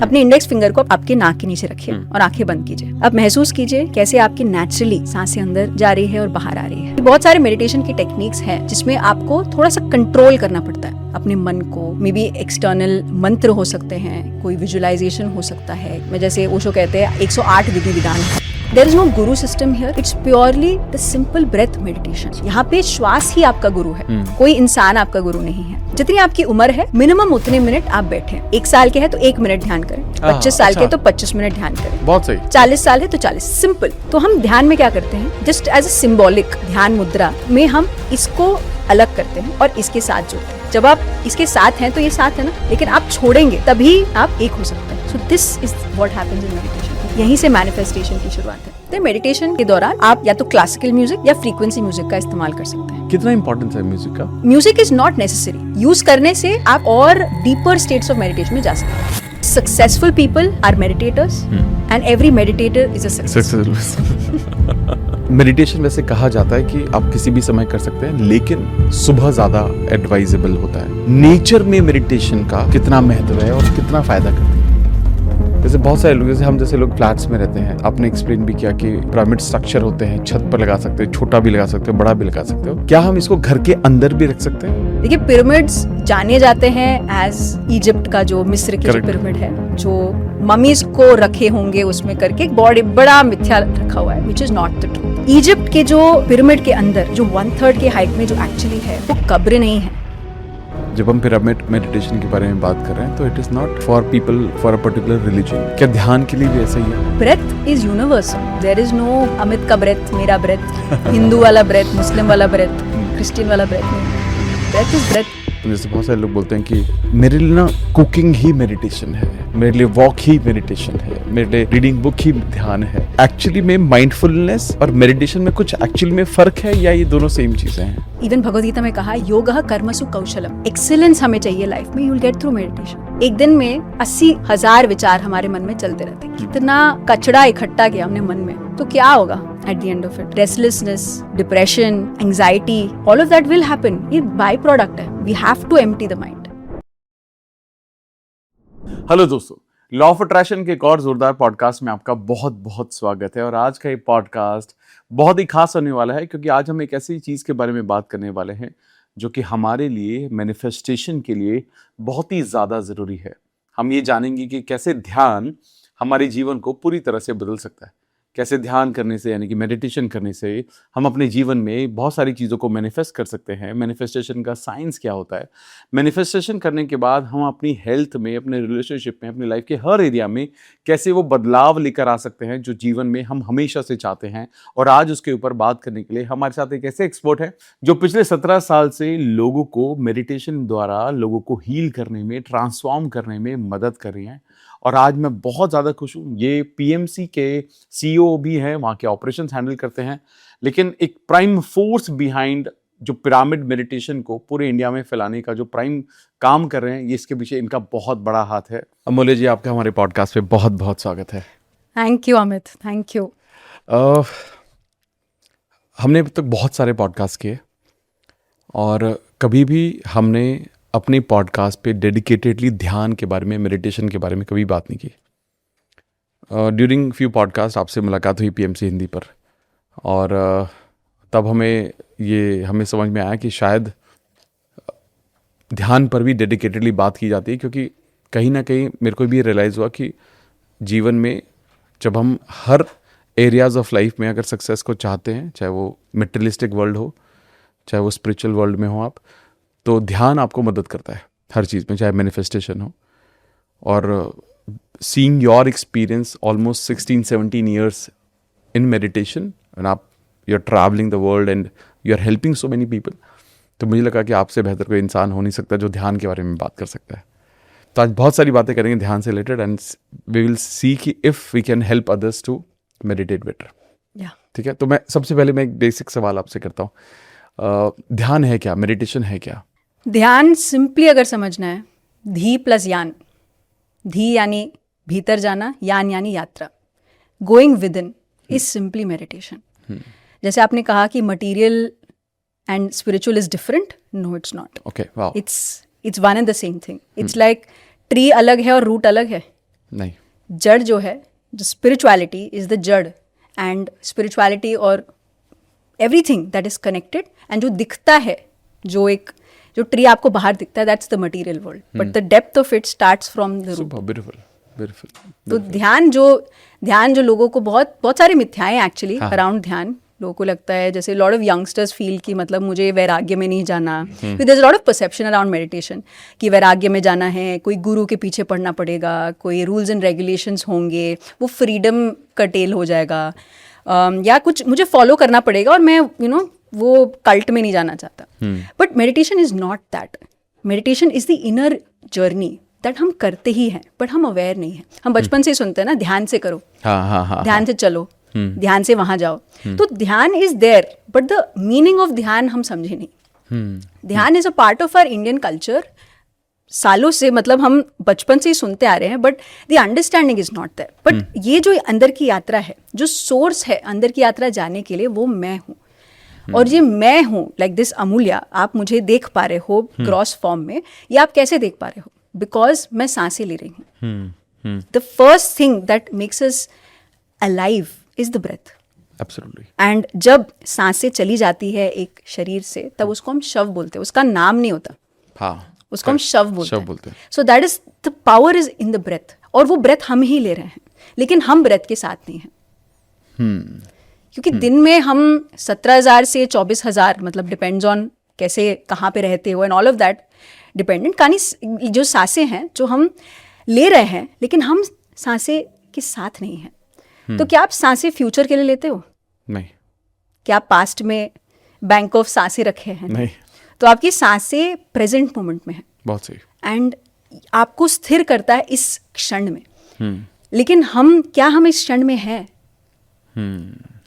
अपने index finger को आपके नाक के नीचे रखिए और आंखें बंद कीजिए। अब महसूस कीजिए कैसे आपकी नेचुरली सांसें अंदर जा रही है और बाहर आ रही है। बहुत सारे मेडिटेशन की टेक्निक्स हैं जिसमें आपको थोड़ा सा कंट्रोल करना पड़ता है अपने मन को। मे बी एक्सटर्नल मंत्र हो सकते हैं, कोई विजुअलाइजेशन हो सकता है। मैं जैसे ओशो कहते हैं 108 विधि विधान है। There is no guru system here. It's purely the simple breath meditation. यहाँ पे श्वास ही आपका गुरु है, कोई इंसान आपका गुरु नहीं है। जितनी आपकी उम्र है मिनिमम उतने मिनट आप बैठे। 1 साल के हैं तो 1 मिनट ध्यान करें, 25 साल के तो 25 मिनट ध्यान करें, बहुत सही। 40 साल है तो 40। सिंपल। तो हम ध्यान में क्या करते हैं, जस्ट एज अ सिंबॉलिक ध्यान मुद्रा में हम इसको अलग करते हैं और इसके साथ जुड़ते हैं। जब आप इसके साथ हैं तो ये साथ है ना, लेकिन आप छोड़ेंगे तभी आप एक हो सकते हैं। So this is what happens in meditation. यहीं से मैनिफेस्टेशन की शुरुआत है। तो मेडिटेशन के दौरान आप या तो क्लासिकल म्यूजिक या फ्रीक्वेंसी म्यूजिक का इस्तेमाल कर सकते हैं। कितना इंपॉर्टेंस है म्यूजिक का? Music is not necessary. Use करने से आप और डीपर स्टेट्स ऑफ मेडिटेशन में जा सकते हैं। Successful people are meditators and every meditator is a successful. Meditation वैसे कहा जाता है कि आप किसी भी समय कर सकते हैं, लेकिन सुबह ज्यादा एडवाइजेबल होता है। नेचर में मेडिटेशन का कितना महत्व है और कितना फायदा करता है? जैसे बहुत सारे लोग, जैसे हम जैसे लोग फ्लैट्स में रहते हैं, आपने एक्सप्लेन भी किया कि पिरामिड स्ट्रक्चर होते हैं, छत पर लगा सकते हो, छोटा भी लगा सकते हो, बड़ा भी लगा सकते हो। क्या हम इसको घर के अंदर भी रख सकते हैं? देखिए, पिरामिड्स जाने जाते हैं एज इजिप्ट का जो मिस्र की पिरामिड है, जो ममीज को रखे होंगे उसमें करके एक बड़ा मिथ्या रखा हुआ है, which is not the truth. Egypt के जो पिरामिड के अंदर जो 1/3 के हाइट में जो एक्चुअली है वो कब्र नहीं है। जब हम पिरामिड मेडिटेशन के बारे में बात कर रहे हैं तो it is not for people for a particular religion. क्या ध्यान के लिए भी ऐसा ही है? Breath is universal. There is no Amit का ब्रेथ, मेरा ब्रेथ, हिंदू वाला ब्रेथ, मुस्लिम वाला ब्रेथ, क्रिश्चियन वाला ब्रेथ नहीं। Breath is breath. जैसे बहुत सारे लोग बोलते हैं कि मेरे लिए ना कुकिंग ही मेडिटेशन है, मेरे लिए वॉक ही मेडिटेशन है, मेरे लिए रीडिंग बुक ही ध्यान है। एक्चुअली में माइंडफुलनेस और मेडिटेशन में कुछ एक्चुअली में फर्क है या ये दोनों सेम चीजें हैं? इवन भगवद गीता में कहा योगः कर्मसु कौशलम। एक्सीलेंस हमें चाहिए लाइफ में, you will get through meditation. एक दिन में 80,000 विचार हमारे मन में चलते रहते हैं। कितना कचड़ा इकट्ठा किया हमने मन में, तो क्या होगा at the end of it? Restlessness, depression, anxiety, all of that will happen. ये by product है. We have to empty the mind. Hello दोस्तों, लॉ ऑफ अट्रैक्शन के एक और जोरदार पॉडकास्ट में आपका बहुत बहुत स्वागत है। और आज का ये पॉडकास्ट बहुत ही खास होने वाला है, क्योंकि आज हम एक ऐसी चीज़ के बारे में बात करने वाले हैं जो कि हमारे लिए मैनिफेस्टेशन के लिए बहुत ही ज़्यादा ज़रूरी है। हम ये जानेंगे कि कैसे ध्यान हमारे जीवन को पूरी तरह से बदल सकता है। कैसे ध्यान करने से, यानी कि मेडिटेशन करने से हम अपने जीवन में बहुत सारी चीज़ों को मैनिफेस्ट कर सकते हैं। मैनिफेस्टेशन का साइंस क्या होता है? मैनिफेस्टेशन करने के बाद हम अपनी हेल्थ में, अपने रिलेशनशिप में, अपनी लाइफ के हर एरिया में कैसे वो बदलाव लेकर आ सकते हैं जो जीवन में हम हमेशा से चाहते हैं। और आज उसके ऊपर बात करने के लिए हमारे साथ एक ऐसे एक्सपर्ट है जो पिछले 17 साल से लोगों को मेडिटेशन द्वारा लोगों को हील करने में, ट्रांसफॉर्म करने में मदद कर रही हैं। और आज मैं बहुत ज़्यादा खुश हूँ। ये पीएमसी के सीईओ भी हैं, वहाँ के ऑपरेशंस हैंडल करते हैं, लेकिन एक प्राइम फोर्स बिहाइंड जो पिरामिड मेडिटेशन को पूरे इंडिया में फैलाने का जो प्राइम काम कर रहे हैं, ये इसके पीछे इनका बहुत बड़ा हाथ है। अमूल्य जी, आपका हमारे पॉडकास्ट पे बहुत बहुत स्वागत है। Thank you Amit, thank you. हमने अब तक बहुत सारे पॉडकास्ट किए और कभी भी हमने अपने पॉडकास्ट पे डेडिकेटेडली ध्यान के बारे में, मेडिटेशन के बारे में कभी बात नहीं की। ड्यूरिंग फ्यू पॉडकास्ट आपसे मुलाकात हुई पीएमसी हिंदी पर, और तब हमें समझ में आया कि शायद ध्यान पर भी डेडिकेटेडली बात की जाती है, क्योंकि कहीं ना कहीं मेरे को भी रियलाइज़ हुआ कि जीवन में जब हम हर एरियाज़ ऑफ लाइफ में अगर सक्सेस को चाहते हैं, चाहे वो मटेरियलिस्टिक वर्ल्ड हो, चाहे वो स्पिरिचुअल वर्ल्ड में हो आप, तो ध्यान आपको मदद करता है हर चीज़ में, चाहे मैनिफेस्टेशन हो। और seeing your experience almost 16-17 years in meditation, and you are travelling the world and you are helping so many people, तो मुझे लगा कि आपसे बेहतर कोई इंसान हो नहीं सकता जो ध्यान के बारे में बात कर सकता है। तो आज बहुत सारी बातें करेंगे ध्यान से related, and we will see कि if we can help others to meditate better. ठीक है, तो मैं सबसे पहले एक बेसिक सवाल आपसे करता हूँ। ध्यान है क्या? मेडिटेशन है क्या? ध्यान सिंपली अगर समझना है, धी प्लस यान। धी यानी भीतर जाना, यान यानी यात्रा। Going within is simply meditation. जैसे आपने कहा कि material and spiritual is different, no it's not. Okay, wow. It's one and the same thing. It's like tree अलग है और रूट अलग है, नहीं, जड़ जो है, जो स्पिरिचुअलिटी इज द जड़, एंड स्पिरिचुअलिटी और everything that is connected, and जो दिखता है, जो ट्री आपको बाहर दिखता है, that's the material world, but the depth of it starts from the root. Super beautiful, beautiful. तो ध्यान जो लोगों को बहुत सारी मिथ्याएं एक्चुअली अराउंड ध्यान। लोगों को लगता है, जैसे लॉट ऑफ यंगस्टर्स फील कि मतलब मुझे वैराग्य में नहीं जाना, there is lot of perception around meditation कि वैराग्य में जाना है, कोई गुरु के पीछे पड़ना पड़ेगा, कोई रूल्स एंड रेगुलेशंस होंगे, वो फ्रीडम कटेल हो जाएगा, या कुछ मुझे फॉलो करना पड़ेगा और मैं वो कल्ट में नहीं जाना चाहता। But meditation is not that. Meditation is the inner journey that हम करते ही हैं, बट हम अवेयर नहीं है। हम बचपन से ही सुनते हैं ना, ध्यान से करो, ध्यान से चलो, ध्यान से वहां जाओ। तो ध्यान is there, but the meaning of ध्यान हम समझे नहीं। ध्यान is a part of our Indian culture सालों से, मतलब हम बचपन से ही सुनते आ रहे हैं, but the understanding is not there. But ये जो अंदर की यात्रा है, जो सोर्स है अंदर की यात्रा जाने के लिए, वो मैं हूँ। और ये मैं हूँ, लाइक दिस अमूल्या, आप मुझे देख पा रहे हो ग्रॉस फॉर्म में, ये आप कैसे देख पा रहे हो? बिकॉज मैं सांसें ले रही हूँ। The first thing that makes us alive is the breath. Absolutely. And जब सांसें चली जाती है एक शरीर से, तब उसको हम शव बोलते हैं, उसका नाम नहीं होता। हाँ, उसको हम शव बोलते हैं। So that is the power is in the breath, और वो ब्रेथ हम ही ले रहे हैं, लेकिन हम ब्रेथ के साथ नहीं हैं। क्योंकि दिन में हम 17,000 से 24,000, मतलब डिपेंड्स ऑन कैसे कहाँ पे रहते हो, and all of that dependent. कहानी जो सांसें हैं जो हम ले रहे हैं, लेकिन हम सांसें के साथ नहीं हैं। तो क्या आप सांसें फ्यूचर के लिए लेते हो? नहीं। क्या आप पास्ट में बैंक ऑफ सांसें रखे हैं? नहीं। तो आपकी सांसें प्रेजेंट मोमेंट में है। बहुत सही। एंड आपको स्थिर करता है इस क्षण में। लेकिन हम इस क्षण में हैं?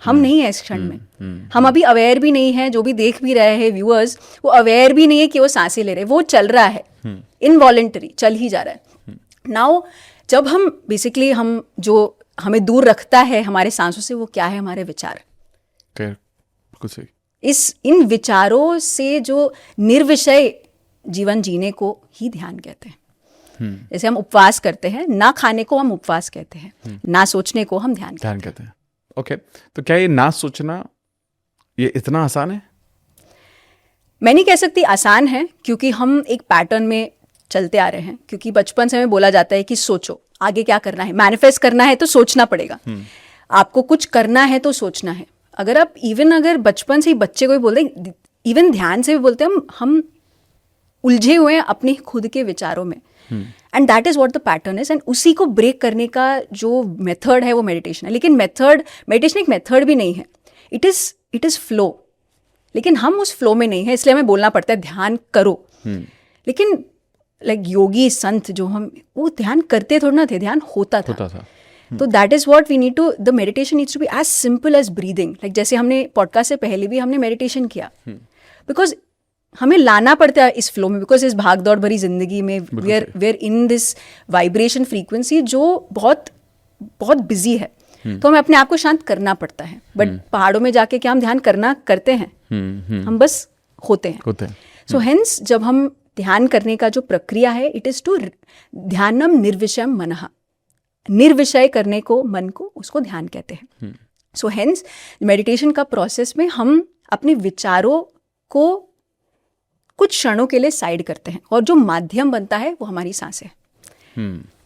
हम नहीं है इस क्षण में। हम अभी अवेयर भी नहीं है, जो भी देख भी रहे हैं व्यूअर्स, वो अवेयर भी नहीं है कि वो सांसें ले रहे हैं, वो चल रहा है, इनवॉलेंटरी चल ही जा रहा है। नाउ जब हम बेसिकली जो हमें दूर रखता है हमारे सांसों से, वो क्या है? हमारे विचार। बिल्कुल सही। इन विचारों से जो निर्विषय जीवन जीने को ही ध्यान कहते हैं। जैसे हम उपवास करते हैं, ना खाने को हम उपवास कहते हैं, ना सोचने को हम ध्यान कहते हैं। ओके, तो क्या ये ना सोचना ये इतना आसान है? मैं नहीं कह सकती आसान है, क्योंकि हम एक पैटर्न में चलते आ रहे हैं। क्योंकि बचपन से हमें बोला जाता है कि सोचो, आगे क्या करना है, मैनिफेस्ट करना है तो सोचना पड़ेगा, आपको कुछ करना है तो सोचना है। अगर बचपन से ही बच्चे को भी बोलते, इवन ध्यान से भी बोलते हैं, हम उलझे हुए हैं अपने खुद के विचारों में, and that is what the pattern is. And उसी को ब्रेक करने का जो मेथड है वो मेडिटेशन है। लेकिन मेडिटेशन एक मेथड भी नहीं है, इट इज फ्लो। लेकिन हम उस फ्लो में नहीं है, इसलिए हमें बोलना पड़ता है ध्यान करो। लेकिन लाइक योगी संत जो वो ध्यान करते थोड़ा ना थे, ध्यान होता था। तो that is what we need to, the meditation needs to be as simple as breathing. Like जैसे हमने पॉडकास्ट से पहले भी हमने मेडिटेशन किया, बिकॉज हमें लाना पड़ता है इस फ्लो में, बिकॉज इस भाग दौड़ भरी जिंदगी में we are in this vibration frequency जो बहुत बहुत बिजी है। तो हमें अपने आप को शांत करना पड़ता है। बट पहाड़ों में जाके क्या हम ध्यान करते हैं? हम बस होते हैं। सो हेंस जब हम ध्यान करने का जो प्रक्रिया है, इट इज टू ध्यानम निर्विषयम मनः। निर्विषय करने को, मन को, उसको ध्यान कहते हैं। सो हेंस मेडिटेशन का प्रोसेस में हम अपने विचारों को कुछ क्षणों के लिए साइड करते हैं, और जो माध्यम बनता है वो हमारी सांसें है।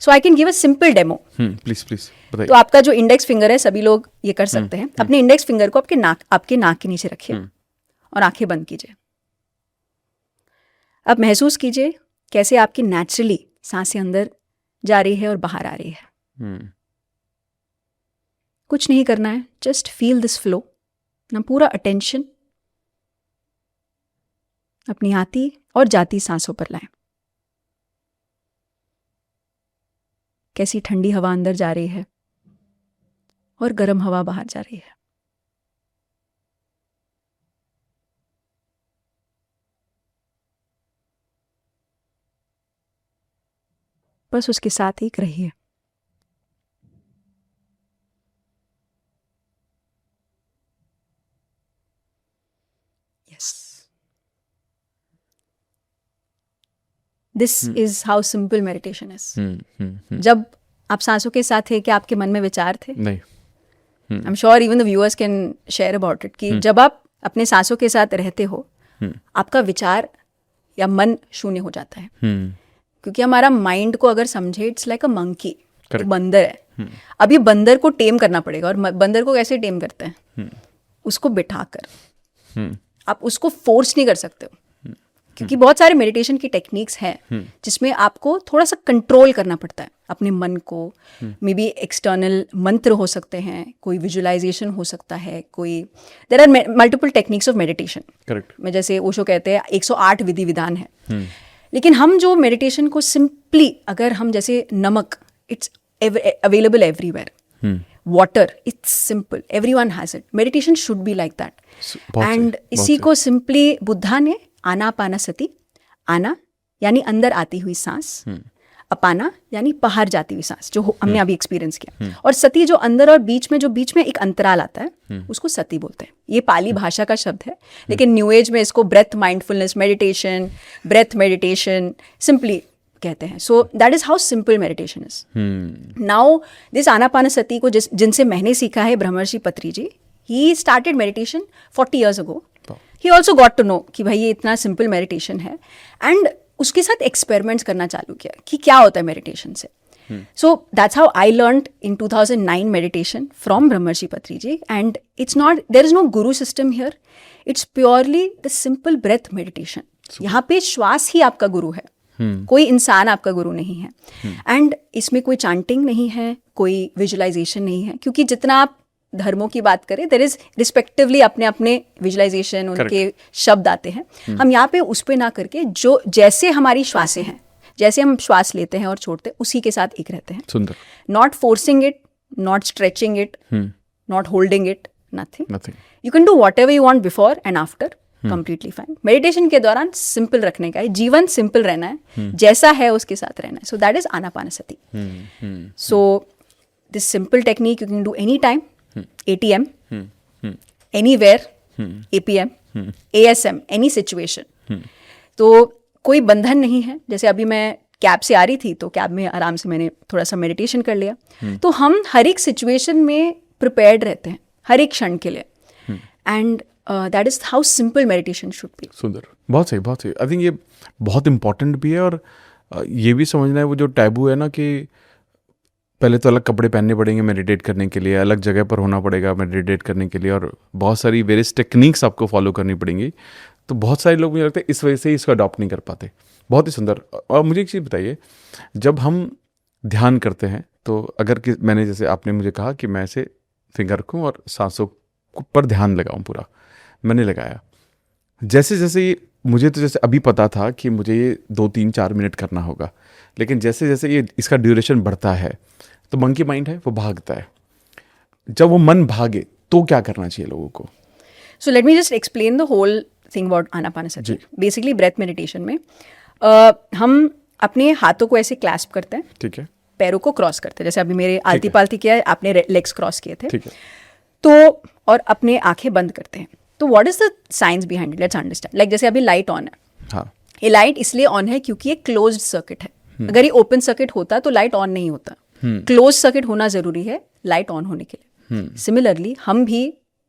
So I can give a simple demo. Please बताइए। तो आपका जो इंडेक्स फिंगर है, सभी लोग ये कर सकते हैं। अपने इंडेक्स फिंगर को आपके नाक के नीचे रखिए और आंखें बंद कीजिए। अब महसूस कीजिए कैसे आपकी नेचुरली सांसें अंदर जा रही है और बाहर आ रही है। कुछ नहीं करना है, जस्ट फील दिस फ्लो। ना पूरा अटेंशन अपनी आती और जाती सांसों पर लाएं। कैसी ठंडी हवा अंदर जा रही है और गर्म हवा बाहर जा रही है। बस उसके साथ ही रहिए। Yes, this is how simple meditation is. जब आप सांसों के साथ थे, क्या आपके मन में विचार थे? नहीं। I am sure even the viewers can share about it कि जब आप अपने सांसों के साथ रहते हो, आपका विचार या मन शून्य हो जाता है। क्योंकि हमारा माइंड को अगर समझे, इट्स लाइक अ मंकी, एक बंदर है। अब ये बंदर को टेम करना पड़ेगा। और बंदर को कैसे टेम करते हैं? उसको बिठाकर। आप उसको फोर्स नहीं कर सकते हो, क्योंकि बहुत सारे मेडिटेशन की टेक्निक्स हैं जिसमें आपको थोड़ा सा कंट्रोल करना पड़ता है अपने मन को। मे बी एक्सटर्नल मंत्र हो सकते हैं, कोई विजुअलाइजेशन हो सकता है, कोई there are multiple techniques of meditation. Correct. में जैसे ओशो कहते हैं 108 विधि विधान है। लेकिन हम जो मेडिटेशन को सिंपली, अगर हम जैसे नमक, it's available everywhere. Water, it's simple, everyone has it. Meditation should be like that. And इसी को सिंपली बुद्धा ने आनापानसति, आना यानी अंदर आती हुई सांस, अपाना यानी बाहर जाती हुई सांस, जो हमने अभी एक्सपीरियंस किया, और सती जो अंदर और बीच में एक अंतराल आता है, उसको सती बोलते हैं। ये पाली भाषा का शब्द है, लेकिन न्यू एज में इसको breath mindfulness meditation, breath meditation simply कहते हैं। So that is how simple meditation is. Now this Anapanasati को जिनसे मैंने सीखा है, Brahmarshi Patri ji, he started meditation 40 years ago. He also got to know कि भाई ये इतना सिंपल मेडिटेशन है, एंड उसके साथ एक्सपेरिमेंट्स करना चालू किया कि क्या होता है मेडिटेशन से। So that's how I learned in 2009 meditation from Brahmarshi Patri ji. And it's not, there is no guru system here, it's purely the simple breath meditation. यहाँ पे श्वास ही आपका गुरु है, कोई इंसान आपका गुरु नहीं है। एंड इसमें कोई चांटिंग नहीं है, कोई विजुअलाइजेशन नहीं है, क्योंकि जितना आप धर्मों की बात करें, देयर इज रिस्पेक्टिवली अपने अपने विजुअलाइजेशन, उनके शब्द आते हैं। हम यहाँ पे उस पे ना करके, जो जैसे हमारी श्वासें हैं, जैसे हम श्वास लेते हैं और छोड़ते हैं, उसी के साथ एक रहते हैं। सुंदर। Not forcing it, not stretching it, not holding it, nothing. You can do what ever you want before and after, completely fine. Meditation के दौरान सिंपल रखने का है, जीवन सिंपल रहना है, जैसा है उसके साथ रहना है। So that is Anapanasati. So this simple technique you can do any time, ATM, anywhere, APM, ASM, any situation. तो कोई बंधन नहीं है। जैसे अभी मैं कैब से आ रही थी, तो कैब में आराम से मैंने थोड़ा सा मेडिटेशन कर लिया। तो हम हर एक सिचुएशन में प्रिपेयर्ड रहते हैं, हर एक क्षण के लिए। And that is how simple meditation should be. सुंदर, बहुत सही, बहुत सही। आई थिंक ये बहुत इंपॉर्टेंट भी है, और ये भी समझना है वो जो टैबू है ना, कि पहले तो अलग कपड़े पहनने पड़ेंगे मेडिटेट करने के लिए, अलग जगह पर होना पड़ेगा मेडिटेट करने के लिए, और बहुत सारी वेरियस टेक्निक्स आपको फॉलो करनी पड़ेंगी। तो बहुत सारे लोग मुझे लगता है इस वजह से इसको अडॉप्ट नहीं कर पाते। बहुत ही सुंदर। और मुझे एक चीज़ बताइए, जब हम ध्यान करते हैं, तो अगर मैंने, जैसे आपने मुझे कहा कि मैं ऐसे फिंगर रखूँ और सांसों पर ध्यान लगाऊँ, पूरा मैंने लगाया। जैसे जैसे मुझे तो जैसे अभी पता था कि मुझे ये 2-3-4 मिनट करना होगा, लेकिन जैसे जैसे ये इसका ड्यूरेशन बढ़ता है, तो मंकी माइंड है वो भागता है। जब वो मन भागे तो क्या करना चाहिए लोगों को? So let me just explain the whole thing about Anapanasati. Basically breath meditation में हम अपने हाथों को ऐसे क्लैस्प करते हैं, ठीक है, पैरों को क्रॉस करते हैं, जैसे अभी मेरे आलती पालती किया है, आपने लेग्स क्रॉस किए थे, ठीक है, तो और अपने आंखें बंद करते हैं। तो what is the science behind it? Let's understand. Like जैसे अभी लाइट ऑन है, हाँ, ये लाइट इसलिए ऑन है क्योंकि ये क्लोज्ड सर्किट है। अगर ये ओपन सर्किट होता तो लाइट ऑन नहीं होता। क्लोज सर्किट होना जरूरी है लाइट ऑन होने के लिए। सिमिलरली हम भी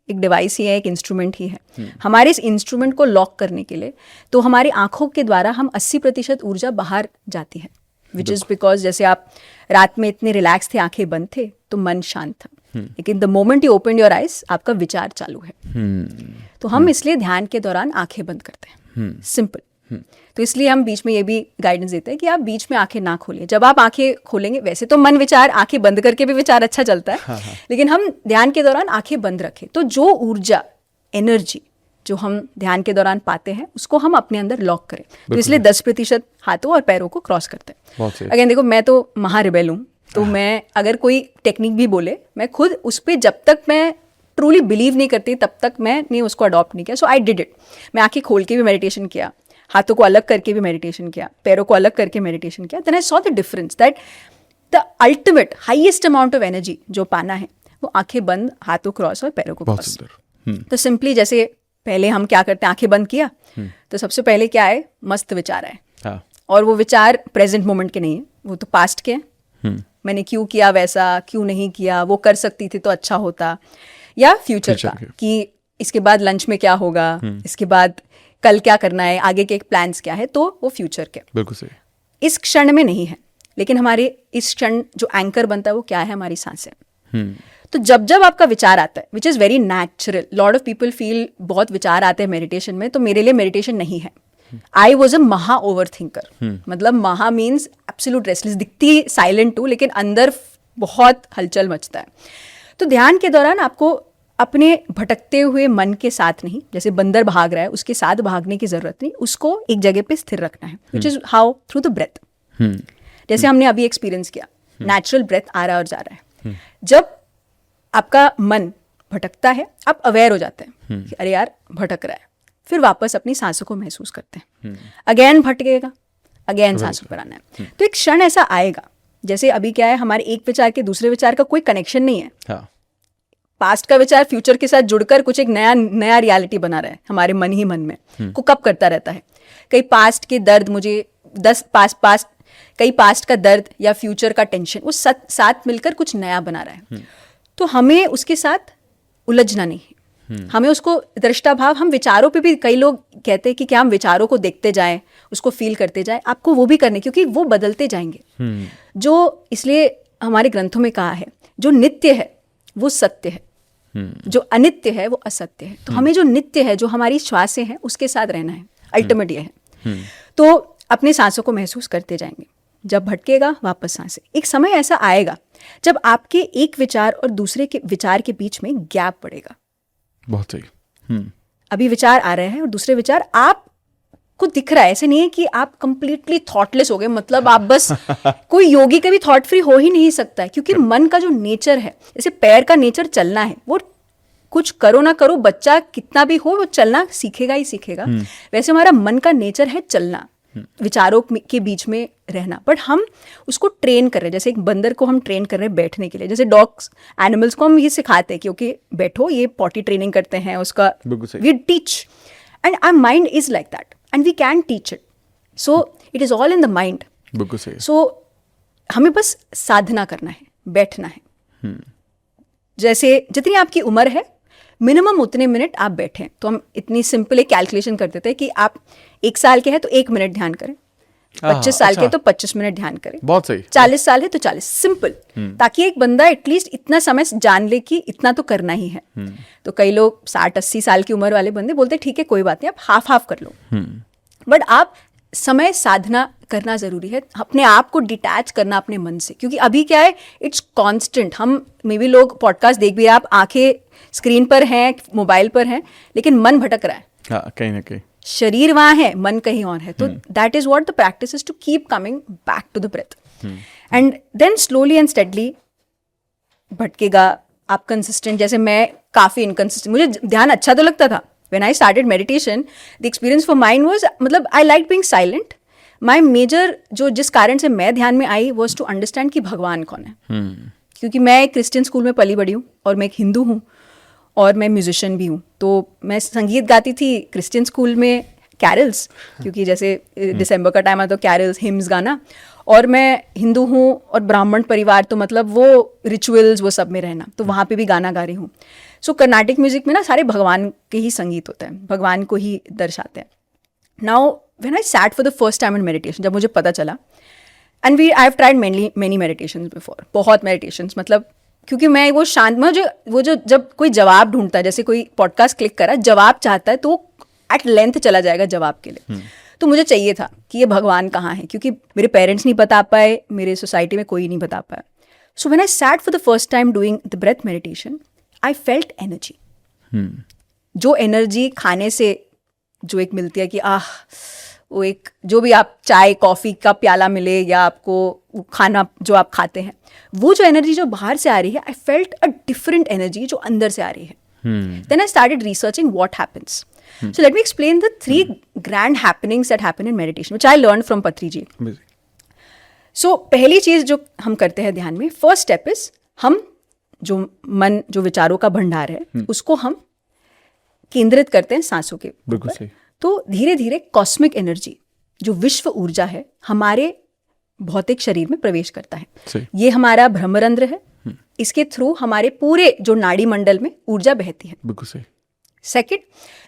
एक डिवाइस ही है, एक इंस्ट्रूमेंट ही है। हमारे इस इंस्ट्रूमेंट को लॉक करने के लिए, तो हमारी आंखों के द्वारा हम 80% ऊर्जा बाहर जाती है, विच इज बिकॉज जैसे आप रात में इतने रिलैक्स थे, आंखें बंद थे, तो मन शांत था, लेकिन the moment you open your eyes, आपका विचार चालू है। तो हम इसलिए ध्यान के दौरान आंखें बंद करते हैं, सिंपल। तो इसलिए हम बीच में ये भी गाइडेंस देते हैं कि आप बीच में आंखें ना खोलें। जब आप आंखें खोलेंगे, वैसे तो मन विचार आंखें बंद करके भी विचार अच्छा चलता है, हाँ, लेकिन हम ध्यान के दौरान आंखें बंद रखें, तो जो ऊर्जा, एनर्जी जो हम ध्यान के दौरान पाते हैं, उसको हम अपने अंदर लॉक करें। तो इसलिए 10% हाथों और पैरों को क्रॉस करते हैं। अगेन देखो, मैं तो महारिबेल हूँ, तो मैं अगर कोई टेक्निक भी बोले, मैं खुद उस पर जब तक मैं ट्रूली बिलीव नहीं करती, तब तक मैंने उसको अडॉप्ट नहीं किया। सो आई डिड इट। मैं आंखें खोल के भी मेडिटेशन किया, हाथों को अलग करके भी मेडिटेशन किया, पैरों को अलग करके मेडिटेशन किया। Then I saw the difference that the ultimate highest amount of energy जो पाना है, वो आंखें बंद, हाथों क्रॉस और पैरों को क्रॉस। तो सिंपली जैसे पहले हम क्या करते हैं, आंखें बंद किया, तो सबसे पहले क्या है, मस्त विचार आए, और वो विचार प्रेजेंट मोमेंट के नहीं है, वो तो पास्ट के हैं, मैंने क्यों किया वैसा, क्यों नहीं किया, वो कर सकती थी तो अच्छा होता, या फ्यूचर का कि इसके बाद लंच में क्या होगा, इसके बाद कल क्या करना है, आगे के प्लान्स क्या है, तो वो फ्यूचर के बिल्कुल सही इस क्षण में नहीं है। लेकिन हमारे इस क्षण जो एंकर बनता है वो क्या है, हमारी सांसें। तो जब जब आपका विचार आता है, which is very natural, lot of people feel बहुत विचार आते हैं मेडिटेशन में, तो मेरे लिए मेडिटेशन नहीं है। आई वॉज अ महा ओवर थिंकर, मतलब महा मीन्स एब्सोल्यूट रेस्टलेस, दिखती साइलेंट हूँ लेकिन अंदर बहुत हलचल मचता है। तो ध्यान के दौरान आपको अपने भटकते हुए मन के साथ नहीं, जैसे बंदर भाग रहा है उसके साथ भागने की जरूरत नहीं, उसको एक जगह पे स्थिर रखना है, which is how through the breath. जैसे हमने अभी एक्सपीरियंस किया, नेचुरल ब्रेथ आ रहा है और जा रहा है। जब आपका मन भटकता है आप अवेयर हो जाते हैं कि अरे यार भटक रहा है, फिर वापस अपनी सांसों को महसूस करते हैं। अगेन भटकेगा, अगेन सांसों पर आना है। तो एक क्षण ऐसा आएगा, जैसे अभी क्या है, हमारे एक विचार के दूसरे विचार का कोई कनेक्शन नहीं है। हाँ। पास्ट का विचार फ्यूचर के साथ जुड़कर कुछ एक नया रियलिटी बना रहा है हमारे मन ही मन में, कुकअप करता रहता है। कई पास्ट के दर्द मुझे कई पास्ट का दर्द या फ्यूचर का टेंशन वो साथ मिलकर कुछ नया बना रहा है। तो हमें उसके साथ उलझना नहीं है, हमें उसको दृष्टा भाव, हम विचारों पे भी, कई लोग कहते हैं कि क्या हम विचारों को देखते जाएं, उसको फील करते जाएं, आपको वो भी करने, क्योंकि वो बदलते जाएंगे। जो इसलिए हमारे ग्रंथों में कहा है, जो नित्य है वो सत्य है, जो अनित्य है वो असत्य है। तो हमें जो नित्य है, जो हमारी श्वासें हैं, उसके साथ रहना है, अल्टीमेट ये है। तो अपने सांसों को महसूस करते जाएंगे, जब भटकेगा वापस सांसें। एक समय ऐसा आएगा जब आपके एक विचार और दूसरे के विचार के बीच में गैप पड़ेगा। बहुत सही। अभी विचार आ रहे हैं और दूसरे विचार आपको दिख रहा है, ऐसे नहीं है कि आप कंप्लीटली थॉटलेस हो गए, मतलब आप बस कोई योगी कभी थॉट फ्री हो ही नहीं सकता है, क्योंकि मन का जो नेचर है, जैसे पैर का नेचर चलना है, वो कुछ करो ना करो, बच्चा कितना भी हो वो चलना सीखेगा ही सीखेगा। वैसे हमारा मन का नेचर है चलना, विचारों के बीच में रहना, बट हम उसको ट्रेन कर रहे हैं। जैसे एक बंदर को हम ट्रेन कर रहे हैं बैठने के लिए, जैसे डॉग्स, एनिमल्स को हम ये सिखाते हैं कि ओके बैठो, ये पॉटी ट्रेनिंग करते हैं उसका, we teach, and our mind is like that and we can teach it, so it is all in the mind. बिल्कुल सही। सो हमें बस साधना करना है, बैठना है। जैसे जितनी आपकी उम्र है मिनिमम उतने मिनट आप बैठें। तो हम इतनी सिंपल एक कैलकुलेशन कर देते हैं कि आप 1 साल के हैं तो 1 मिनट ध्यान करें, 25 साल के तो 25 मिनट ध्यान करें, बहुत सही। 40 साल है तो 40, सिंपल, ताकि एक बंदा एटलीस्ट इतना समय जान ले कि इतना तो करना ही है। तो कई लोग 60-80 साल की उम्र वाले बंदे बोलते ठीक है कोई बात नहीं, आप हाफ कर लो, बट आप समय साधना करना जरूरी है, अपने आप को डिटैच करना अपने मन से, क्योंकि अभी क्या है, इट्स कांस्टेंट। हम मे बी लोग पॉडकास्ट देख भी, आप आंखें स्क्रीन पर हैं, मोबाइल पर हैं, लेकिन मन भटक रहा है। हाँ, कहीं ना कहीं शरीर वहां है, मन कहीं और है। तो that is what the practice is, to keep coming back to the breath, and then slowly and steadily भटकेगा आप कंसिस्टेंट। जैसे मैं काफी इनकंसिस्टेंट, मुझे ध्यान अच्छा तो लगता था when I started meditation, the experience for mine was, मतलब I liked being silent. My major जो जिस कारण से मैं ध्यान में आई was to understand कि भगवान कौन है। क्योंकि मैं एक क्रिश्चियन स्कूल में पली बड़ी हूँ और मैं एक हिंदू हूँ और मैं म्यूजिशियन भी हूँ, तो मैं संगीत गाती थी क्रिश्चियन स्कूल में, कैरल्स, क्योंकि जैसे दिसंबर का टाइम आता तो कैरल्स, हिम्स गाना, और मैं हिंदू हूँ और ब्राह्मण परिवार, तो मतलब वो रिचुअल्स वो सब में रहना, तो वहाँ पे भी गाना गा रही हूँ। सो कर्नाटिक म्यूजिक में ना सारे भगवान के ही संगीत होते हैं, भगवान को ही दर्शाते हैं। Now when I sat for the first time in meditation, जब मुझे पता चला, and I have tried many meditations before, बहुत मेडिटेशंस, मतलब क्योंकि मैं वो शांत, मुझे वो जो जब कोई जवाब ढूंढता है, जैसे कोई पॉडकास्ट क्लिक करा, जवाब चाहता है तो एट लेंथ चला जाएगा जवाब के लिए। तो मुझे चाहिए था कि ये भगवान कहाँ है, क्योंकि मेरे पेरेंट्स नहीं बता पाए, मेरे सोसाइटी में कोई नहीं बता पाया। So when I sat for the first time doing the breath meditation, I felt energy. जो एनर्जी खाने से जो एक मिलती है कि वो एक, जो भी आप चाय कॉफी का प्याला मिले या आपको खाना जो आप खाते हैं, वो जो एनर्जी जो बाहर से आ रही है, I felt a different energy जो अंदर से आ रही है। Then I started researching what happens. So let me explain the 3 grand happenings that happen in meditation, which I learned from Patri ji. So पहली चीज जो हम करते हैं ध्यान में, फर्स्ट स्टेप इज, हम जो मन, जो विचारों का भंडार है, उसको हम केंद्रित करते हैं सांसों के ऊपर। तो धीरे धीरे कॉस्मिक एनर्जी, जो विश्व ऊर्जा है, हमारे भौतिक शरीर में प्रवेश करता है। सही। ये हमारा भ्रमरंध्र है, इसके थ्रू हमारे पूरे जो नाड़ी मंडल में ऊर्जा बहती है। बिल्कुल सही। सेकंड,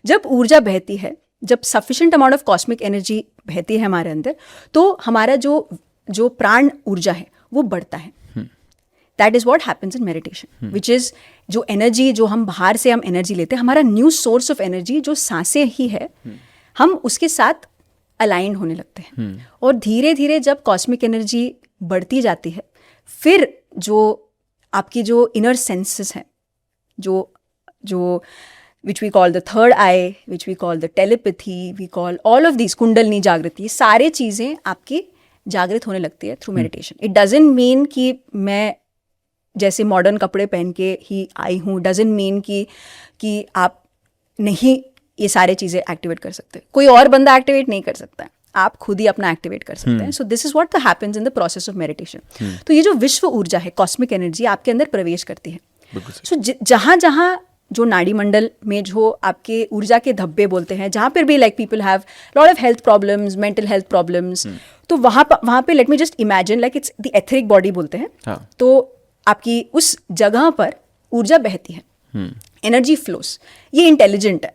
जब ऊर्जा बहती है, जब sufficient amount of cosmic energy बहती है हमारे अंदर, तो हमारा जो प्राण ऊर्जा है वो बढ़ता है। That is what happens in meditation, which is जो एनर्जी जो हम बाहर से हम एनर्जी लेते हैं, हमारा न्यू सोर्स ऑफ एनर्जी जो सांसें ही है, हम उसके साथ अलाइन होने लगते हैं। और धीरे धीरे जब कॉस्मिक एनर्जी बढ़ती जाती है, फिर जो आपकी जो इनर सेंसेस हैं, जो which we call the third eye, which we call the telepathy, we call all of these, kundalini जागृति, सारे चीज़ें आपकी जागृत होने लगती है through meditation. It doesn't mean कि मैं जैसे मॉडर्न कपड़े पहन के ही आई हूँ, डजंट मीन कि आप नहीं ये सारे चीज़ें एक्टिवेट कर सकते, कोई और बंदा एक्टिवेट नहीं कर सकता है, आप खुद ही अपना एक्टिवेट कर सकते हैं। So this is what happens in the process of meditation. तो ये जो विश्व ऊर्जा है, कॉस्मिक एनर्जी आपके अंदर प्रवेश करती है। सो जहाँ जहाँ जो नाड़ी मंडल में जो आपके ऊर्जा के धब्बे बोलते हैं, जहाँ पर भी like people have lot of health problems, mental health problems, तो वहाँ पे late me just imagine like it's the etheric body बोलते हैं। तो आपकी उस जगह पर ऊर्जा बहती है, एनर्जी फ्लोस। ये इंटेलिजेंट है,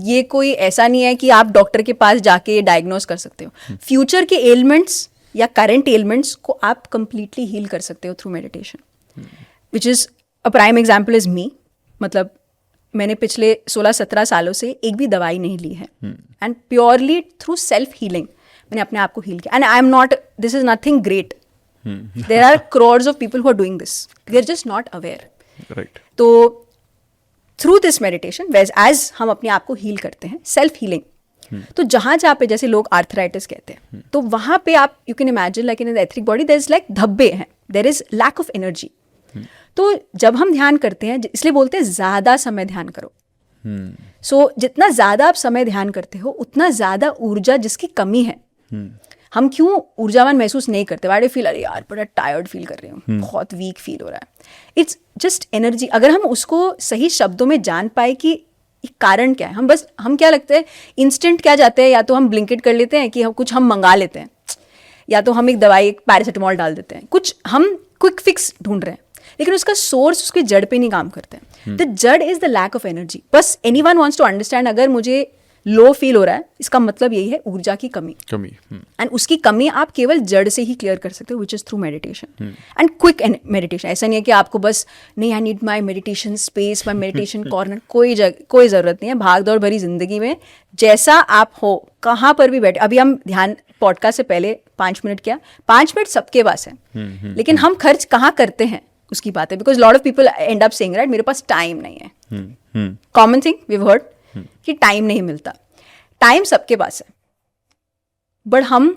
ये कोई ऐसा नहीं है कि आप डॉक्टर के पास जाके डायग्नोज कर सकते हो। फ्यूचर के एलिमेंट्स या करंट एलिमेंट्स को आप कंप्लीटली हील कर सकते हो through meditation, which is a prime example is me. मतलब मैंने पिछले 16-17 सालों से एक भी दवाई नहीं ली है, and purely through self healing मैंने अपने आप को हील किया। And I am not, this is nothing great, there are crores of people who are doing this, they are just not aware. Right. तो थ्रू दिस मेडिटेशन एज हम अपने आप को हील करते हैं, सेल्फ हीलिंग। तो जहाँ पे जैसे लोग आर्थराइटिस कहते हैं, तो वहाँ पे आप you can imagine like in the etheric body there is like धब्बे हैं, there is lack of energy. तो जब हम ध्यान करते हैं, इसलिए बोलते हैं ज़्यादा समय ध्यान करो। सो जितना ज़्यादा आप समय ध्यान करते हो, उतना ज़्यादा ऊर्जा जिसकी कमी है, हम क्यों ऊर्जावान महसूस नहीं करते? वाई डू फील, अरे यार बड़ा टायर्ड फील कर रही हूँ, बहुत वीक फील हो रहा है। It's just energy. अगर हम उसको सही शब्दों में जान पाए कि कारण क्या है, हम क्या लगता है इंस्टेंट क्या जाते हैं, या तो हम ब्लिंकिट कर लेते हैं कि कुछ हम मंगा लेते हैं, या तो हम एक दवाई पैरासीटामोल डाल देते हैं, कुछ हम क्विक फिक्स ढूंढ रहे हैं, लेकिन उसका सोर्स उसके जड़ पे नहीं काम करते हैं। द जड़ is the lack of energy. बस एनीवन वांट्स टू अंडरस्टैंड, अगर मुझे लो फील हो रहा है, इसका मतलब यही है ऊर्जा की कमी। एंड उसकी कमी आप केवल जड़ से ही क्लियर कर सकते हो, which is through meditation and quick meditation. ऐसा नहीं है कि आपको बस नहीं, I need my meditation space, my meditation corner, कोई ज़रूरत नहीं है। भाग दौड़ भरी जिंदगी में जैसा आप हो, कहाँ पर भी बैठे, अभी हम ध्यान पॉडकास्ट से पहले 5 मिनट किया, 5 मिनट सबके पास है, लेकिन हम खर्च कहाँ करते हैं उसकी बात है। Because lot of people end up saying right, मेरे पास टाइम नहीं है। Common thing we have heard कि टाइम नहीं मिलता। टाइम सबके पास है, बट हम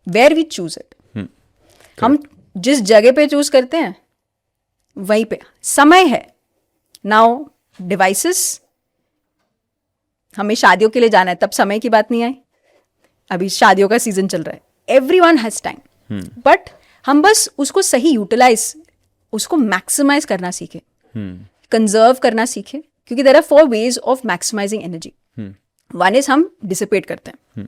वेयर वी चूज इट, हम जिस जगह पे चूज करते हैं वहीं पे समय है। नाउ डिवाइसेस, हमें शादियों के लिए जाना है, तब समय की बात नहीं आई, अभी शादियों का सीजन चल रहा है, एवरीवन हैज टाइम, बट हम बस उसको सही यूटिलाइज, उसको मैक्सिमाइज करना सीखे, कंजर्व करना सीखे। क्योंकि there are 4 ways of maximizing energy. One is हम डिसिपेट करते हैं,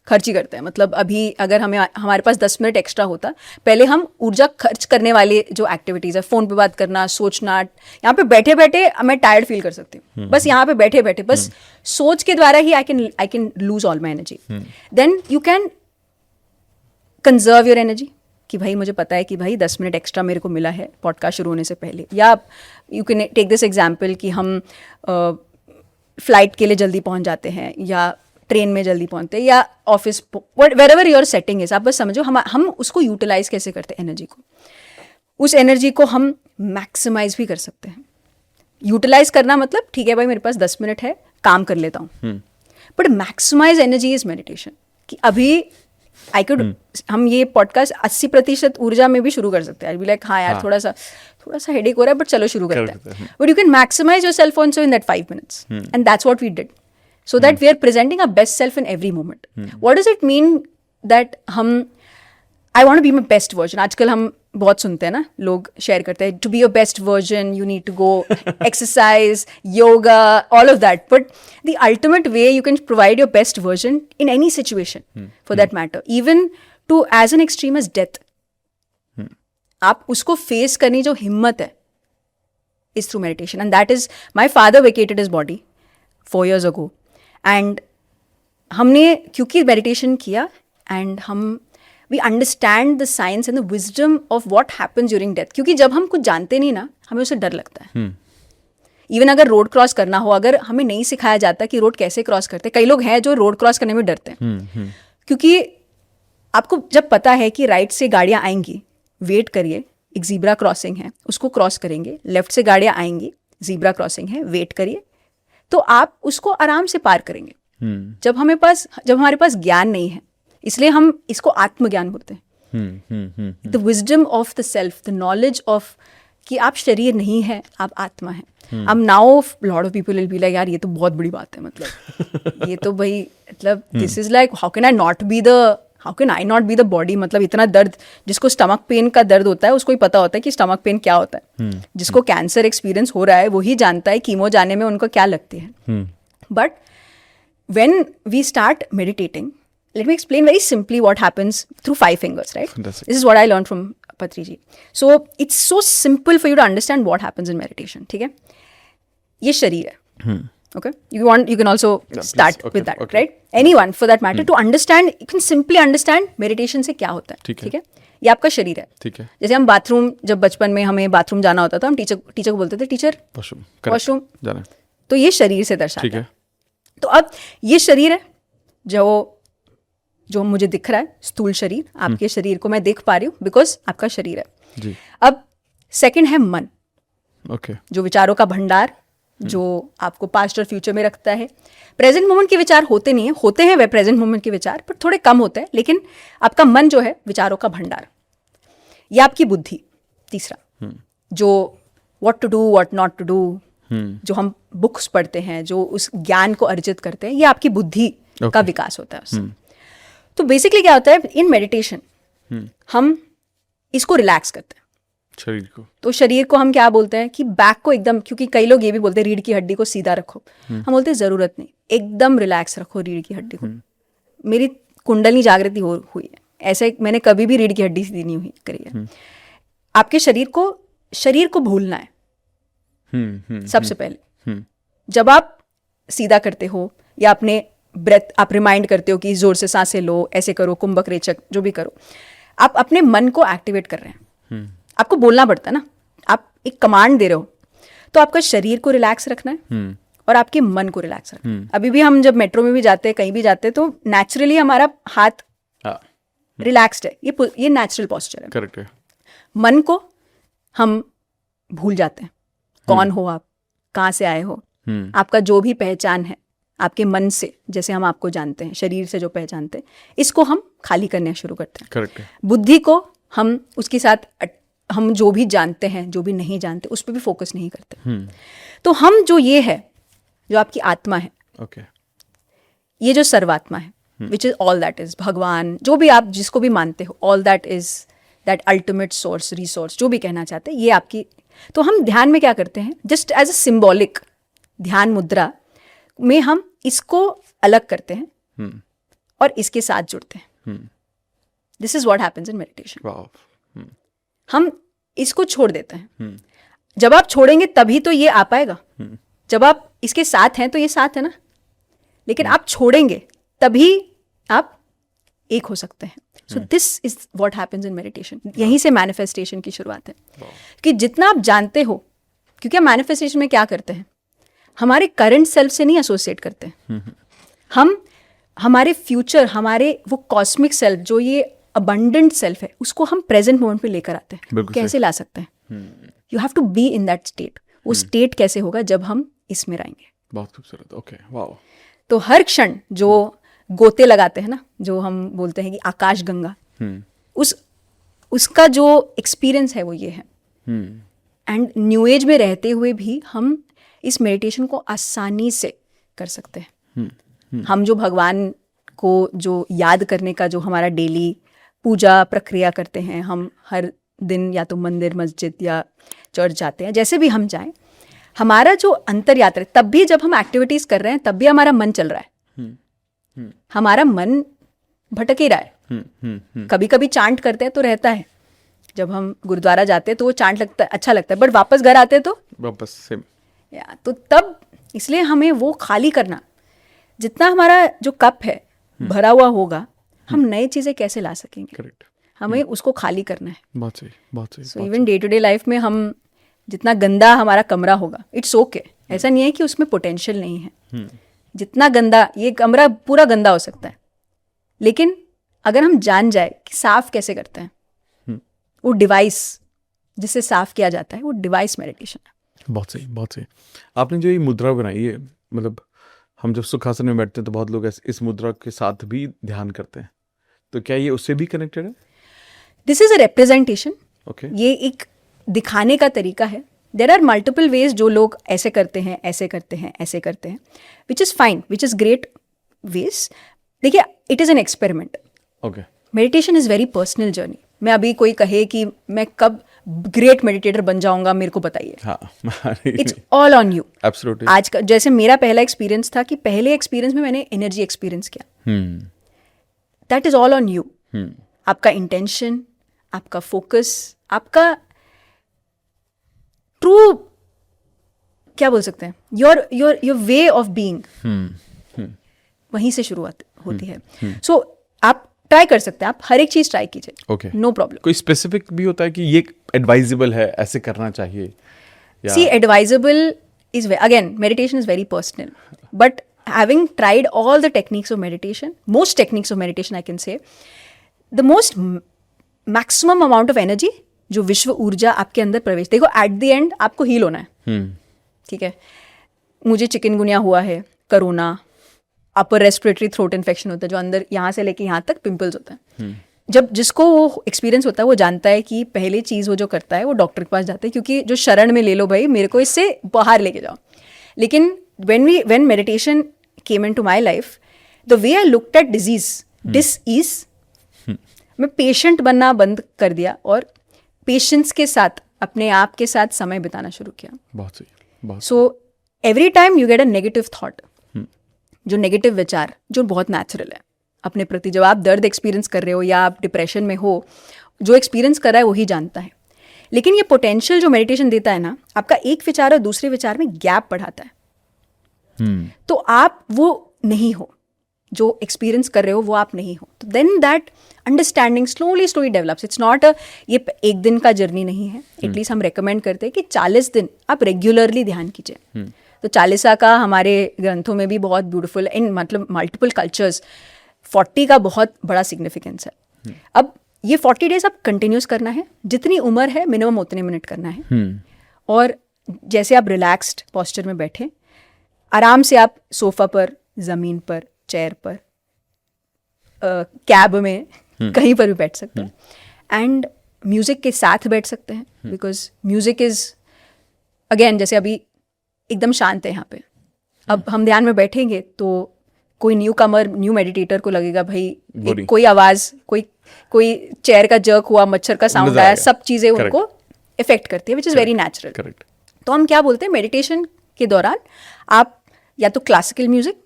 खर्ची करते हैं। मतलब अभी अगर हमारे पास 10 मिनट एक्स्ट्रा होता, पहले हम ऊर्जा खर्च करने वाले जो एक्टिविटीज है, फोन पे बात करना, सोचना, यहाँ पे बैठे बैठे मैं टायर्ड फील कर सकती हूँ, बस यहाँ पे बैठे बैठे बस सोच के द्वारा ही I can lose all my energy. Then you can conserve your energy कि भाई मुझे पता है कि भाई 10 मिनट एक्स्ट्रा मेरे को मिला है पॉडकास्ट शुरू होने से पहले। या you can take this example कि हम फ्लाइट के लिए जल्दी पहुंच जाते हैं, या ट्रेन में जल्दी पहुंचते हैं, या office, wherever your setting is, आप बस समझो हम उसको यूटिलाइज कैसे करते हैं एनर्जी को। उस एनर्जी को हम मैक्सिमाइज भी कर सकते हैं। यूटिलाइज करना मतलब ठीक है भाई मेरे पास 10 मिनट है, काम कर लेता हूँ, but maximize energy is meditation. कि अभी आई कुड, हम ये पॉडकास्ट 80% ऊर्जा में भी शुरू कर सकते हैं। लाइक हाँ यार थोड़ा सा हेडेक हो रहा है, बट चलो शुरू करते हैं। But you can maximize your self also in that 5 minutes, and that's what we did, so that we are presenting a best self in every moment. What does it mean that I want to be my best version? आजकल हम बहुत सुनते हैं ना, लोग share करते हैं, to be your best version you need to go exercise, yoga, all of that. But the ultimate way you can provide your best version in any situation for that matter, even to as an extreme as death. आप उसको face करने जो हिम्मत है is through meditation. And that is, my father vacated his body 4 years ago. And हमने क्योंकि meditation किया and we understand the science and the wisdom of what happens during death. क्योंकि जब हम कुछ जानते नहीं ना, हमें उससे डर लगता है. इवन अगर रोड क्रॉस करना हो, अगर हमें नहीं सिखाया जाता कि रोड कैसे क्रॉस करते, कई लोग हैं जो रोड क्रॉस करने में डरते हैं. क्योंकि आपको जब पता है कि राइट से गाड़ियाँ आएंगी, वेट करिए, एक जीब्रा क्रॉसिंग है, उसको क्रॉस करेंगे, लेफ्ट से गाड़ियाँ आएंगी, जीब्रा क्रॉसिंग है, वेट करिए, तो आप उसको आराम से पार करेंगे. जब हमारे पास ज्ञान नहीं है, इसलिए हम इसको आत्मज्ञान बोलते हैं. The wisdom of the self, the knowledge of कि आप शरीर नहीं है, आप आत्मा है. अब now lot of people will be like, यार ये तो बहुत बड़ी बात है, मतलब ये तो भाई, मतलब this is like how can I not be the body. मतलब इतना दर्द, जिसको स्टमक पेन का दर्द होता है उसको ही पता होता है कि स्टमक पेन क्या होता है. जिसको कैंसर एक्सपीरियंस हो रहा है वही जानता है कीमो जाने में उनको क्या लगती है. But when we start meditating, let me explain very simply what happens through 5 fingers, right? Fantastic. This is what I learned from Patri ji. So it's so simple for you to understand what happens in meditation. ठीक है, ये शरीर है. Okay, you can also start with that, right? Anyone for that matter, to understand, you can simply understand meditation से क्या होता है. ठीक है, ये आपका शरीर है. ठीक है. जैसे हम बाथरूम, जब बचपन में हमें बाथरूम जाना होता था, हम टीचर को बोलते थे, टीचर वॉशरूम जाना. तो ये शरीर से दर्शाता है. ठीक है. तो अब ये शरीर है जो मुझे दिख रहा है, स्थूल शरीर. आपके शरीर को मैं देख पा रही हूँ बिकॉज आपका शरीर है जी. अब सेकंड है मन. ओके. जो विचारों का भंडार, जो आपको पास्ट और फ्यूचर में रखता है. प्रेजेंट मोमेंट के विचार होते नहीं है, होते हैं वे प्रेजेंट मोमेंट के विचार, पर थोड़े कम होते हैं. लेकिन आपका मन जो है, विचारों का भंडार. ये आपकी बुद्धि. तीसरा जो what to do, what not to do, जो हम बुक्स पढ़ते हैं, जो उस ज्ञान को अर्जित करते हैं, ये आपकी बुद्धि का विकास होता है उससे. तो बेसिकली क्या होता है, इन मेडिटेशन हम इसको रिलैक्स करते हैं, शरीर को. तो शरीर को हम क्या बोलते हैं कि बैक को एकदम, क्योंकि कई लोग ये भी बोलते हैं रीढ़ की हड्डी को सीधा रखो. हम बोलते हैं जरूरत नहीं, एकदम रिलैक्स रखो रीढ़ की हड्डी को. मेरी कुंडली जागृति हुई है, ऐसे मैंने कभी भी रीढ़ की हड्डी सीधी नहीं हुई करी है. आपके शरीर को भूलना है सबसे पहले. जब आप सीधा करते हो या अपने ब्रेथ आप रिमाइंड करते हो कि जोर से सांसें लो, ऐसे करो, कुंभक रेचक जो भी करो, आप अपने मन को एक्टिवेट कर रहे हैं. आपको बोलना पड़ता है ना, आप एक कमांड दे रहे हो. तो आपका शरीर को रिलैक्स रखना है और आपके मन को रिलैक्स रखना है. अभी भी हम जब मेट्रो में भी जाते हैं, कहीं भी जाते हैं, तो नेचुरली हमारा हाथ रिलैक्स्ड है. ये नेचुरल पॉस्चर है. करेक्ट है. मन को हम भूल जाते हैं. कौन हो आप, कहाँ से आए हो, आपका जो भी पहचान है आपके मन से, जैसे हम आपको जानते हैं, शरीर से जो पहचानते हैं, इसको हम खाली करना शुरू करते हैं. करेक्ट है. बुद्धि को हम उसके साथ, हम जो भी जानते हैं, जो भी नहीं जानते, उस पर भी फोकस नहीं करते. तो हम जो ये है, जो आपकी आत्मा है, ये जो सर्वात्मा है, which is all that is, भगवान, जो भी आप जिसको भी मानते हो, all that is that ultimate source, resource, जो भी कहना चाहते हैं, ये आपकी. तो हम ध्यान में क्या करते हैं, जस्ट एज अ सिंबॉलिक ध्यान मुद्रा में हम इसको अलग करते हैं और इसके साथ जुड़ते हैं. This is what happens in meditation. हम इसको छोड़ देते हैं. जब आप छोड़ेंगे तभी तो ये आ पाएगा. जब आप इसके साथ हैं तो ये साथ है ना, लेकिन आप छोड़ेंगे तभी आप एक हो सकते हैं. So this is what happens in meditation. यहीं से मैनिफेस्टेशन की शुरुआत है. कि जितना आप जानते हो, क्योंकि हम मैनिफेस्टेशन में क्या करते हैं, हमारे करंट सेल्फ से नहीं एसोसिएट करते हैं. हम हमारे फ्यूचर, हमारे वो कॉस्मिक सेल्फ, जो ये अबंडेंट सेल्फ है, उसको हम प्रेजेंट मोमेंट पे लेकर आते हैं. कैसे ला सकते हैं? You have to be in that state. वो स्टेट कैसे होगा, जब हम इसमें रहेंगे. बहुत खूबसूरत. Okay, wow. तो हर क्षण जो गोते लगाते हैं ना, जो हम बोलते हैं कि आकाश गंगा, उसका जो एक्सपीरियंस है वो ये है. एंड न्यू एज में रहते हुए भी हम इस मेडिटेशन को आसानी से कर सकते हैं. हम जो भगवान को जो याद करने का जो हमारा डेली पूजा प्रक्रिया करते हैं, हम हर दिन या तो मंदिर, मस्जिद या चर्च जाते हैं, जैसे भी हम जाएं, हमारा जो अंतर यात्रा, तब भी जब हम एक्टिविटीज कर रहे हैं, तब भी हमारा मन चल रहा है. हमारा मन भटक ही रहा है. कभी कभी चांट करते हैं तो रहता है, जब हम गुरुद्वारा जाते हैं तो वो चांट लगता है, अच्छा लगता है, बट वापस घर आते हैं तो वापस सेम। तो तब इसलिए हमें वो खाली करना, जितना हमारा जो कप है भरा हुआ होगा, हम नई चीजें कैसे ला सकेंगे, करेक्ट, हमें उसको खाली करना है। बहुत सही, बहुत सही। So even day to day life में हम जितना गंदा हमारा कमरा होगा, इट्स ओके, ऐसा नहीं है कि उसमें पोटेंशियल नहीं है। जितना गंदा, ये कमरा पूरा गंदा हो सकता है, लेकिन अगर हम जान जाए कि साफ कैसे करते हैं, वो डिवाइस जिससे साफ किया जाता है, वो डिवाइस मेडिटेशन है। बहुत सही, बहुत सही। आपने जो ये मुद्रा बनाई है, मतलब हम जब सुखासन में बैठते हैं तो बहुत लोग इस मुद्रा के साथ भी ध्यान करते हैं, तो क्या ये उससे भी कनेक्टेड है? This is a representation. Okay, ये एक दिखाने का तरीका है। देर आर मल्टीपल वेज जो लोग ऐसे करते हैं, ऐसे करते हैं, ऐसे करते हैं, which is fine, which is great ways. देखिए, it is an experiment. Okay, meditation is very personal journey. मैं अभी कोई कहे कि मैं कब ग्रेट मेडिटेटर बन जाऊंगा, मेरे को बताइए, हाँ, it's all on you. Absolutely. आज का जैसे मेरा पहला एक्सपीरियंस था कि पहले एक्सपीरियंस में मैंने एनर्जी एक्सपीरियंस किया, that is all on you. आपका इंटेंशन, आपका फोकस, आपका ट्रू, क्या बोल सकते हैं, your your your way of being, वहीं से शुरुआत होती है। सो आप ट्राई कर सकते हैं, आप हर एक चीज ट्राई कीजिए, ओके, नो प्रॉब्लम। कोई स्पेसिफिक भी होता है कि ये एडवाइजेबल है, ऐसे करना चाहिए? See, advisable is again, meditation is very personal. But having tried all the techniques of meditation, most techniques of meditation, I can say, the most maximum amount of energy, जो विश्व ऊर्जा आपके अंदर प्रवेश, देखो एट द एंड आपको heal होना है, ठीक है। मुझे चिकनगुनिया हुआ है, corona, upper respiratory throat infection होता है, जो अंदर यहाँ से लेके यहाँ तक पिंपल्स होता है। जब जिसको वो एक्सपीरियंस होता है, वो जानता है कि पहली चीज़ वो जो करता है, वो डॉक्टर के पास जाता है, क्योंकि जो शरण में ले लो भाई, मेरे को इससे बाहर लेके जाओ। लेकिन when meditation came into my life, the way I looked at disease, मैं पेशेंट बनना बंद कर दिया और पेशेंस के साथ, अपने आप के साथ समय बिताना शुरू किया। बहुत सही, बहुत। So every time you get a negative thought, जो नेगेटिव विचार, जो बहुत नेचुरल है अपने प्रति, जब आप दर्द एक्सपीरियंस कर रहे हो या आप डिप्रेशन में हो, जो एक्सपीरियंस कर रहा है वही जानता है। लेकिन ये पोटेंशियल जो मेडिटेशन देता है ना, आपका एक विचार और दूसरे विचार में गैप बढ़ाता है। तो आप वो नहीं हो, जो एक्सपीरियंस कर रहे हो वो आप नहीं हो। तो then that understanding slowly develops. It's not ये एक दिन का जर्नी नहीं है। एटलीस्ट हम रेकमेंड करते हैं कि 40 दिन आप रेगुलरली ध्यान कीजिए। तो चालीसा का हमारे ग्रंथों में भी बहुत ब्यूटीफुल, इन मतलब मल्टीपल कल्चर्स 40 का बहुत बड़ा सिग्निफिकेंस है। अब ये 40 डेज आप कंटिन्यूस करना है, जितनी उम्र है मिनिमम उतने मिनट करना है। और जैसे आप रिलैक्स्ड पोस्चर में बैठे, आराम से आप सोफा पर, ज़मीन पर, चेयर पर, कैब में, कहीं पर भी बैठ सकते हैं। एंड म्यूज़िक के साथ बैठ सकते हैं, बिकॉज म्यूज़िक इज़ अगेन, जैसे अभी एकदम शांत है यहाँ पे, अब हम ध्यान में बैठेंगे तो कोई न्यू कमर, न्यू मेडिटेटर को लगेगा भाई कोई आवाज़, कोई चेयर का जर्क हुआ, मच्छर का साउंड आया, सब चीज़ें उनको इफेक्ट करती है, विच इज़ वेरी नेचुरल। तो हम क्या बोलते हैं, मेडिटेशन के दौरान आप या तो क्लासिकल म्यूजिक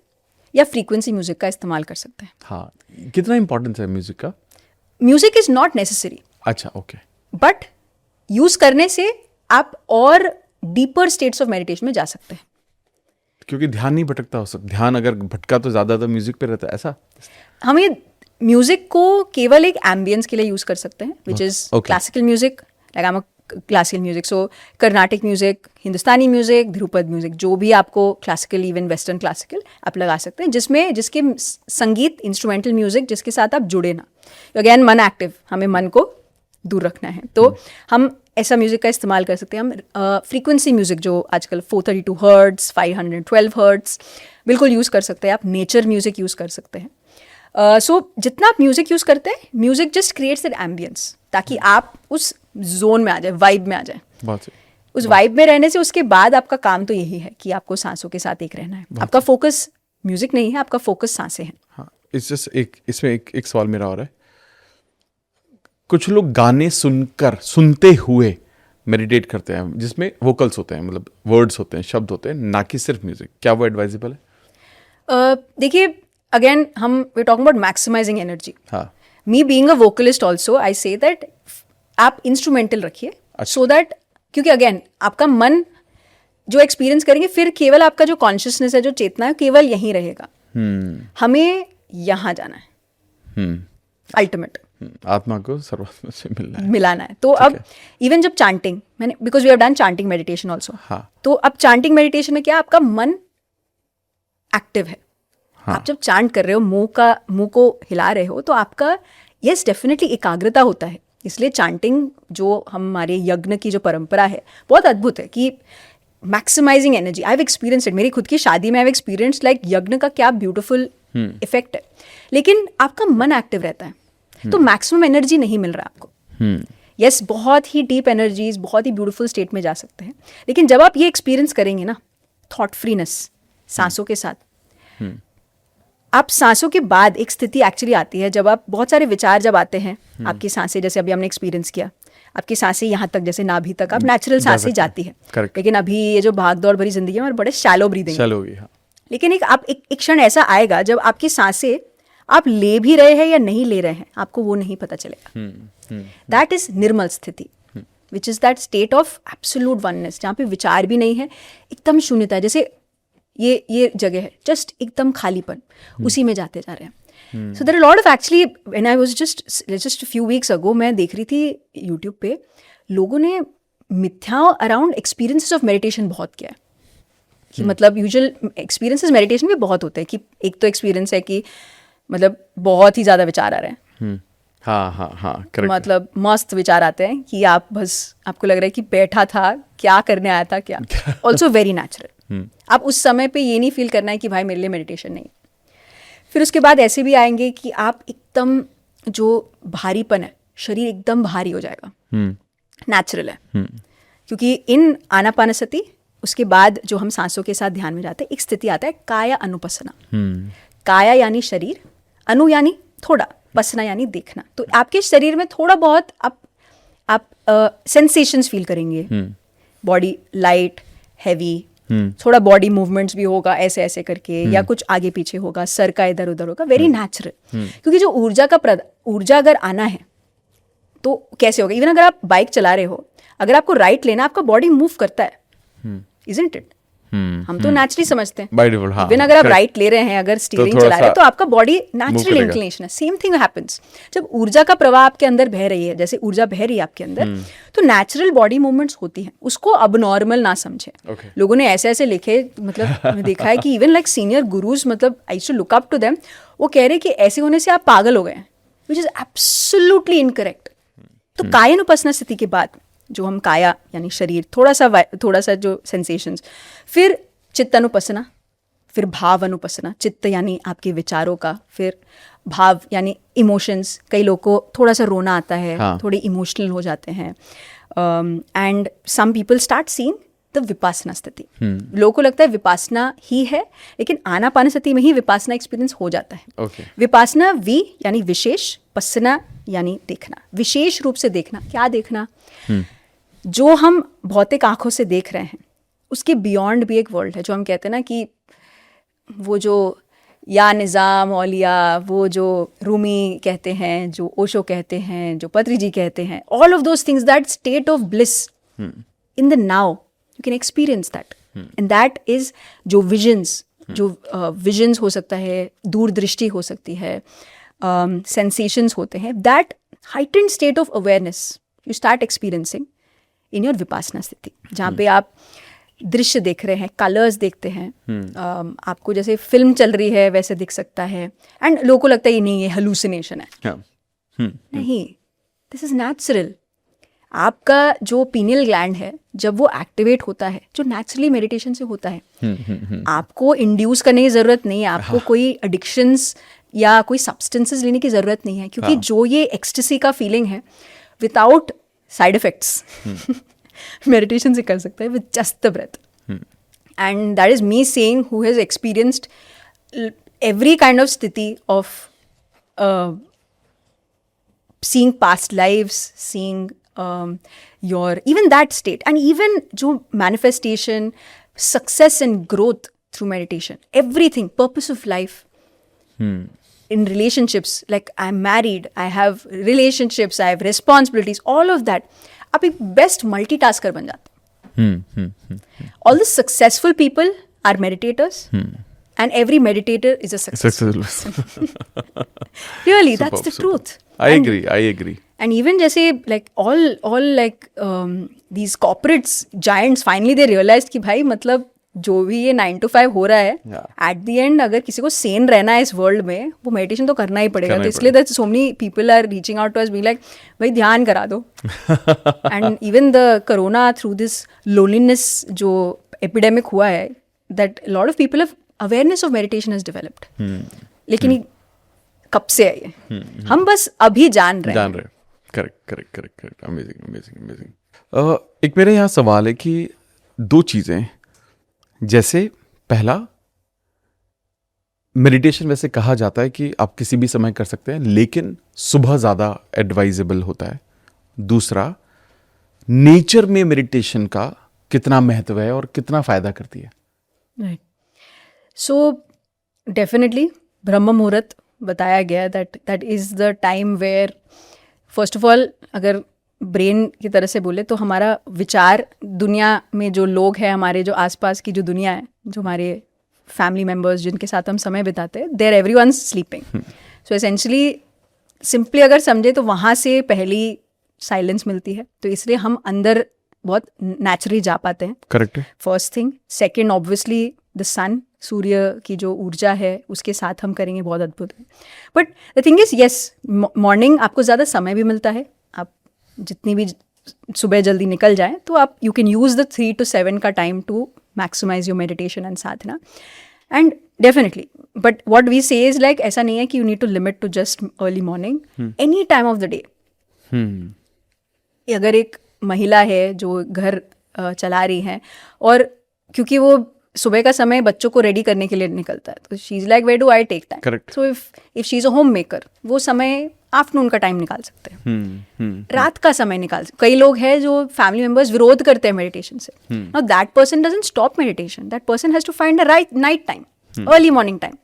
या फ्रीक्वेंसी म्यूजिक का इस्तेमाल कर सकते हैं। हाँ, कितना इंपॉर्टेंस है म्यूजिक का? Music is not necessary. अच्छा, ओके। बट यूज करने से आप और डीपर स्टेट्स ऑफ मेडिटेशन में जा सकते हैं, क्योंकि ध्यान नहीं भटकता हो सकता। ध्यान अगर भटका तो ज़्यादातर म्यूजिक पे रहता है, ऐसा? हम ये म्यूजिक को केवल एक एम्बियंस के लिए यूज कर सकते हैं, which is classical music, like I am classical music, so Carnatic music, Hindustani music, Dhrupad music, जो भी आपको क्लासिकल, इवन वेस्टर्न क्लासिकल आप लगा सकते हैं, जिसके संगीत, इंस्ट्रूमेंटल म्यूजिक जिसके साथ आप जुड़े ना। अगेन मन एक्टिव, हमें मन को दूर रखना है, तो हम ऐसा म्यूजिक का इस्तेमाल कर सकते हैं। हम फ्रीक्वेंसी म्यूजिक जो आजकल 432 हर्ट्ज, 512 हर्ट्ज बिल्कुल यूज़ कर सकते हैं। आप नेचर म्यूजिक यूज़ कर सकते हैं। सो जितना आप म्यूजिक यूज़ करते हैं, music just creates that ambience, ताकि आप उस जोन में आ जाए, वाइब में आ जाए। उस वाइब में रहने से उसके बाद आपका काम तो यही है कि आपको सांसों के साथ एक रहना है। आपका फोकस म्यूजिक नहीं है, आपका फोकस सांसें हैं। हाँ, इसमें एक सवाल मेरा और है। कुछ लोग गाने सुनते हुए मेडिटेट करते हैं, जिसमें वोकल्स होते हैं, मतलब वर्ड्स होते हैं, शब्द होते हैं, ना कि सिर्फ म्यूजिक। क्या वो एडवाइजेबल है? देखिए, अगेन हम we talking about maximizing energy. हाँ, me being a vocalist also I say that आप इंस्ट्रूमेंटल रखिए, सो दैट, क्योंकि अगेन आपका मन जो एक्सपीरियंस करेंगे, फिर केवल आपका जो कॉन्शियसनेस है, जो चेतना है, केवल यहीं रहेगा. हमें यहाँ जाना है, अल्टीमेट आत्मा को सर्वात्मा से मिलाना है. तो अब इवन जब चांटिंग, मैंने, because we have done chanting meditation also, तो अब चांटिंग मेडिटेशन में क्या, आपका मन एक्टिव है. आप जब चांट कर रहे हो, मुंह को हिला रहे हो, तो आपका यस डेफिनेटली एकाग्रता होता है. इसलिए चांटिंग जो हमारे यज्ञ की जो परंपरा है बहुत अद्भुत है कि maximizing energy. I have experience it. मेरी खुद की शादी में आई हैव एक्सपीरियंस लाइक यज्ञ का क्या ब्यूटीफुल इफेक्ट है. लेकिन आपका मन एक्टिव रहता है, तो मैक्सिमम एनर्जी नहीं मिल रहा आपको. यस, बहुत ही डीप एनर्जीज, बहुत ही ब्यूटीफुल स्टेट में जा सकते हैं. लेकिन जब आप ये एक्सपीरियंस करेंगे ना, थॉट फ्रीनेस, सांसों के साथ, आप सांसों के बाद एक स्थिति एक्चुअली आती है जब आप, बहुत सारे विचार जब आते हैं, आपकी सांसें, जैसे अभी हमने एक्सपीरियंस किया, आपकी सांसें यहाँ तक, जैसे नाभि तक, आप नेचुरल सांसें जाती है. लेकिन अभी ये जो भाग दौड़ भरी जिंदगी है, और बड़े शैलो ब्रीदिंग. लेकिन एक क्षण ऐसा आएगा जब आपकी सांसें आप ले भी रहे हैं या नहीं ले रहे हैं, आपको वो नहीं पता चलेगा. दैट इज निर्मल स्थिति, विच is that state of absolute oneness, जहाँ पे विचार भी नहीं है, एकदम शून्यता है. जैसे ये जगह है, जस्ट एकदम खालीपन, उसी में जाते जा रहे हैं. So there are lot of, actually when I was just few weeks ago, मैं देख रही थी यूट्यूब पे, लोगों ने मिथ्या अराउंड एक्सपीरियंसेस ऑफ मेडिटेशन बहुत किया है. कि मतलब यूजुअल एक्सपीरियंसेस मेडिटेशन में बहुत होते हैं कि एक तो एक्सपीरियंस है कि मतलब बहुत ही ज़्यादा विचार आ रहे हैं. हाँ, मतलब मस्त विचार आते हैं कि आप बस, आपको लग रहा है कि बैठा था, क्या करने आया था, क्या. Also very natural. आप उस समय पे ये नहीं फील करना है कि भाई मेरे लिए मेडिटेशन नहीं. फिर उसके बाद ऐसे भी आएंगे कि आप एकदम, जो भारीपन है, शरीर एकदम भारी हो जाएगा, नेचुरल है. क्योंकि इन आनापानसति, उसके बाद जो हम सांसों के साथ ध्यान में जाते हैं, एक स्थिति आता है काया अनुपसना. काया यानी शरीर, अनु यानी थोड़ा, पसना यानी देखना. तो आपके शरीर में थोड़ा बहुत आप सेंसेशंस फील करेंगे. बॉडी लाइट, हैवी, थोड़ा बॉडी मूवमेंट्स भी होगा, ऐसे ऐसे करके, या कुछ आगे पीछे होगा, सर का इधर उधर होगा, वेरी नेचुरल. क्योंकि जो ऊर्जा अगर आना है तो कैसे होगा. इवन अगर आप बाइक चला रहे हो, अगर आपको राइट लेना, आपका बॉडी मूव करता है, इजंट इट. हम तो नेचुरली समझते हैं. इवन अगर आप राइट ले रहे हैं, अगर स्टीयरिंग चला रहे हैं, तो आपका बॉडी नेचुरल इंक्लिनेशन है. सेम थिंग हैपेंस जब ऊर्जा का प्रवाह आपके अंदर बह रही है, जैसे ऊर्जा बह रही है आपके अंदर, तो नेचुरल बॉडी मूवमेंट्स होती हैं. उसको अबनॉर्मल ना समझे. लोगों ने ऐसे ऐसे लिखे, मतलब मैंने देखा है कि इवन लाइक सीनियर गुरुज, मतलब I used to look up to them, वो कह रहे कि ऐसे होने से आप पागल हो गए हैं, विच इज एब्सोल्युटली इनकरेक्ट. तो कायानुपसना स्थिति के बाद जो हम काया यानी शरीर, थोड़ा सा जो सेंसेशंस, फिर चित्तानुपसना, फिर भाव अनुपसना. चित्त यानी आपके विचारों का, फिर भाव यानी इमोशंस. कई लोगों को थोड़ा सा रोना आता है, थोड़े इमोशनल हो जाते हैं. And some people start seeing the vipassana स्थिति. लोगों को लगता है विपासना ही है, लेकिन आनापानसति में ही विपासना एक्सपीरियंस हो जाता है. विपासना, वी यानी विशेष, पसना यानी देखना, विशेष रूप से देखना. क्या देखना? जो हम भौतिक आंखों से देख रहे हैं, उसके बियॉन्ड भी एक वर्ल्ड है, जो हम कहते हैं ना कि वो जो या निज़ाम औलिया, वो जो रूमी कहते हैं, जो ओशो कहते हैं, जो पत्री जी कहते हैं, all of those things, that state of bliss in the now, you can experience that. And that is जो विजन्स, जो विजन्स हो सकता है, दूरदृष्टि हो सकती है, सेंसेशंस होते हैं, that heightened state of awareness you start experiencing in your Vipassana स्थिति, जहाँ पे आप दृश्य देख रहे हैं, कलर्स देखते हैं. आपको जैसे फिल्म चल रही है वैसे दिख सकता है. एंड लोगों को लगता है ये नहीं, ये हेलुसिनेशन है. नहीं, दिस इज नेचुरल. आपका जो पीनियल ग्लैंड है, जब वो एक्टिवेट होता है, जो नेचुरली मेडिटेशन से होता है, आपको इंड्यूस करने की जरूरत नहीं है, आपको कोई एडिक्शंस या कोई सब्सटेंसेस लेने की जरूरत नहीं है. क्योंकि जो ये एक्सटेसी का फीलिंग है, विदाउट साइड इफेक्ट्स, मेडिटेशन से कर सकते हैं, with just the breath. And that is me saying, who has experienced every kind of स्थिति of seeing past lives, seeing your even that state, and even jo manifestation, success and growth through meditation, everything, purpose of life, in relationships, like I'm married, I have relationships, I have responsibilities, all of that, आप एक best multitasker बन जाते हैं. All the successful people are meditators, and every meditator is a successful person. Really, that's the truth. I agree. And even जैसे like all like these corporates giants finally they realized कि भाई मतलब जो भी ये 9 to 5 हो रहा है at the end अगर किसी को sane रहना है इस वर्ल्ड में वो मेडिटेशन तो करना ही पड़ेगा. तो इसलिए that so many people are reaching out to us being like भाई ध्यान करा दो. And even the corona through this loneliness जो epidemic हुआ है, that a lot of people have awareness of meditation has developed. लेकिन ये कब से है ये? हम बस अभी जान रहे हैं. करेक्ट. अमेजिंग. एक मेरे यहाँ सवाल है कि दो चीजें, जैसे पहला, मेडिटेशन वैसे कहा जाता है कि आप किसी भी समय कर सकते हैं, लेकिन सुबह ज़्यादा एडवाइजेबल होता है. दूसरा, नेचर में मेडिटेशन का कितना महत्व है और कितना फ़ायदा करती है. राइट. सो डेफिनेटली ब्रह्म मुहूर्त बताया गया that is the time where first of all अगर ब्रेन की तरह से बोले तो हमारा विचार दुनिया में जो लोग हैं, हमारे जो आसपास की जो दुनिया है, जो हमारे फैमिली मेम्बर्स जिनके साथ हम समय बिताते हैं, there everyone sleeping. So essentially simply अगर समझे तो वहाँ से पहली साइलेंस मिलती है, तो इसलिए हम अंदर बहुत नेचुरली जा पाते हैं. Correct. First thing. Second, obviously the sun, सूर्य की जो ऊर्जा है उसके साथ हम करेंगे, बहुत अद्भुत है. But the thing is yes, morning आपको ज़्यादा समय भी मिलता है. आप जितनी भी सुबह जल्दी निकल जाएं तो आप you can use the 3 to 7 का time to maximize your meditation and sadhana. And definitely but what we say is like ऐसा नहीं है कि you need to limit to just early morning, any time of the day. अगर एक महिला है जो घर चला रही है और क्योंकि वो सुबह का समय बच्चों को रेडी करने के लिए निकलता है, तो she is like where do I take time. Correct. So if she is a homemaker, वो समय आफ्टरनून का टाइम निकाल सकते हैं. रात का समय निकाल सकते. कई लोग हैं जो फैमिली मेंबर्स विरोध करते हैं मेडिटेशन से. Now that person doesn't stop meditation, that person has to find a right night time, early morning time.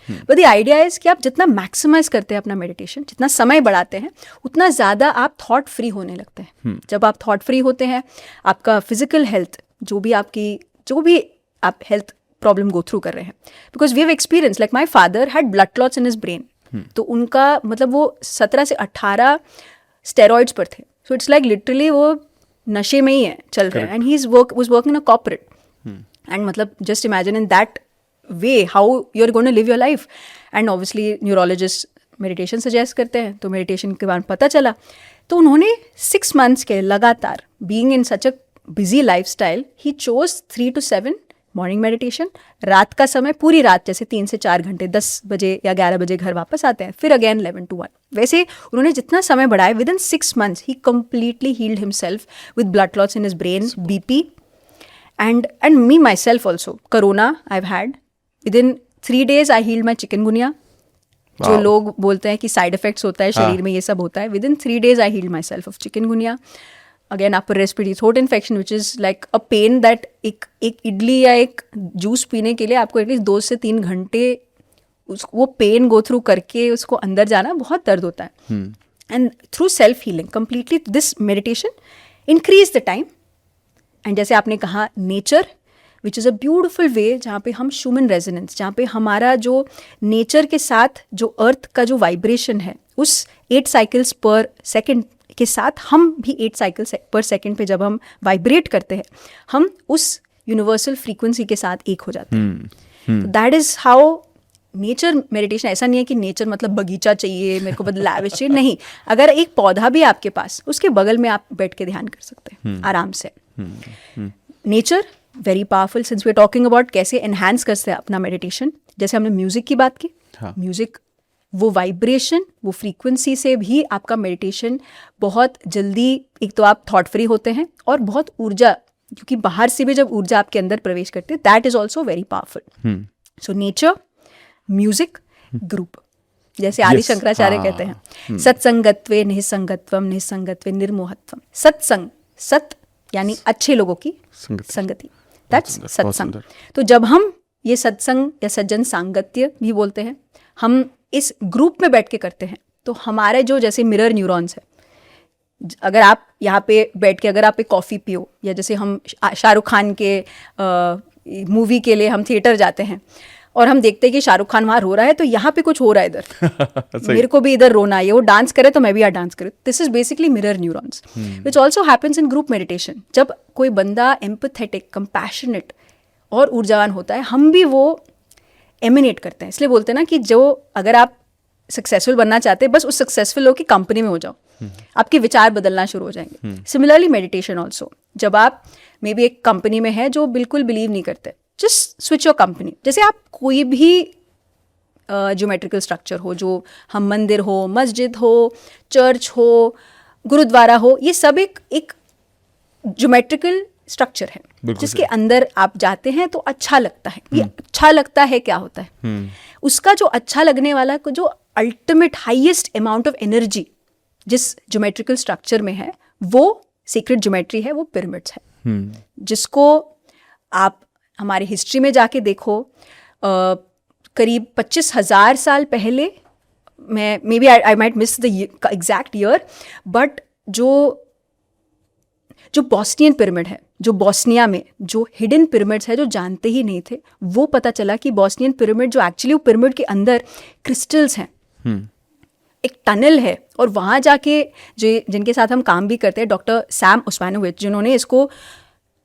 But the idea is कि आप जितना मैक्सिमाइज करते हैं अपना मेडिटेशन, जितना समय बढ़ाते हैं, उतना ज़्यादा आप थॉट फ्री होने लगते हैं. जब आप थॉट फ्री होते हैं, आपका फिजिकल हेल्थ, जो भी आप हेल्थ प्रॉब्लम गो थ्रू कर रहे हैं, because we have experience, like my father had blood clots in his brain. तो उनका मतलब वो 17 से 18 स्टेरॉइड्स पर थे. सो इट्स लाइक लिटरली वो नशे में ही है, चल रहे हैं. And he was working in a corporate. And मतलब just imagine in that way how you're going to live your life. And obviously neurologists meditation suggest करते हैं, तो meditation के बारे में पता चला. तो उन्होंने 6 months के लगातार being in such a busy lifestyle, he chose 3 to 7 morning meditation. रात का समय पूरी रात, जैसे 3 से 4 घंटे, 10 बजे या 11 बजे घर वापस आते हैं, फिर अगेन 11 to 1. वैसे उन्होंने जितना समय बढ़ाया, with in 6 months he completely healed himself with blood clots in his brain, BP. And me myself also, corona I've had. Within 3 days I healed my chikungunya. जो लोग बोलते हैं कि साइड इफेक्ट्स होता है शरीर में, ये सब होता है. Within 3 days I healed myself of chikungunya. Again upper respiratory throat infection, which is like a pain that एक इडली या एक जूस पीने के लिए आपको एटलीस्ट 2 से 3 घंटे वो पेन गो थ्रू करके उसको अंदर जाना बहुत दर्द होता है. And through self healing completely this meditation increase the time. And जैसे आपने कहा, nature which is a beautiful way, जहाँ पे हम ह्यूमन रेजोनेंस, जहाँ पे हमारा जो नेचर के साथ जो अर्थ का जो वाइब्रेशन है, उस 8 साइकिल्स पर सेकेंड के साथ हम भी 8 साइकिल्स पर सेकेंड पे जब हम वाइब्रेट करते हैं, हम उस यूनिवर्सल फ्रीक्वेंसी के साथ एक हो जाते हैं. That is how nature meditation. ऐसा नहीं है कि नेचर मतलब बगीचा चाहिए, मेरे को बस लैविश चाहिए, नहीं. अगर एक पौधा भी आपके पास, उसके बगल में आप बैठ के ध्यान कर सकते हैं आराम से. Nature very powerful. Since we are talking about कैसे एनहांस करते हैं अपना मेडिटेशन, जैसे हमने म्यूजिक की बात की. म्यूजिक, वो वाइब्रेशन, वो फ्रीक्वेंसी से भी आपका मेडिटेशन बहुत जल्दी, एक तो आप थॉट फ्री होते हैं और बहुत ऊर्जा, क्योंकि बाहर से भी जब ऊर्जा आपके अंदर प्रवेश करती है, that is also very powerful. So nature, music, group, जैसे आदि शंकराचार्य कहते हैं, सत्संगत्वे निसंगत्वम, निसंगत्वे निर्मोहत्वम. सत्संग, सत यानी अच्छे लोगों की संगति, दैट्स सत्संग. तो जब हम ये सत्संग या सज्जन सांगत्य भी बोलते हैं, हम इस ग्रुप में बैठ के करते हैं तो हमारे जो जैसे मिरर न्यूरॉन्स है, अगर आप यहाँ पे बैठ के अगर आप एक कॉफ़ी पियो, या जैसे हम शाहरुख खान के मूवी के लिए हम थिएटर जाते हैं और हम देखते हैं कि शाहरुख खान वहाँ रो रहा है, तो यहाँ पे कुछ हो रहा है इधर मेरे को भी इधर रोना है, वो डांस करे तो मैं भी यहाँ डांस करूँ. This is basically mirror neurons which also happens in group meditation. जब कोई बंदा एम्पैथेटिक, कंपैशनेट और ऊर्जावान होता है, हम भी वो एमिनेट करते हैं. इसलिए बोलते हैं ना कि जो अगर आप सक्सेसफुल बनना चाहते हैं, बस उस सक्सेसफुल लोग की कंपनी में हो जाओ, आपके विचार बदलना शुरू हो जाएंगे. सिमिलरली मेडिटेशन ऑल्सो, जब आप मे बी एक कंपनी में है जो बिल्कुल बिलीव नहीं करते, जस्ट स्विच योर कंपनी. जैसे आप कोई भी ज्योमेट्रिकल स्ट्रक्चर हो, जो हम मंदिर हो, मस्जिद हो, चर्च हो, गुरुद्वारा हो, ये सब एक ज्योमेट्रिकल स्ट्रक्चर है जिसके अंदर आप जाते हैं तो अच्छा लगता है. ये अच्छा लगता है क्या होता है, उसका जो अच्छा लगने वाला जो ultimate highest amount of energy जिस ज्योमेट्रिकल स्ट्रक्चर में है, वो सीक्रेट ज्योमेट्री है, वो पिरामिड्स है. जिसको आप हमारे हिस्ट्री में जाके देखो, करीब 25,000 साल पहले, मैं maybe I might miss the exact year, but जो बॉस्नियन पिरामिड है, जो बॉस्निया में जो हिडन पिरामिड्स है, जो जानते ही नहीं थे, वो पता चला कि बॉस्नियन पिरामिड जो एक्चुअली वो पिरामिड के अंदर क्रिस्टल्स हैं, एक टनल है. और वहाँ जाके जिनके साथ हम काम भी करते हैं, डॉक्टर सैम उस्मानोविच, जिन्होंने इसको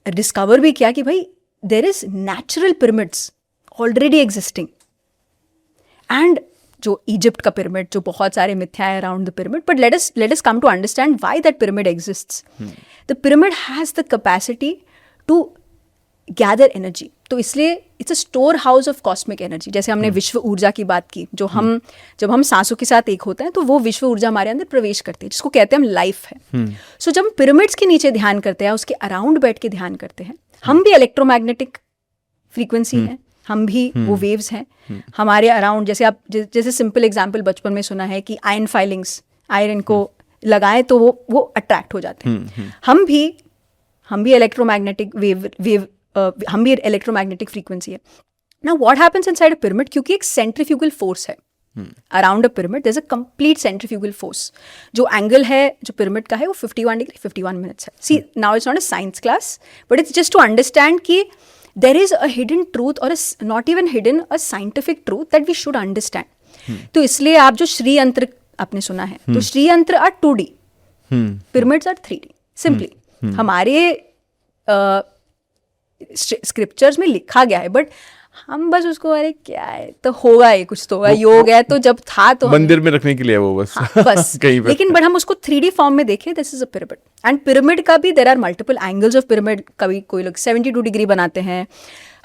डिस्कवर भी किया कि भाई there is natural pyramids already existing. And जो इजिप्ट का पिरामिड, जो बहुत सारे मिथ्या है around the pyramid, but let us come to understand why that pyramid exists. The pyramid has the capacity to gather energy. तो इसलिए it's a storehouse of cosmic energy. जैसे हमने विश्व ऊर्जा की बात की, जो जब हम सांसों के साथ एक होते हैं तो वो विश्व ऊर्जा हमारे अंदर प्रवेश करती है, जिसको कहते हैं हम लाइफ है. सो जब हम पिरामिड्स के नीचे ध्यान करते हैं, उसके अराउंड बैठ के ध्यान करते हैं, हम भी इलेक्ट्रोमैग्नेटिक फ्रीक्वेंसी है, हम भी वो वेव्स हैं हमारे अराउंड. जैसे सिंपल एग्जांपल बचपन में सुना है कि आयरन फाइलिंग्स, आयरन को लगाएं तो वो अट्रैक्ट हो जाते हैं. हम भी इलेक्ट्रोमैग्नेटिक वेव हम भी इलेक्ट्रोमैग्नेटिक फ्रीक्वेंसी है. Now what happens inside a pyramid, क्योंकि एक सेंट्रीफ्यूगल फोर्स है around a pyramid, there is a complete centrifugal force. जो एंगल है जो पिरामिड का है, वो 51 डिग्री 51 मिनट्स है. See now it's not a science class, but it's just to understand कि there is a hidden truth, or not even hidden, a scientific truth that we should understand. तो इसलिए आप जो श्री यंत्र आपने सुना है, तो Shri Yantra are 2D, pyramids are 3D. Simply हमारे स्क्रिप्चर्स में लिखा गया है, बट हम बस उसको अरे क्या है तो होगा, ये कुछ तो होगा, योग है तो जब था तो मंदिर में रखने के लिए वो बस. हाँ, बस कहीं पर. लेकिन बट हम उसको 3D फॉर्म में देखें, this is a pyramid. And pyramid का भी there are multiple angles of pyramid. कभी कोई लोग 72 डिग्री बनाते हैं.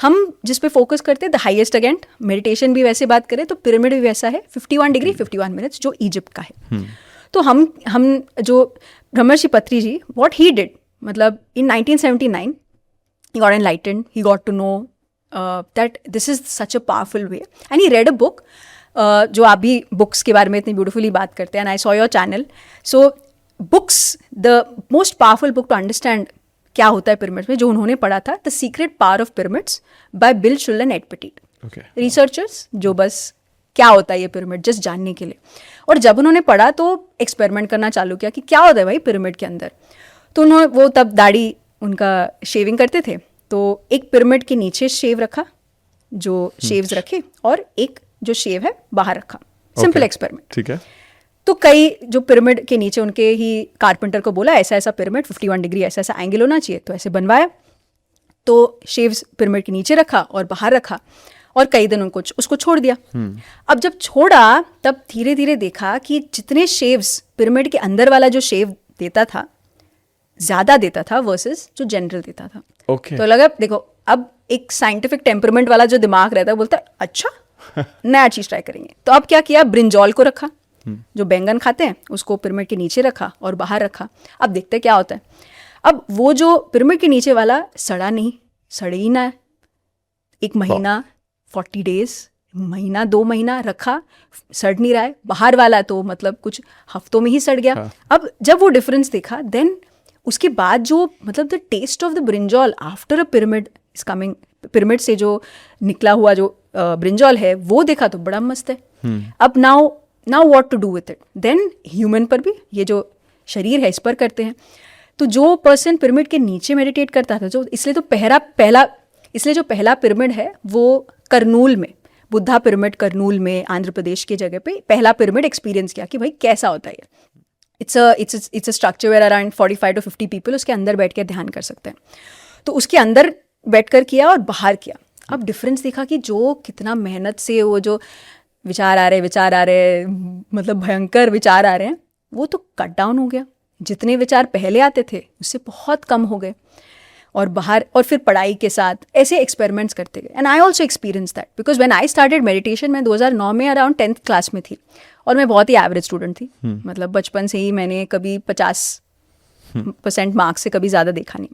हम जिस पे फोकस करते हैं द हाईएस्ट, अगेन मेडिटेशन भी वैसे बात करें तो पिरामिड भी वैसा है, 51 डिग्री 51 मिनट्स, जो इजिप्ट का है. तो हम जो ब्रह्मर्षि पत्री जी, व्हाट ही डिड, मतलब इन 1979 he got enlightened, he got to know that this is such a powerful way, and he read a book. जो आप भी बुक्स के बारे में इतनी ब्यूटीफुली बात करते हैं, and I saw your channel. So books, the most powerful book to understand क्या होता है पिरामिड्स में, जो उन्होंने पढ़ा था, The Secret Power of Pyramids by Bill Shull and Ed Petit. Researchers जो बस क्या होता है ये पिरामिड जस्ट जानने के लिए. और जब उन्होंने पढ़ा तो एक्सपेरिमेंट करना चालू किया कि क्या होता है भाई पिरामिड के अंदर. तो उन्होंने वो तब दाढ़ी उनका शेविंग करते थे, तो एक पिरामिड के नीचे शेव रखा, जो शेव्स रखे, और एक जो शेव है बाहर रखा. Simple experiment. ठीक है. तो कई जो पिरामिड के नीचे उनके ही कारपेंटर को बोला ऐसा ऐसा पिरामिड 51 डिग्री ऐसा ऐसा एंगल होना चाहिए, तो ऐसे बनवाया. तो शेव्स पिरामिड के नीचे रखा और बाहर रखा, और कई दिन उसको छोड़ दिया. अब जब छोड़ा तब धीरे धीरे देखा कि जितने शेव्स पिरामिड के अंदर वाला जो शेव देता था ज्यादा देता था वर्सेस जो जनरल देता था. तो लगा देखो, अब एक साइंटिफिक टेम्परमेंट वाला जो दिमाग रहता है बोलता है अच्छा नया चीज ट्राई करेंगे. तो अब क्या किया, ब्रिंजॉल को रखा, जो बैंगन खाते हैं उसको पिरामिड के नीचे रखा और बाहर रखा. अब देखते हैं क्या होता है. अब वो जो पिरामिड के नीचे वाला सड़ा नहीं, सड़े ही ना, एक महीना 40 डेज, महीना 2 महीना रखा, सड़ नहीं रहा है. बाहर वाला तो मतलब कुछ हफ्तों में ही सड़ गया. अब जब वो डिफरेंस देखा, देन उसके बाद जो मतलब the taste of the brinjal after a pyramid is coming, pyramid से जो निकला हुआ जो ब्रिंजॉल है वो देखा तो बड़ा मस्त है. अब now what to do with it, then human पर भी, ये जो शरीर है इस पर करते हैं। तो जो पर्सन पिरामिड के नीचे मेडिटेट करता था, जो इसलिए जो पहला पिरामिड है वो करनूल में, बुद्धा पिरामिड करनूल में आंध्र प्रदेश की जगह पे पहला पिरामिड एक्सपीरियंस किया कि भाई कैसा होता है ये। It's a structure where around 45 to 50 people उसके अंदर बैठ कर ध्यान कर सकते हैं। तो उसके अंदर बैठ कर किया और बाहर किया। अब डिफरेंस देखा कि जो कितना मेहनत से वो जो विचार आ रहे मतलब भयंकर विचार आ रहे हैं, वो तो कट डाउन हो गया। जितने विचार पहले आते थे उससे बहुत कम हो गए। और बाहर, और फिर पढ़ाई के साथ ऐसे एक्सपेरिमेंट्स करते गए। And I also experience that because when I started meditation, मैं 2009 में अराउंड 10th क्लास में थी और मैं बहुत ही एवरेज स्टूडेंट थी। मतलब बचपन से ही मैंने कभी 50% मार्क्स से कभी ज़्यादा देखा नहीं।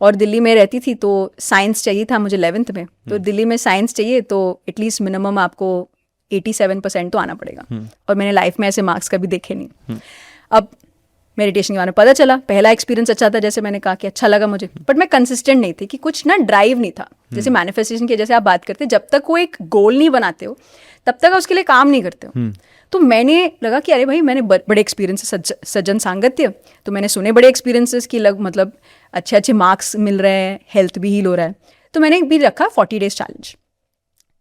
और दिल्ली में रहती थी तो साइंस चाहिए था मुझे 11th में। तो दिल्ली में साइंस चाहिए तो एटलीस्ट मिनिमम आपको 87% तो आना पड़ेगा। और मैंने लाइफ में ऐसे मार्क्स कभी देखे नहीं। अब मेडिटेशन के बारे में पता चला, पहला एक्सपीरियंस अच्छा था, जैसे मैंने कहा कि अच्छा लगा मुझे, बट मैं कंसिस्टेंट नहीं थी, कि कुछ ना ड्राइव नहीं था। जैसे मैनिफेस्टेशन की जैसे आप बात करते, जब तक वो एक गोल नहीं बनाते हो तब तक उसके लिए काम नहीं करते हो। तो मैंने लगा कि अरे भाई मैंने बड़े एक्सपीरियंसेस, सज्जन सांगत्य, तो मैंने सुने बड़े एक्सपीरियंसेस की मतलब अच्छे मार्क्स मिल रहे हैं, हेल्थ भी हील हो रहा है। तो मैंने भी रखा 40 days चैलेंज।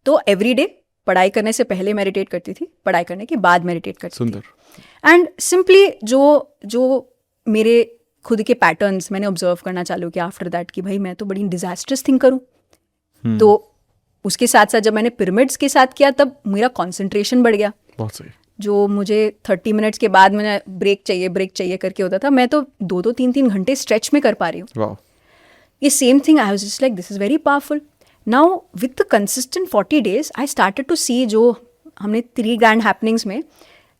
तो एवरी डे पढ़ाई करने से पहले मेडिटेट करती थी, पढ़ाई करने के बाद मेडिटेट करती थी। एंड सिंपली जो मेरे खुद के पैटर्न्स मैंने ऑब्जर्व करना चालू किया आफ्टर दैट कि भाई मैं तो बड़ी डिजास्टर्स थिंक करूँ। तो उसके साथ साथ जब मैंने पिरामिड्स के साथ किया तब मेरा कॉन्सेंट्रेशन बढ़ गया। बहुत सही। जो मुझे 30 मिनट्स के बाद मैंने ब्रेक चाहिए करके होता था, मैं तो 2-3 घंटे स्ट्रेच में कर पा रही हूँ। ये same thing I was just like this is very powerful. Now with the consistent 40 days I started to see, जो हमने 3 ग्रैंड हैपनिंग्स में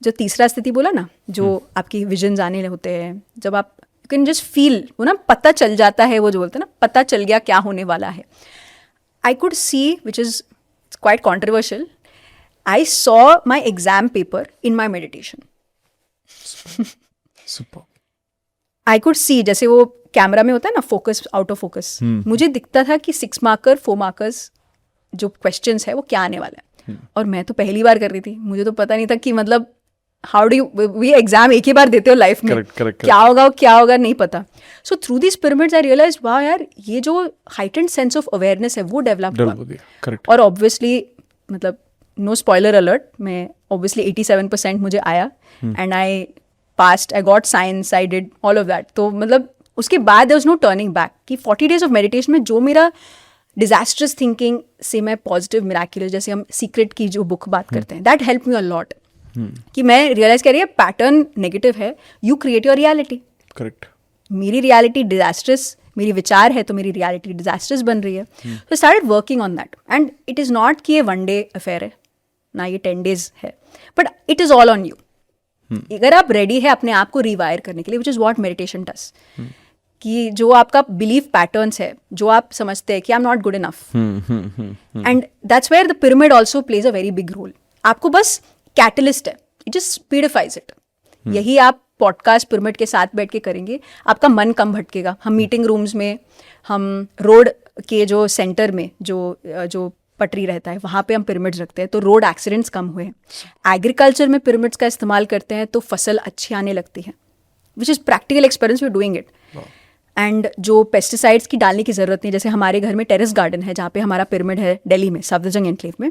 जो तीसरा स्थिति बोला ना, जो आपकी विजन्स आने होते हैं, जब आप यू कैन जस्ट फील, वो ना पता चल जाता है, वो जो बोलते हैं ना पता चल गया क्या होने वाला है। I could see, which is quite controversial, I saw my exam paper in my meditation. I could see, जैसे वो कैमरा में होता है ना फोकस आउट ऑफ फोकस, मुझे दिखता था कि 6 मार्कर 4 मार्कर्स जो क्वेश्चंस है वो क्या आने वाला है। और मैं तो पहली बार कर रही थी, मुझे तो पता नहीं था कि मतलब हाउ डू वी एग्जाम एक ही बार देते हो लाइफ में, correct. क्या होगा नहीं पता। So through this pyramids I realize वाह यार, ये जो हाइटेंड सेंस ऑफ अवेयरनेस है वो डेवलप हुआ। और ऑब्वियसली मतलब नो स्पॉइलर अलर्ट, मैं ऑब्वियसली 87% मुझे आया and I passed, I got science, I did all of that. तो मतलब उसके बाद there was no turning back, कि 40 days ऑफ मेडिटेशन में जो मेरा डिजास्टर्स थिंकिंग से मैं पॉजिटिव मिराक्युलस, जैसे हम सीक्रेट की जो बुक बात करते हैं, that help me a lot. कि मैं रियलाइज कर रही है पैटर्न नेगेटिव है, you create your reality. Correct. मेरी रियलिटी डिजास्टर्स, मेरी विचार है तो मेरी रियलिटी डिजास्टर्स बन रही है। So started working on that and it is not कि ये 1 day अफेयर है ना, ये 10 days है, but it is all on you. अगर आप रेडी है अपने आप को रिवायर करने के लिए, which is what meditation does, कि जो आपका बिलीफ पैटर्न्स है, जो आप समझते हैं कि I am not good enough, and that's where the pyramid also plays a very big role. आपको बस कैटलिस्ट है, इट जस्ट स्पीडिफाइज इट। यही आप पॉडकास्ट पिरामिड के साथ बैठ के करेंगे, आपका मन कम भटकेगा। हम मीटिंग रूम्स में, हम रोड के जो सेंटर में जो पटरी रहता है वहाँ पे हम पिरामिड्स रखते हैं, तो रोड एक्सीडेंट्स कम हुए हैं। एग्रीकल्चर में पिरामिड्स का इस्तेमाल करते हैं तो फसल अच्छी आने लगती है, which is practical experience, we are doing it. And जो पेस्टिसाइड्स की डालने की ज़रूरत नहीं, जैसे हमारे घर में टेरेस गार्डन है जहाँ पे हमारा पिरामिड है दिल्ली में सफदरजंग एनक्लेव में,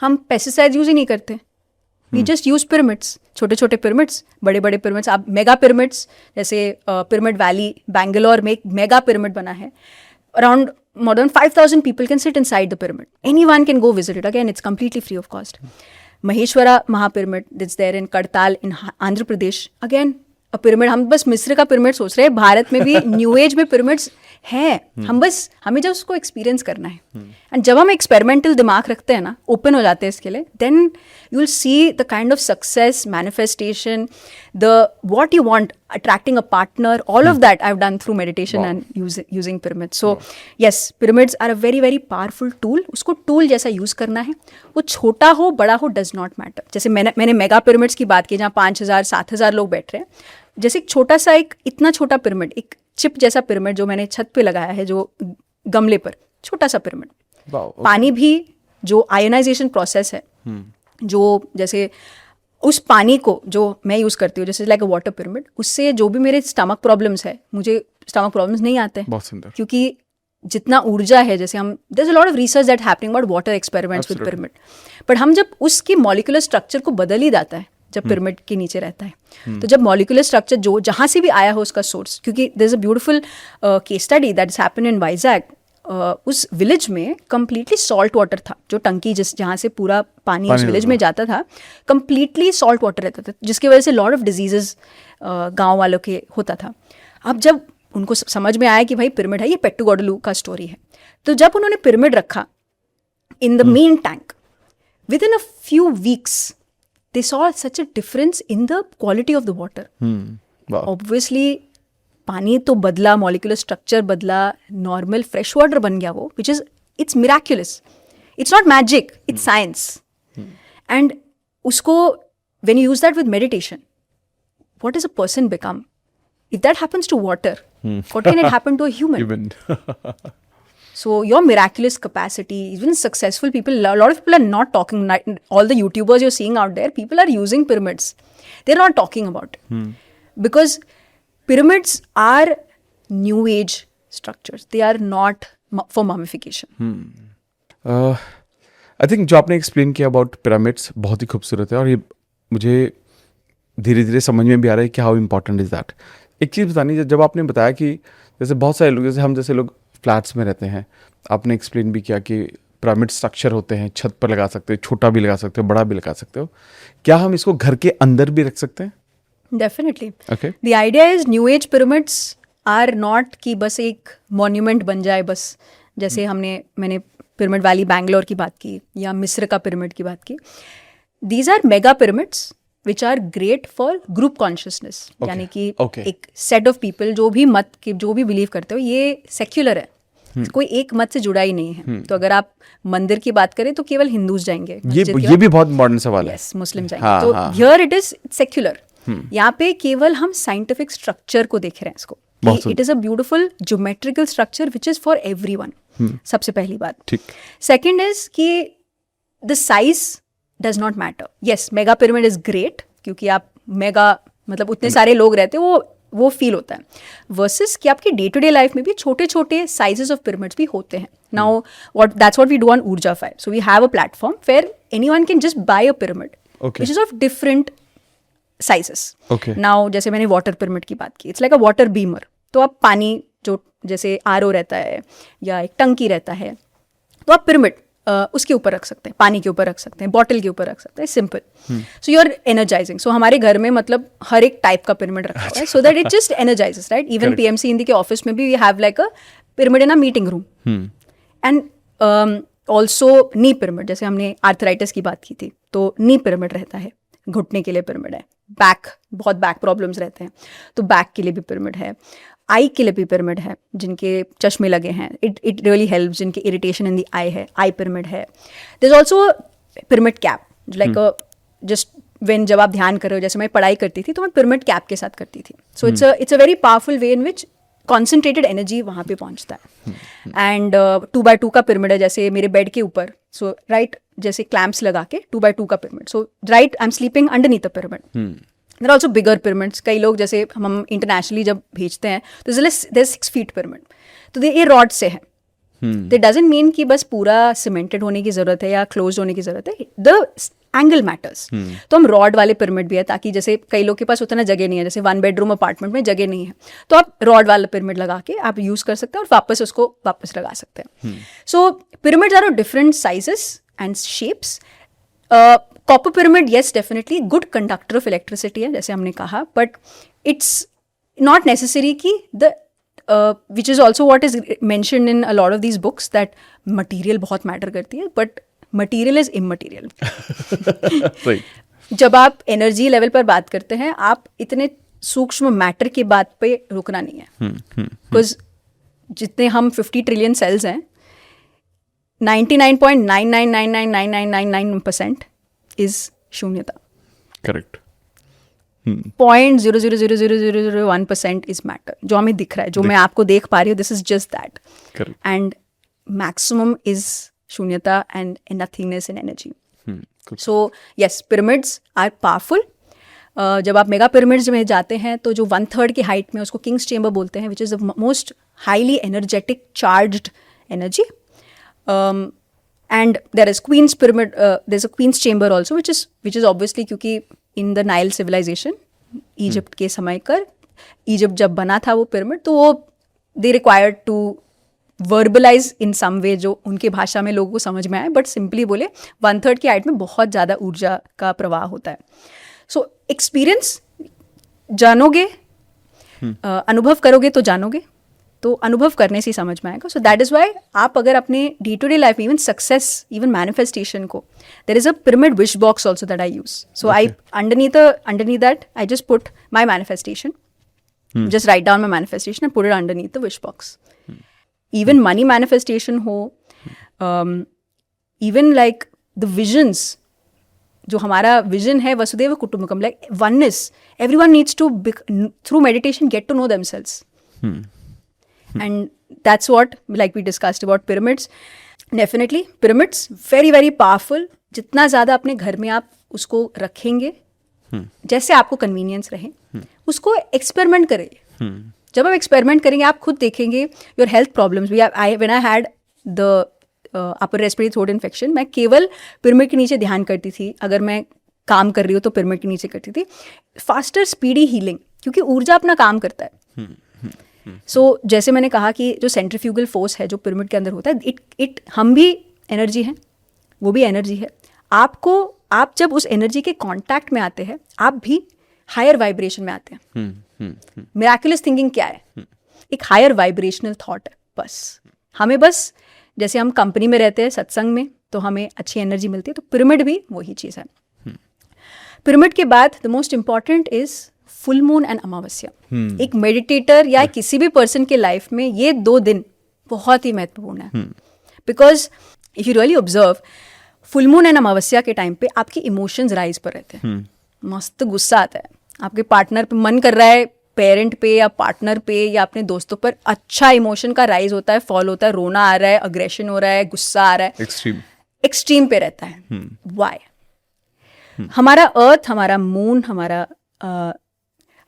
हम पेस्टिसाइड्स यूज़ ही नहीं करते, वी जस्ट यूज पिरामिड्स, छोटे छोटे पिरामिड्स, बड़े बड़े पिरामिड्स। आप मेगा पिरामिड्स, जैसे पिरामिड वैली बैंगलोर में एक मेगा पिरामिड बना है, around more than 5,000 people can sit inside the pyramid. Anyone can go visit it. Again, it's completely free of cost. Maheshwara Mahapyramid, that's there in Kartal in Andhra Pradesh. Again, a pyramid. हम बस मिस्र का pyramid सोच रहे हैं, भारत में भी new age में पिरामिड्स हैं। हमें जब उसको एक्सपीरियंस करना है, एंड जब हम एक्सपेरिमेंटल दिमाग रखते हैं ना, ओपन हो जाते हैं इसके लिए, then you will see the kind of success, manifestation, the what you want, attracting a partner, all of that I have done through meditation and using pyramids. So yes, pyramids are a very very powerful tool. उसको tool जैसा use करना है, वो छोटा हो बड़ा हो does not matter. जैसे मैंने मेगा पिरामिड्स की बात की जहाँ 5,000-7,000 लोग बैठ रहे हैं, जैसे एक छोटा सा, एक इतना छोटा पिरामिड, एक चिप जैसा पिरामिड जो मैंने छत पे लगाया है, जो गमले पर, छोटा सा पिरामिड। पानी भी जो आयोनाइजेशन प्रोसेस है जो जैसे उस पानी को जो मैं यूज़ करती हूँ, जैसे लाइक अ वाटर पिरामिड, उससे जो भी मेरे स्टमक प्रॉब्लम्स है, मुझे स्टमक प्रॉब्लम्स नहीं आते हैं। बहुत सुंदर। क्योंकि जितना ऊर्जा है, जैसे हम there is a lot of research that happening about water experiments with pyramid, but हम जब उसकी मॉलिक्यूलर स्ट्रक्चर को बदल ही जाता है जब पिरामिड के नीचे रहता है, तो जब मॉलिक्यूलर स्ट्रक्चर जो जहाँ से भी आया हो उसका सोर्स, क्योंकि there is a beautiful case study that is happen in Vizag, उस विलेज में कंप्लीटली सॉल्ट वाटर था, जो टंकी जहाँ से पूरा पानी उस विलेज में जाता था, कंप्लीटली सॉल्ट वाटर रहता था, जिसकी वजह से लॉट ऑफ डिजीजेस गाँव वालों के होता था। अब जब उनको समझ में आया कि भाई पिरामिड है, ये पेट्टुगोडलू का स्टोरी है, तो जब उन्होंने पिरामिड रखा in the main tank, with in a few weeks they saw such a difference in the quality of the water. Obviously पानी तो बदला, मॉलिक्यूलर स्ट्रक्चर बदला, नॉर्मल फ्रेश वाटर बन गया वो, which is it's miraculous, it's not magic, it's science. And उसको when you use that with meditation, what is a person become? If that happens to water, what can it happen to a human? So your miraculous capacity, even successful people, a lot of people are not talking, all the YouTubers you're seeing out there, people are using pyramids. They're not talking about it. Because pyramids are new age structures. They are not for mummification. I think जो आपने explain किया about pyramids बहुत ही खूबसूरत है, और ये मुझे धीरे धीरे समझ में भी आ रहा है कि हाउ इम्पॉर्टेंट इज़ दैट। एक चीज़ बतानी, जब आपने बताया कि जैसे बहुत सारे लोग, जैसे हम जैसे लोग फ्लैट्स में रहते हैं, आपने एक्सप्लेन भी किया कि पिरामिड स्ट्रक्चर होते हैं, छत पर लगा सकते हो, छोटा भी लगा सकते हो, बड़ा भी लगा सकते हो, क्या हम इसको घर के अंदर भी रख सकते हैं? Definitely. Okay. The idea is new age pyramids are not कि बस एक मॉन्यूमेंट बन जाए बस, जैसे मैंने पिरामिड वैली बैंगलोर की बात की या मिस्र का पिरामिड की बात की। These are mega pyramids which are great for group consciousness. यानी कि एक सेट ऑफ पीपल जो भी बिलीव करते हो, ये सेक्युलर है, कोई एक मत से जुड़ा ही नहीं है। तो अगर आप मंदिर की बात करें तो केवल हिंदूज जाएंगे, ये भी बहुत मॉडर्न सवाल है। यस, मुस्लिम जाएंगे। तो हियर इट इज सेक्युलर। यहाँ पे केवल हम साइंटिफिक स्ट्रक्चर को देख रहे हैं इसको, it is a beautiful geometrical structure which is for everyone. सबसे पहली बात। ठीक। सेकंड इज कि the size does not matter. Yes, mega pyramid is great, क्योंकि आप मेगा मतलब उतने सारे लोग रहते हैं, वो फील होता है, वर्सेस कि आपकी डे टू डे लाइफ में भी छोटे छोटे साइजेस ऑफ पिरामिड्स भी होते हैं। Now that's what we do on Urja 5. So we have a platform where anyone can just buy a pyramid which is of different sizes. Now जैसे मैंने water pyramid की बात की, it's like a water beamer. तो आप पानी जो जैसे आरओ रहता है या एक टंकी रहता है, तो आप पिरामिड उसके ऊपर रख सकते हैं, पानी के ऊपर रख सकते हैं, बॉटल के ऊपर रख सकते हैं, simple. So you are energizing. So हमारे घर में मतलब हर एक टाइप का पिरामिड रखा हुआ है, so that it just energizes, right? Even PMC Hindi के ऑफिस में भी we have like a pyramid in a meeting room. And also knee pyramid, जैसे हमने आर्थराइटिस की बात की थी, तो नी पिरामिड रहता है, घुटने के लिए पिरामिड है। बहुत बैक प्रॉब्लम्स रहते हैं तो बैक के लिए भी पिरामिड है। आई के लिए भी पिरामिड है, जिनके चश्मे लगे हैं, इट रियली हेल्प्स, जिनके इरिटेशन इन द आई है, आई पिरामिड है। There is also pyramid cap, like just when जब आप ध्यान कर रहे हो, जैसे मैं पढ़ाई करती थी तो मैं पिरामिड कैप के साथ करती थी। So it's a very powerful way in which concentrated energy वहाँ पे पहुँचता है। एंड 2x2 का पिरामिड है, जैसे मेरे बेड के ऊपर, सो राइट, जैसे क्लैम्प्स लगा के 2x2 का pyramid, so right I am sleeping underneath the pyramid. There also bigger pyramids. कई लोग जैसे हम इंटरनेशनली जब भेजते हैं तो देयर 6 फीट पिरामिड, तो ये रॉड से है। दैट डजंट मीन कि बस पूरा सीमेंटेड होने की जरूरत है या क्लोज होने की जरूरत है, द एंगल मैटर्स। तो हम रॉड वाले पिरामिड भी है, ताकि जैसे कई लोग के पास उतना जगह नहीं है, जैसे 1 बेडरूम अपार्टमेंट में जगह नहीं है, तो आप रॉड वाला पिरामिड लगा के आप यूज कर सकते हैं और वापस उसको वापस लगा सकते हैं। So pyramids are of different sizes and shapes. Copper pyramid, yes definitely good conductor of electricity है, जैसे हमने कहा, बट इट्स नॉट नेसेसरी कि the which is also what is mentioned in a lot of these books that material बहुत matter करती है, but material is इममटीरियल। जब आप एनर्जी लेवल पर बात करते हैं, आप इतने सूक्ष्म मैटर की बात पे रुकना नहीं है, बिकॉज जितने हम 50 ट्रिलियन सेल्स हैं, 99.99999999% इज शून्यता। करेक्ट। 0.0000001% इज मैटर, जो हमें दिख रहा है, जो मैं आपको देख पा रही हूँ, this is just that. And maximum is shunyata and nothingness in energy. So yes, pyramids are powerful. जब आप मेगा पिरामिड्स में जाते हैं तो जो 1/3 की हाइट में, उसको किंग्स चेंबर बोलते हैं, which is the most highly energetic charged energy. And there is queens pyramid, there is a queens chamber also, which is obviously क्योंकि in the Nile civilization, Egypt के समय कर, इजिप्ट जब बना था वो पिरामिड, तो वो दे रिक्वायर्ड टू वर्बलाइज इन सम वे, जो उनके भाषा में लोगों को समझ में आए. बट सिंपली बोले 1/3 की हाइट में बहुत ज़्यादा ऊर्जा का प्रवाह होता है. सो एक्सपीरियंस जानोगे, अनुभव करोगे तो जानोगे, तो अनुभव करने से ही समझ में आएगा. सो दैट इज़ वाई आप अगर अपने डे टू डे लाइफ में, इवन सक्सेस, इवन मैनिफेस्टेशन को, there is a pyramid wish box also that I use. So I underneath that I just put my manifestation. Just write down my manifestation and put it underneath the wish box. Even money manifestation ho, even like the visions, जो हमारा vision है Vasudev कुटुंबकम, like oneness, everyone needs to through meditation get to know themselves. And that's what, like we discussed about pyramids. Definitely pyramids very very powerful. जितना ज़्यादा अपने घर में आप उसको रखेंगे, जैसे आपको कन्वीनियंस रहे, उसको एक्सपेरिमेंट करेंगे. जब आप एक्सपेरिमेंट करेंगे आप खुद देखेंगे your health problems. When I had the upper respiratory throat infection, मैं केवल पिरामिड के नीचे ध्यान करती थी. अगर मैं काम कर रही हूँ तो पिरामिड के नीचे करती थी. फास्टर स्पीडी हीलिंग, क्योंकि ऊर्जा अपना काम करता है. सो जैसे मैंने कहा कि जो सेंट्रीफ्यूगल फोर्स है जो पिरामिड के अंदर होता है, इट हम भी एनर्जी हैं, वो भी एनर्जी है. आप जब उस एनर्जी के कांटेक्ट में आते हैं, आप भी हायर वाइब्रेशन में आते हैं. मिराकुलस थिंकिंग क्या है? एक हायर वाइब्रेशनल थॉट है. बस जैसे हम कंपनी में रहते हैं, सत्संग में, तो हमें अच्छी एनर्जी मिलती है, तो पिरामिड भी वही चीज़ है. पिरामिड के बाद the most important is full moon and अमावस्या. एक मेडिटेटर या किसी भी पर्सन के लाइफ में ये 2 दिन बहुत ही महत्वपूर्ण है. Because if you really observe, full moon and अमावस्या के टाइम पे आपके इमोशंस राइज पर रहते हैं. मस्त गुस्सा आता है, आपके पार्टनर पे मन कर रहा है, पेरेंट पे या पार्टनर पे या अपने दोस्तों पर अच्छा इमोशन का राइज होता है, फॉल होता है, रोना आ रहा है, अग्रेशन हो रहा है, गुस्सा आ रहा है, एक्सट्रीम पे रहता है. वाई? हमारा अर्थ, हमारा मून,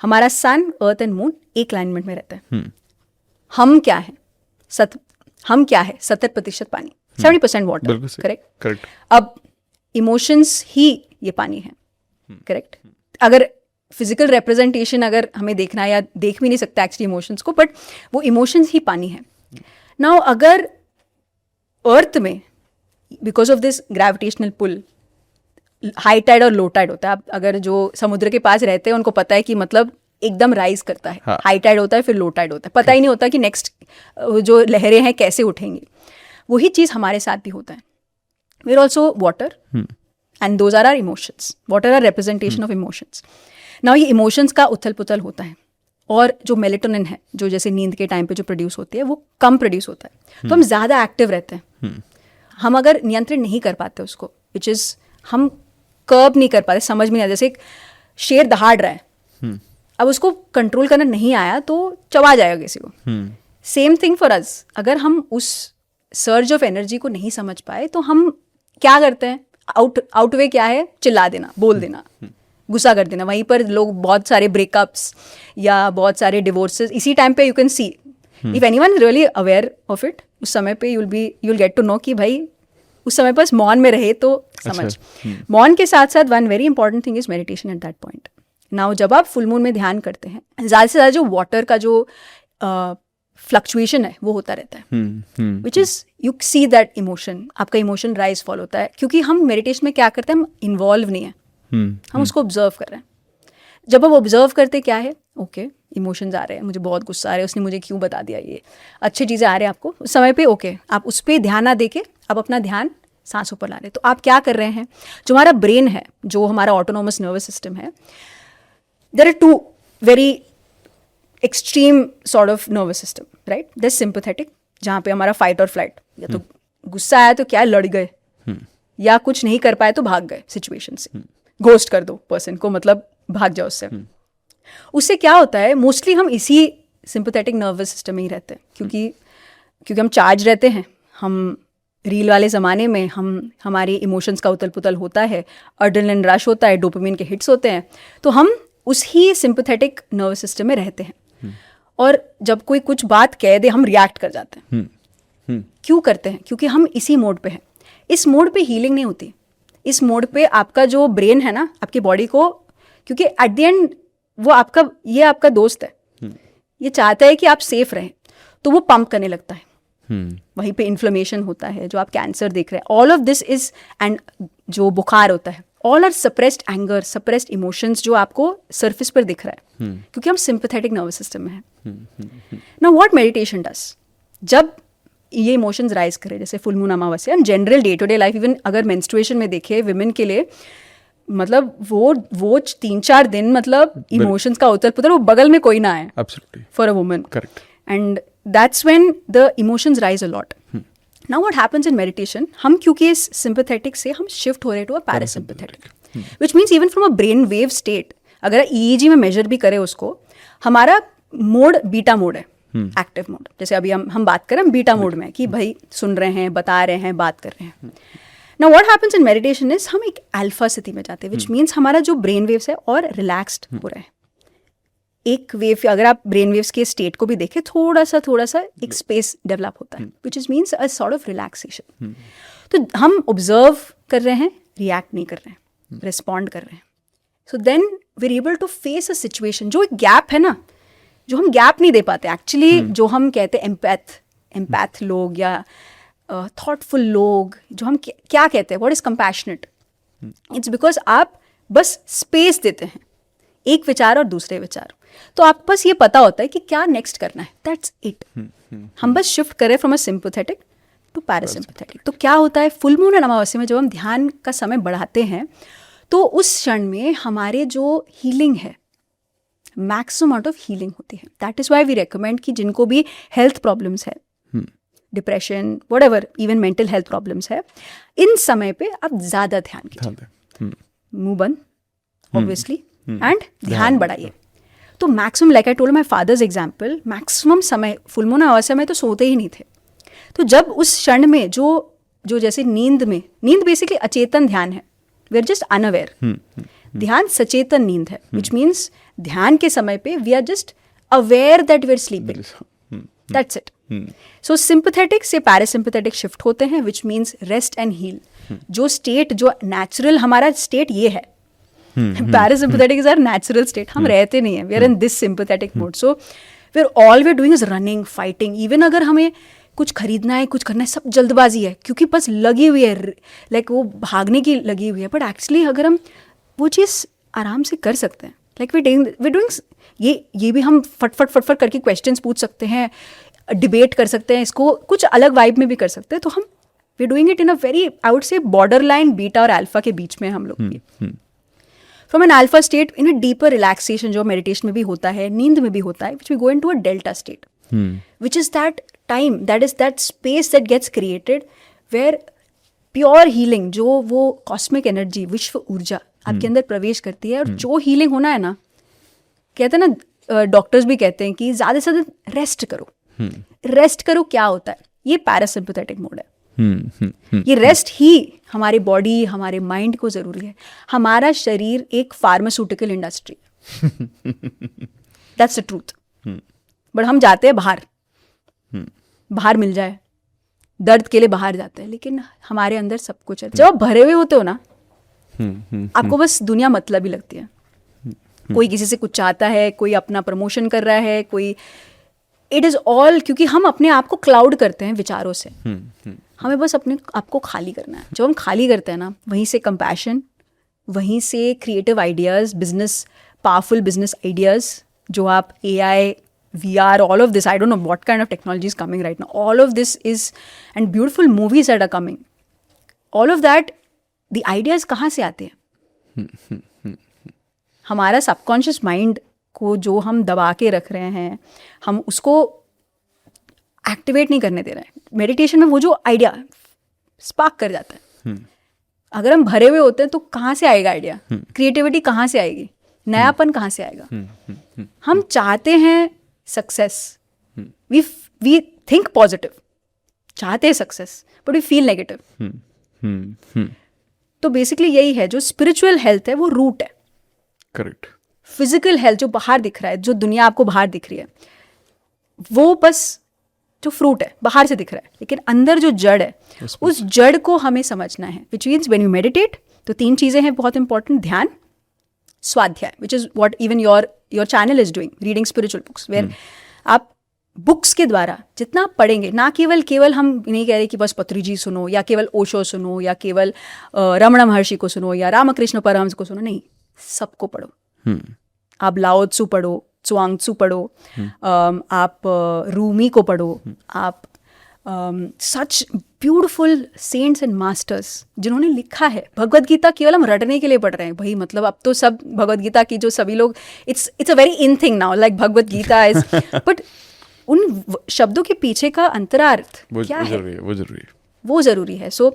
हमारा सन, अर्थ एंड मून एक अलाइनमेंट में रहता है. हम क्या है? 70% पानी, 70% वाटर. करेक्ट. अब इमोशंस ही ये पानी है. करेक्ट. अगर फिजिकल रिप्रेजेंटेशन अगर हमें देखना है, या देख भी नहीं सकता एक्चुअली इमोशंस को, बट वो इमोशंस ही पानी है. नाउ अगर अर्थ में because of this gravitational pull high tide और लो टाइड होता है. आप अगर जो समुद्र के पास रहते हैं उनको पता है कि मतलब एकदम राइज करता है, हाई टाइड होता है, फिर लो टाइड होता है, पता ही नहीं होता कि नेक्स्ट जो लहरें हैं कैसे उठेंगी. वही चीज़ हमारे साथ भी होता है. We are also water and those are are emotions. Water are representation of emotions. Now ये इमोशंस का उथल पुथल होता है, और जो मेलेटोनिन है, जो जैसे नींद के टाइम पे जो प्रोड्यूस होती है, वो कम प्रोड्यूस होता है. तो हम ज़्यादा एक्टिव रहते हैं. हम अगर नियंत्रण नहीं कर पाते उसको, विच इज़ हम कर्ब नहीं कर पाते, समझ में नहीं आता. जैसे एक शेर दहाड़ रहा है, अब उसको कंट्रोल करना नहीं आया तो चबा जाएगा किसी को. Same thing for us. अगर हम उस सर्ज ऑफ एनर्जी को नहीं समझ पाए तो हम क्या करते हैं? आउटवे क्या है? चिल्ला देना, बोल देना, गुस्सा कर देना. वहीं पर लोग बहुत सारे ब्रेकअप्स या बहुत सारे डिवोर्सेस इसी टाइम पे you can see. If anyone is really aware of it, उस समय पे you'll गेट टू नो कि भाई उस समय पर मौन में रहे तो समझ. मौन के साथ साथ one very important thing is meditation at that point. Now जब आप फुल मून में ध्यान करते हैं, ज़्यादा से ज़्यादा जो वाटर का जो फ्लक्चुएशन है वो होता रहता है, which is you see that emotion. आपका इमोशन राइज फॉल होता है, क्योंकि हम मेडिटेशन में क्या करते हैं, हम इन्वॉल्व नहीं है, हम उसको ऑब्जर्व कर रहे हैं. जब हम ऑब्जर्व करते क्या है, ओके इमोशंस आ रहे हैं, मुझे बहुत गुस्सा आ रहा है, उसने मुझे क्यों बता दिया, ये अच्छी चीज़ें आ रही हैं आपको उस समय पे, ओके आप उस पर ध्यान ना देके अब अपना ध्यान सांसों पर ला रहे हैं. तो आप क्या कर रहे हैं, जो हमारा ब्रेन है, जो हमारा ऑटोनोमस नर्वस सिस्टम है, there are 2 very extreme sort of nervous system, right. There sympathetic, जहाँ पे हमारा फाइट और फ्लाइट, या तो गुस्सा आया तो क्या लड़ गए, या कुछ नहीं कर पाए तो भाग गए सिचुएशन से, घोस्ट कर दो पर्सन को, मतलब भाग जाओ उससे. उससे क्या होता है, मोस्टली हम इसी सिंपैथेटिक नर्वस सिस्टम में ही रहते हैं, क्योंकि हम चार्ज रहते हैं, हम रील वाले ज़माने में हमारे इमोशंस का उतल पुतल होता है, एड्रेनलिन रश होता है, डोपामिन के हिट्स होते हैं, तो हम उसी सिंपैथेटिक नर्वस सिस्टम में रहते हैं। और जब कोई कुछ बात कह दे हम रिएक्ट कर जाते हैं। क्यों करते हैं? क्योंकि हम इसी मोड पे हैं। इस मोड पे हीलिंग नहीं होती। इस मोड पे आपका जो ब्रेन है ना, आपकी बॉडी को, क्योंकि एट द एंड वो आपका दोस्त है, ये चाहता है कि आप सेफ रहें, तो वो पंप करने लगता है। वहीं पे इन्फ्लेमेशन होता है, जो आप कैंसर देख रहे हैं, all of this is, and जो बुखार होता है, all are suppressed anger, suppressed emotions जो आपको सरफेस पर दिख रहा है, क्योंकि हम सिंपैथेटिक नर्वस सिस्टम में हैं। नाउ व्हाट मेडिटेशन डज, जब ये इमोशंस राइज करे, जैसे फुल मून अमावस्या, and general day to day life, even अगर मेंस्ट्रुएशन में देखे विमेन के लिए, मतलब वो 3-4 दिन मतलब इमोशंस का उतर पुतर, वो बगल में कोई ना आए for a woman. Correct. And that's when the emotions rise a lot. Now what happens in meditation, हम क्योंकि इस सिंपैथेटिक से हम शिफ्ट हो रहे to a parasympathetic, which means even from a brain wave state, अगर EEG में measure भी करें उसको, हमारा मोड बीटा मोड है, एक्टिव मोड। जैसे अभी हम बात करें, हम बीटा मोड में, कि भाई सुन रहे हैं, बता रहे हैं, बात कर रहे हैं। Now what happens in meditation is, हम एक अल्फा स्थिति में जाते हैं, विच मीन्स हमारा जो ब्रेन वेव्स है और रिलैक्स्ड हो रहे हैं। एक वेव, अगर आप ब्रेन वेव्स के स्टेट को भी देखें, थोड़ा सा एक स्पेस डेवलप होता है, which is means a sort of relaxation. तो हम ऑब्जर्व कर रहे हैं, रिएक्ट नहीं कर रहे हैं, रिस्पॉन्ड कर रहे हैं। So then we are able to face a situation. जो एक गैप है ना, जो हम गैप नहीं दे पाते एक्चुअली, जो हम कहते हैं एम्पैथ लोग या थॉटफुल लोग, जो हम क्या कहते हैं, what is compassionate, it's because आप बस स्पेस देते हैं एक विचार और दूसरे विचार, तो आपको बस ये पता होता है कि क्या नेक्स्ट करना है, दैट्स इट। हम बस शिफ्ट करें from a sympathetic to parasympathetic. तो क्या होता है, फुल मून और अमावस्या में जब हम ध्यान का समय बढ़ाते हैं, तो उस क्षण में हमारे जो हीलिंग है, मैक्सिमम अमाउंट ऑफ हीलिंग होती है। That is why we recommend कि जिनको भी हेल्थ प्रॉब्लम्स है, depression, whatever, even mental health problems है, इन समय पे आप ज़्यादा ध्यान कीजिए, मुंह बंद ऑब्वियसली, एंड ध्यान बढ़ाइए। तो maximum, like I told my father's example, maximum समय फुल मून अमावस्या में तो सोते ही नहीं थे। तो जब उस क्षण में जो जैसे नींद बेसिकली अचेतन ध्यान है, वी आर जस्ट अनअवेयर। ध्यान सचेतन नींद है, विच मीन्स ध्यान के समय पे we are just aware that we are sleeping, that's it. So sympathetic से पैरासिम्पैथेटिक शिफ्ट होते हैं, which means rest and heal. जो स्टेट, जो नेचुरल हमारा स्टेट ये है, parasympathetic is our natural state, हम रहते नहीं है, we are in this sympathetic mode. So all we are doing is running, fighting. Even अगर हमें कुछ खरीदना है, कुछ करना है, सब जल्दबाजी है, क्योंकि बस लगी हुई है, लाइक वो भागने की लगी हुई है। बट एक्चुअली अगर हम वो चीज़ आराम से कर सकते हैं, लाइक वी डूइंग ये भी हम फट करके क्वेश्चंस पूछ सकते हैं, डिबेट कर सकते हैं, इसको कुछ अलग वाइब में भी कर सकते हैं। तो हम we doing it in a very, I would say, borderline beta और अल्फा के बीच में हम लोग। From an alpha state in a deeper relaxation, जो मेडिटेशन में भी होता है, नींद में भी होता है, which we go into a delta state, which is that time, that is that space that gets created where pure healing, जो वो कॉस्मिक एनर्जी, विश्व ऊर्जा आपके अंदर प्रवेश करती है। और जो हीलिंग होना है ना, कहते हैं ना, डॉक्टर्स भी कहते हैं कि ज़्यादा से ज़्यादा रेस्ट करो। रेस्ट करो, क्या होता है, ये पैरासिम्पैथेटिक मोड है। ये रेस्ट ही हमारी बॉडी, हमारे माइंड को ज़रूरी है। हमारा शरीर एक फार्मास्यूटिकल इंडस्ट्री है, दैट्स द ट्रूथ। बट हम जाते हैं बाहर मिल जाए, दर्द के लिए बाहर जाते हैं, लेकिन हमारे अंदर सब कुछ है। जब आप भरे हुए होते हो ना, आपको बस दुनिया मतलब ही लगती है। कोई किसी से कुछ चाहता है, कोई अपना प्रमोशन कर रहा है, कोई, इट इज़ ऑल, क्योंकि हम अपने आप को क्लाउड करते हैं विचारों से। हमें बस अपने आप को खाली करना है। जब हम खाली करते हैं ना, वहीं से कंपैशन, वहीं से creative ideas, business, powerful business ideas, जो आप AI, VR, all of this, I don't know what kind of technology is coming right now. All of this is, and beautiful movies that are coming. All of that, the ideas कहाँ से आते हैं? हमारा subconscious mind को जो हम दबा के रख रहे हैं, हम उसको एक्टिवेट नहीं करने दे रहे हैं। मेडिटेशन में वो जो आइडिया स्पार्क कर जाता है। अगर हम भरे हुए होते हैं तो कहाँ से आएगा आइडिया? क्रिएटिविटी कहाँ से आएगी? नयापन कहाँ से आएगा? हम चाहते हैं सक्सेस, वी थिंक पॉजिटिव, चाहते हैं success but we feel negative. तो बेसिकली यही है, जो स्पिरिचुअल हेल्थ है वो रूट है। करेक्ट। फिजिकल हेल्थ जो बाहर दिख रहा है, जो दुनिया आपको बाहर दिख रही है, वो बस जो फ्रूट है बाहर से दिख रहा है, लेकिन अंदर जो जड़ है उस जड़ को हमें समझना है। Which means when you meditate, तो 3 चीज़ें हैं बहुत इंपॉर्टेंट: ध्यान, स्वाध्याय, which is what even your channel is doing, reading spiritual books, वेयर आप बुक्स के द्वारा जितना आप पढ़ेंगे, ना केवल हम नहीं कह रहे कि बस पत्रिजी सुनो या केवल ओशो सुनो या केवल रमण महर्षि को सुनो या रामकृष्ण परमहंस को सुनो, नहीं, सबको पढ़ो। आप लाओ त्सु पढ़ो, त्सुआंग पढ़ो, आप रूमी को पढ़ो, आप such beautiful saints and masters जिन्होंने लिखा है। भगवद गीता केवल हम रटने के लिए पढ़ रहे हैं भाई, मतलब अब तो सब भगवद गीता की जो सभी लोग, it's a very in thing now, like Bhagavad Gita is, but उन शब्दों के पीछे का अंतरार्थ क्या है, वो जरूरी है। सो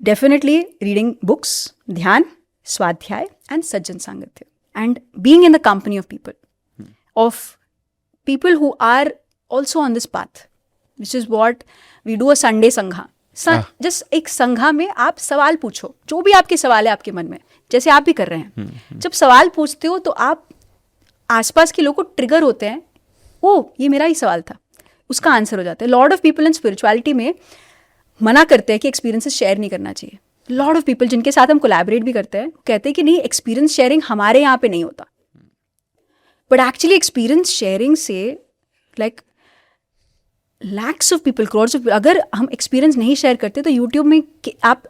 डेफिनेटली रीडिंग बुक्स, ध्यान, swadhyay and sajjan sangatya, and being in the company of people who are also on this path, which is what we do a Sunday संघा। जस्ट एक संघा में आप सवाल पूछो, जो भी आपके सवाल है आपके मन में, जैसे आप भी कर रहे हैं। जब सवाल पूछते हो तो आप आसपास के लोगों को ट्रिगर होते हैं, ओ ये मेरा ही सवाल था, उसका आंसर हो जाता है। Lot of people in spirituality में मना करते हैं कि एक्सपीरियंसेस शेयर नहीं करना चाहिए। लॉट ऑफ पीपल जिनके साथ हम कोलैबोरेट भी करते हैं कहते हैं कि नहीं, एक्सपीरियंस शेयरिंग हमारे यहाँ पे नहीं होता। बट एक्चुअली एक्सपीरियंस शेयरिंग से like lakhs of people, crores of, अगर हम एक्सपीरियंस नहीं शेयर करते तो यूट्यूब में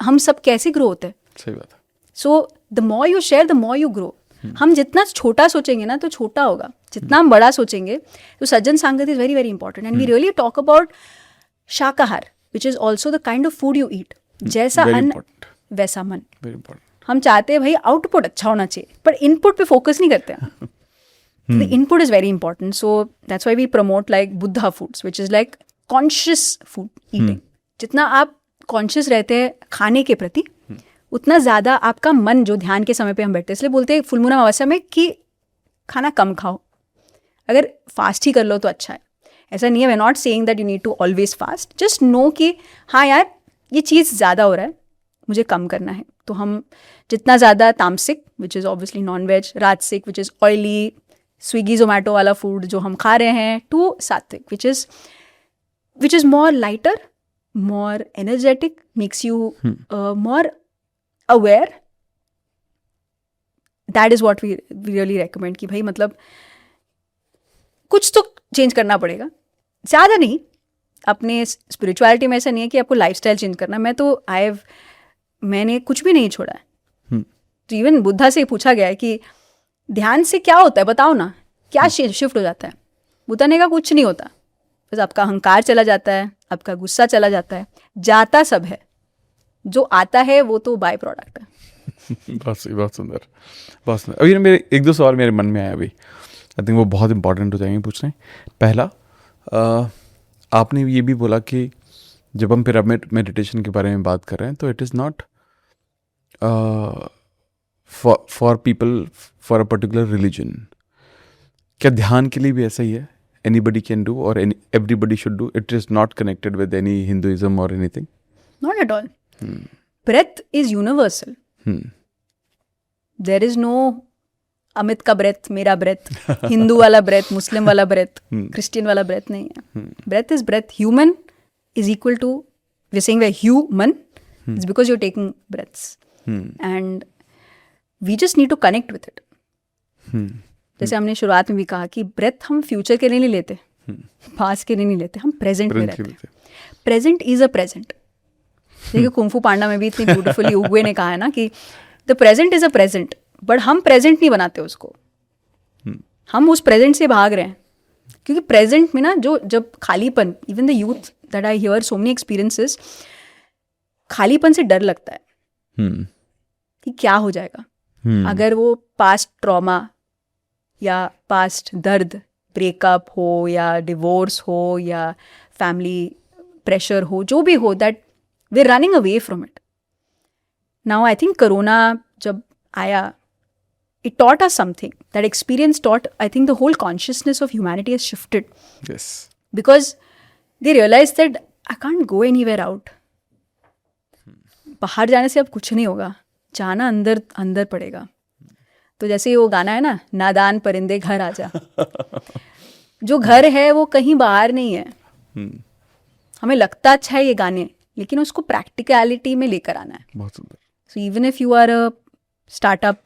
हम सब कैसे ग्रो होते हैं? सही बात है। So the more you share the more you grow. हम जितना छोटा सोचेंगे ना तो छोटा होगा, जितना हम बड़ा सोचेंगे तो sajjan sangatya is very very important. And we really talk about shakahar, which is also the kind of food you eat. जैसा अन्न वैसा मन। हम चाहते हैं भाई आउटपुट अच्छा होना चाहिए, पर इनपुट पे फोकस नहीं करते हैं। The input is very important. So that's why we promote like Buddha foods, which is like conscious food eating. जितना आप conscious रहते हैं खाने के प्रति, उतना ज़्यादा आपका मन, जो ध्यान के समय पे हम बैठते हैं, इसलिए बोलते हैं फुल मून अमावस्या में कि खाना कम खाओ, अगर फास्ट ही कर लो तो अच्छा है। ऐसा नहीं है, we are not saying that you need to always fast, just know कि हाँ यार ये चीज़ ज़्यादा हो रहा है, मुझे कम करना है। तो हम जितना ज़्यादा tamasik, which is obviously non veg, rajasik which is oily, Swiggy Zomato वाला फूड जो हम खा रहे हैं, to sattvik which is more lighter, more energetic, makes you more aware. That is what we really recommend कि भाई मतलब कुछ तो चेंज करना पड़ेगा, ज़्यादा नहीं। अपने स्पिरिचुअलिटी में ऐसा नहीं है कि आपको लाइफस्टाइल चेंज करना। मैंने कुछ भी नहीं छोड़ा है। तो इवन बुद्धा से पूछा गया है कि ध्यान से क्या होता है, बताओ ना, क्या शिफ्ट हो जाता है? बुद्धा ने कहा कुछ नहीं होता, बस आपका अहंकार चला जाता है, आपका गुस्सा चला जाता है, जाता सब है, जो आता है वो तो बाय प्रोडक्ट है। बहुत सुंदर। अभी ना मेरे 1-2 सवाल मेरे मन में आया अभी, आई थिंक वो बहुत इंपॉर्टेंट हो जाएंगे पूछने। पहला, आपने ये भी बोला कि जब हम पिरामिड मेडिटेशन के बारे में बात कर रहे हैं तो it is not for people for a particular religion. क्या ध्यान के लिए भी ऐसा ही है? एनीबडी कैन डू और everybody should do? It is not connected with any Hinduism और anything? Not at all. Breath is universal. There is no Amit का ब्रेथ, मेरा ब्रेथ, हिंदू वाला ब्रेथ, मुस्लिम वाला ब्रेथ, क्रिश्चियन वाला ब्रेथ नहीं है। Breath is breath. Human is equal to, we saying we human, it's because you are taking breaths and we just need to connect with it. जैसे हमने शुरुआत में भी कहा कि ब्रेथ हम फ्यूचर के लिए नहीं लेते, पास्ट के लिए नहीं लेते, हम प्रेजेंट में रहते हैं। Present is a present. देखिए कुंफू पांडा में भी इतनी ब्यूटीफुली उगवे ने कहा है ना कि the present is a present, but हम प्रेजेंट नहीं बनाते उसको, हम उस प्रेजेंट से भाग रहे हैं। क्योंकि प्रेजेंट में ना जो जब खालीपन, even the youth that I here so many experiences, खालीपन से डर लगता है कि क्या हो जाएगा अगर वो पास्ट ट्रॉमा या पास्ट दर्द, ब्रेकअप हो या डिवोर्स हो या फैमिली प्रेशर हो, जो भी हो, that we are running away from it. Now I think corona जब आया, it taught us something. That experience taught, I think, the whole consciousness of humanity has shifted. Yes. Because they realized that I can't go anywhere out. बाहर जाने से अब कुछ नहीं होगा, जाना अंदर अंदर पड़ेगा. तो जैसे वो गाना है ना, नादान परिंदे घर आजा. जो घर है वो कहीं बाहर नहीं है. हमें लगता अच्छा है ये गाने, लेकिन उसको प्रैक्टिकलिटी में लेकर आना है. बहुत सुंदर. So even if you are a startup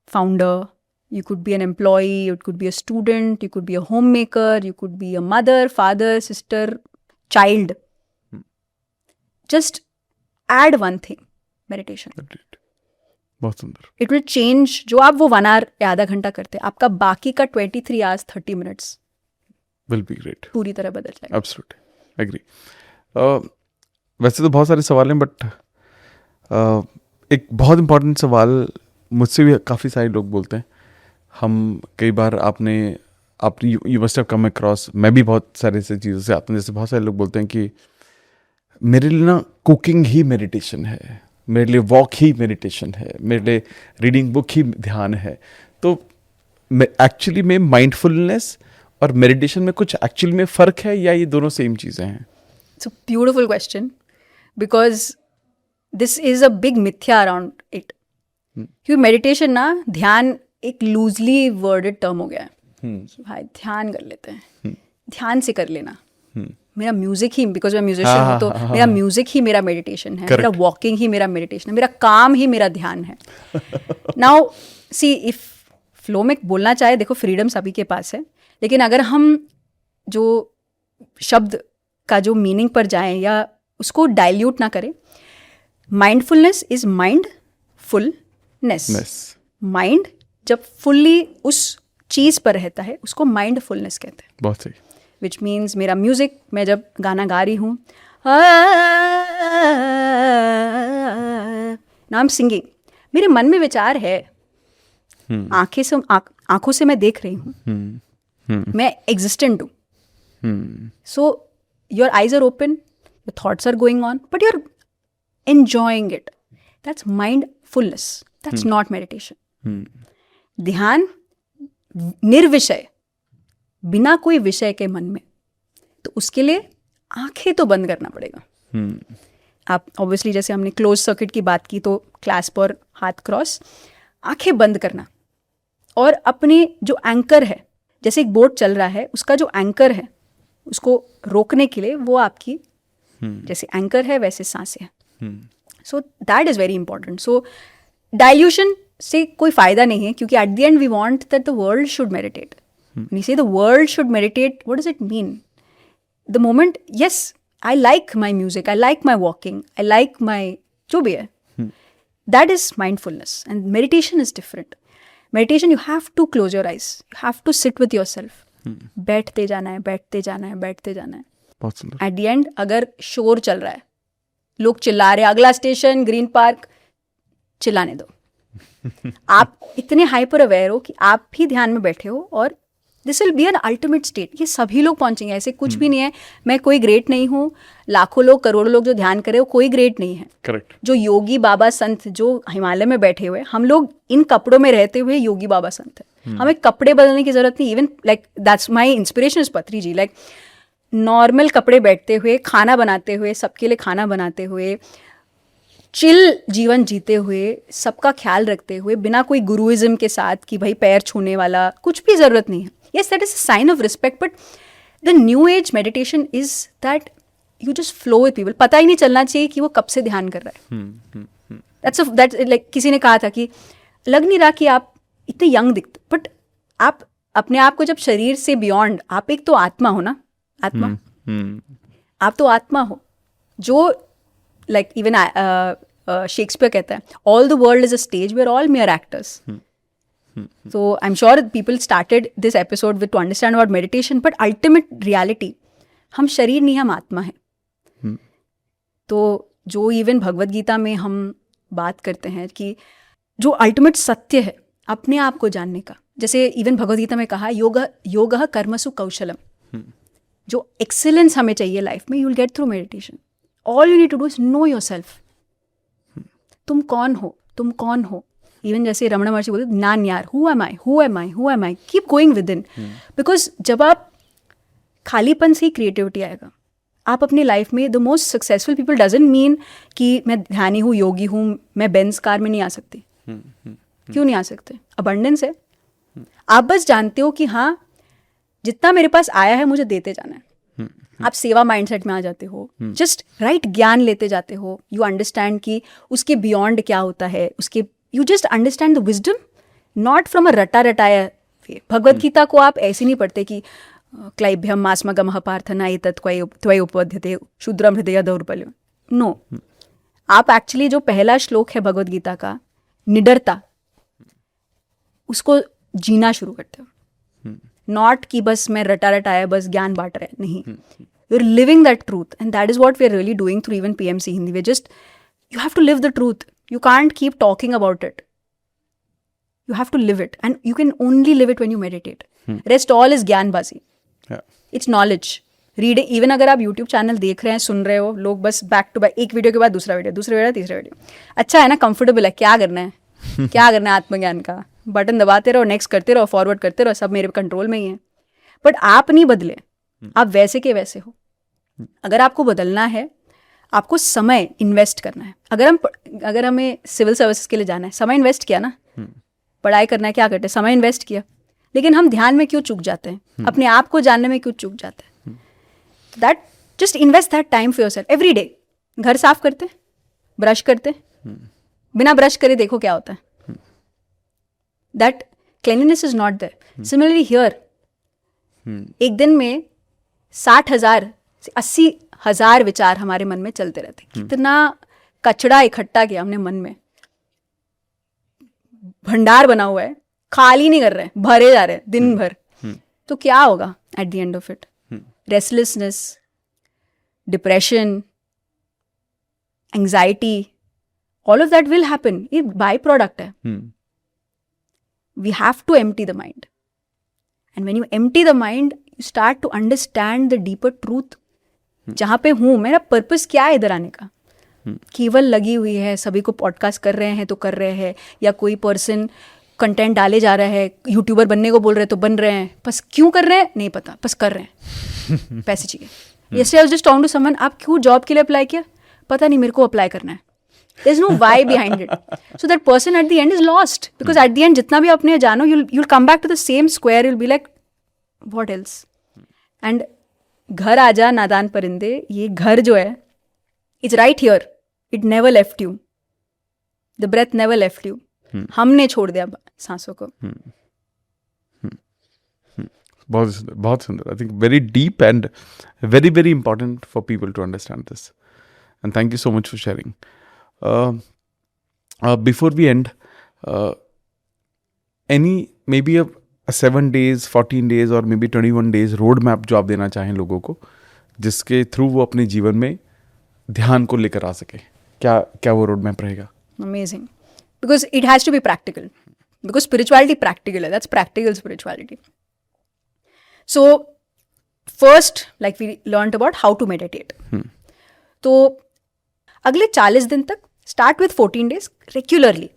founder, you could be an employee, you could be a student, you could be a homemaker, you could be a mother, father, sister, child. Just add one thing, meditation. बहुत सुंदर. It will change. जो आप वो 1 hour या आधा घंटा करते हैं, आपका बाकी का 23 hours 30 minutes will be great. पूरी तरह बदल जाएगा. Absolutely, agree. वैसे तो बहुत सारे सवाल हैं, बट एक बहुत इम्पोर्टेंट सवाल मुझसे भी काफ़ी सारे लोग बोलते हैं. हम कई बार आपने you must have come across, मैं भी बहुत सारे ऐसे चीज़ों से आते हैं, जैसे बहुत सारे लोग बोलते हैं कि मेरे लिए ना कुकिंग ही मेडिटेशन है, मेरे लिए वॉक ही मेडिटेशन है, मेरे लिए रीडिंग बुक ही ध्यान है. तो एक्चुअली में माइंडफुलनेस और मेडिटेशन में कुछ एक्चुअली में फ़र्क है, या ये दोनों सेम चीज़ें हैं? It's a beautiful question, because this is a big मिथ्या अराउंड इट. क्योंकि मेडिटेशन ना, ध्यान एक लूजली वर्डेड टर्म हो गया है. कि भाई ध्यान कर लेते हैं, ध्यान से कर लेना. मेरा म्यूजिक ही, बिकॉज मैं म्यूजिशियन हूँ, तो मेरा म्यूजिक ही मेरा मेडिटेशन है. मेरा वॉकिंग ही मेरा मेडिटेशन है. मेरा काम ही मेरा ध्यान है. नाउ सी, इफ फ्लो में बोलना चाहे, देखो फ्रीडम सभी के पास है, लेकिन अगर हम जो शब्द का जो मीनिंग पर जाएं या उसको डाइल्यूट ना करें, माइंडफुलनेस इज माइंडफुलनेस. माइंड जब फुल्ली उस चीज़ पर रहता है, उसको माइंडफुलनेस कहते हैं. बहुत सही. विच मीन्स मेरा म्यूजिक, मैं जब गाना गा रही हूँ, नाम सिंगिंग, मेरे मन में विचार है, आंखों से मैं देख रही हूँ, मैं एग्जिस्टेंट हूँ. So your eyes are open, your thoughts are going on, but you are enjoying it. That's mindfulness, that's not meditation. ध्यान निर्विषय, बिना कोई विषय के मन में, तो उसके लिए आंखें तो बंद करना पड़ेगा. आप ऑब्वियसली, जैसे हमने क्लोज सर्किट की बात की, तो क्लैस्प और हाथ क्रॉस, आंखें बंद करना, और अपने जो एंकर है, जैसे एक बोट चल रहा है, उसका जो एंकर है, उसको रोकने के लिए वो आपकी जैसे एंकर है वैसे सांसें हैं. So that is very important. So dilution से कोई फ़ायदा नहीं है, क्योंकि at the end we want that the world should meditate. When you say the world should meditate, what does it mean? The moment, yes, I like my music, I like my walking, I like my जो भी है, that is mindfulness. And meditation is different. Meditation, you have to close your eyes. You have to sit with yourself. बैठते जाना है, बैठते जाना है, बैठते जाना है. बहुत सुंदर. At the end, अगर शोर चल रहा है, लोग चिल्ला रहे हैं, अगला स्टेशन ग्रीन पार्क, चिल्लाने दो. आप इतने हाइपर अवेयर हो कि आप भी ध्यान में बैठे हो, और this will be an ultimate state. ये सभी लोग पहुंचेंगे, ऐसे कुछ भी नहीं है. मैं कोई ग्रेट नहीं हूँ, लाखों लोग, करोड़ों लोग जो ध्यान करे, वो कोई ग्रेट नहीं है. करेक्ट. जो योगी बाबा संत जो हिमालय में बैठे हुए, हम लोग इन कपड़ों में रहते हुए योगी बाबा संत है. हमें कपड़े बदलने की जरूरत नहीं. Even like that's my inspiration is पत्री जी. लाइक नॉर्मल कपड़े बैठते हुए, खाना बनाते हुए, सबके लिए खाना बनाते हुए, चिल जीवन जीते हुए, सबका ख्याल रखते हुए, बिना कोई गुरुइज्म के साथ कि भाई पैर छूने वाला, कुछ भी ज़रूरत नहीं है. Yes, that is a sign of respect, but the new age meditation is that you just flow with people. पता ही नहीं चलना चाहिए कि वो कब से ध्यान कर रहा है. दैट्स लाइक किसी ने कहा था कि लग नहीं रहा कि आप इतने यंग दिखते, बट आप अपने आप को जब शरीर से बियॉन्ड, आप एक तो आत्मा हो ना, आत्मा, आप तो आत्मा हो. जो लाइक इवन शेक्सपियर कहता है, all the world is a stage where all mere actors. So I'm sure people started this episode with to understand about meditation, but ultimate reality, हम शरीर नहीं, हम आत्मा है. तो जो इवन भगवत गीता में हम बात करते हैं कि जो अल्टीमेट सत्य है अपने आप को जानने का, जैसे इवन भगवत गीता में कहा, योग कर्मसु कौशलम. जो एक्सीलेंस हमें चाहिए लाइफ में, you will get through meditation. All you need to do is know yourself. तुम कौन हो, तुम कौन हो. इवन जैसे रमणा महर्षि बोलते, नान यार, who am I, who am I, who am I, keep going with in. Because जब आप खालीपन से ही क्रिएटिविटी आएगा. आप अपनी लाइफ में the most successful people doesn't mean कि मैं ध्यानी हूँ, योगी हूँ, मैं बेंज कार में नहीं आ सकती। क्यों नहीं आ सकते? अबंडेंस है। आप बस जानते हो कि हाँ, जितना मेरे पास आया है मुझे देते जाना है। आप सेवा माइंडसेट में आ जाते हो, जस्ट राइट ज्ञान लेते जाते हो। यू अंडरस्टैंड कि उसके बियॉन्ड क्या होता है, उसके you just understand the wisdom, not from a रटा रटाया वे। भगवत गीता को आप ऐसे नहीं पढ़ते कि क्लैभ्यम मास्मगमः पार्थना एतत् त्वयि उपपद्यते शूद्रम हृदय दौर्बल्यम। नो, आप एक्चुअली जो पहला श्लोक है भगवत गीता का, निडरता, उसको जीना शुरू करते हो। नॉट कि बस मैं रटा रटाया बस ज्ञान बांट रहे, नहीं, you are living that truth and that is what we are really doing through even PMC Hindi. We just, you have to live the truth, you can't keep talking about it, you have to live it, and you can only live it when you meditate. Rest all is ज्ञानबाजी, it's knowledge. Read, even अगर आप YouTube channel देख रहे हैं, सुन रहे हो, लोग बस back to back एक वीडियो के बाद दूसरा वीडियो, दूसरा वीडियो, तीसरा वीडियो, अच्छा है ना, कंफर्टेबल है, क्या करना है क्या करना है आत्मज्ञान का, बटन दबाते रहो, नेक्स्ट करते रहो, फॉरवर्ड करते रहो, सब मेरे कंट्रोल में ही है। बट आप नहीं बदले, आप वैसे के वैसे हो। अगर आपको बदलना है, आपको समय इन्वेस्ट करना है। अगर हमें सिविल सर्विसेज के लिए जाना है, समय इन्वेस्ट किया ना, पढ़ाई करना है, क्या करते हैं, समय इन्वेस्ट किया, लेकिन हम ध्यान में क्यों चूक जाते हैं, अपने आप को जानने में क्यों चूक जाते हैं? That just invest that time for yourself every day. घर साफ करते, ब्रश करते, बिना ब्रश करे देखो क्या होता है। That cleanliness is not there. Similarly here, एक दिन में 60,000 से 80,000 विचार हमारे मन में चलते रहते। कितना कचड़ा इकट्ठा किया हमने मन में, भंडार बना हुआ है, खाली नहीं कर रहे हैं, भरे जा रहे हैं दिन भर। तो क्या होगा at the end of it? Restlessness, depression, anxiety, all of that will happen. ये बाय प्रोडक्ट है। We have to empty the mind, and when you empty the mind, you start to understand the deeper truth. जहाँ पे हूँ, मेरा purpose क्या है इधर आने का? केवल लगी हुई है, सभी को पॉडकास्ट कर रहे हैं तो कर रहे हैं, या कोई पर्सन कंटेंट डाले जा रहा है, यूट्यूबर बनने को बोल रहे हैं तो बन रहे हैं, बस क्यों कर रहे हैं नहीं पता, बस कर रहे हैं, पैसे चाहिए। Yesterday I was just talking to someone, आप क्यों जॉब के लिए अप्लाई किया? पता नहीं, मेरे को अप्लाई करना है। There is no why behind it. So that person at the end is lost, because at the end जितना भी अपने जानो, you'll come back to the same square, you'll be like what else? And घर आजा नादान परिंदे, ये घर जो है, it's right here, it never left you, the breath never left you. हमने छोड़ दिया सांसों को। बहुत सुंदर, बहुत सुंदर। I think very deep and very very important for people to understand this, and thank you so much for sharing. Before we end, any maybe a 7 days, 14 days और maybe 21 days road map जो आप देना चाहें लोगों को, जिसके through वो अपने जीवन में ध्यान को लेकर आ सके, क्या वो रोड मैप रहेगा? Amazing. Because it has to be practical. Because spirituality practical है, that's practical spirituality. So first, like we learned about how to meditate. तो अगले 40 दिन तक start with 14 days regularly.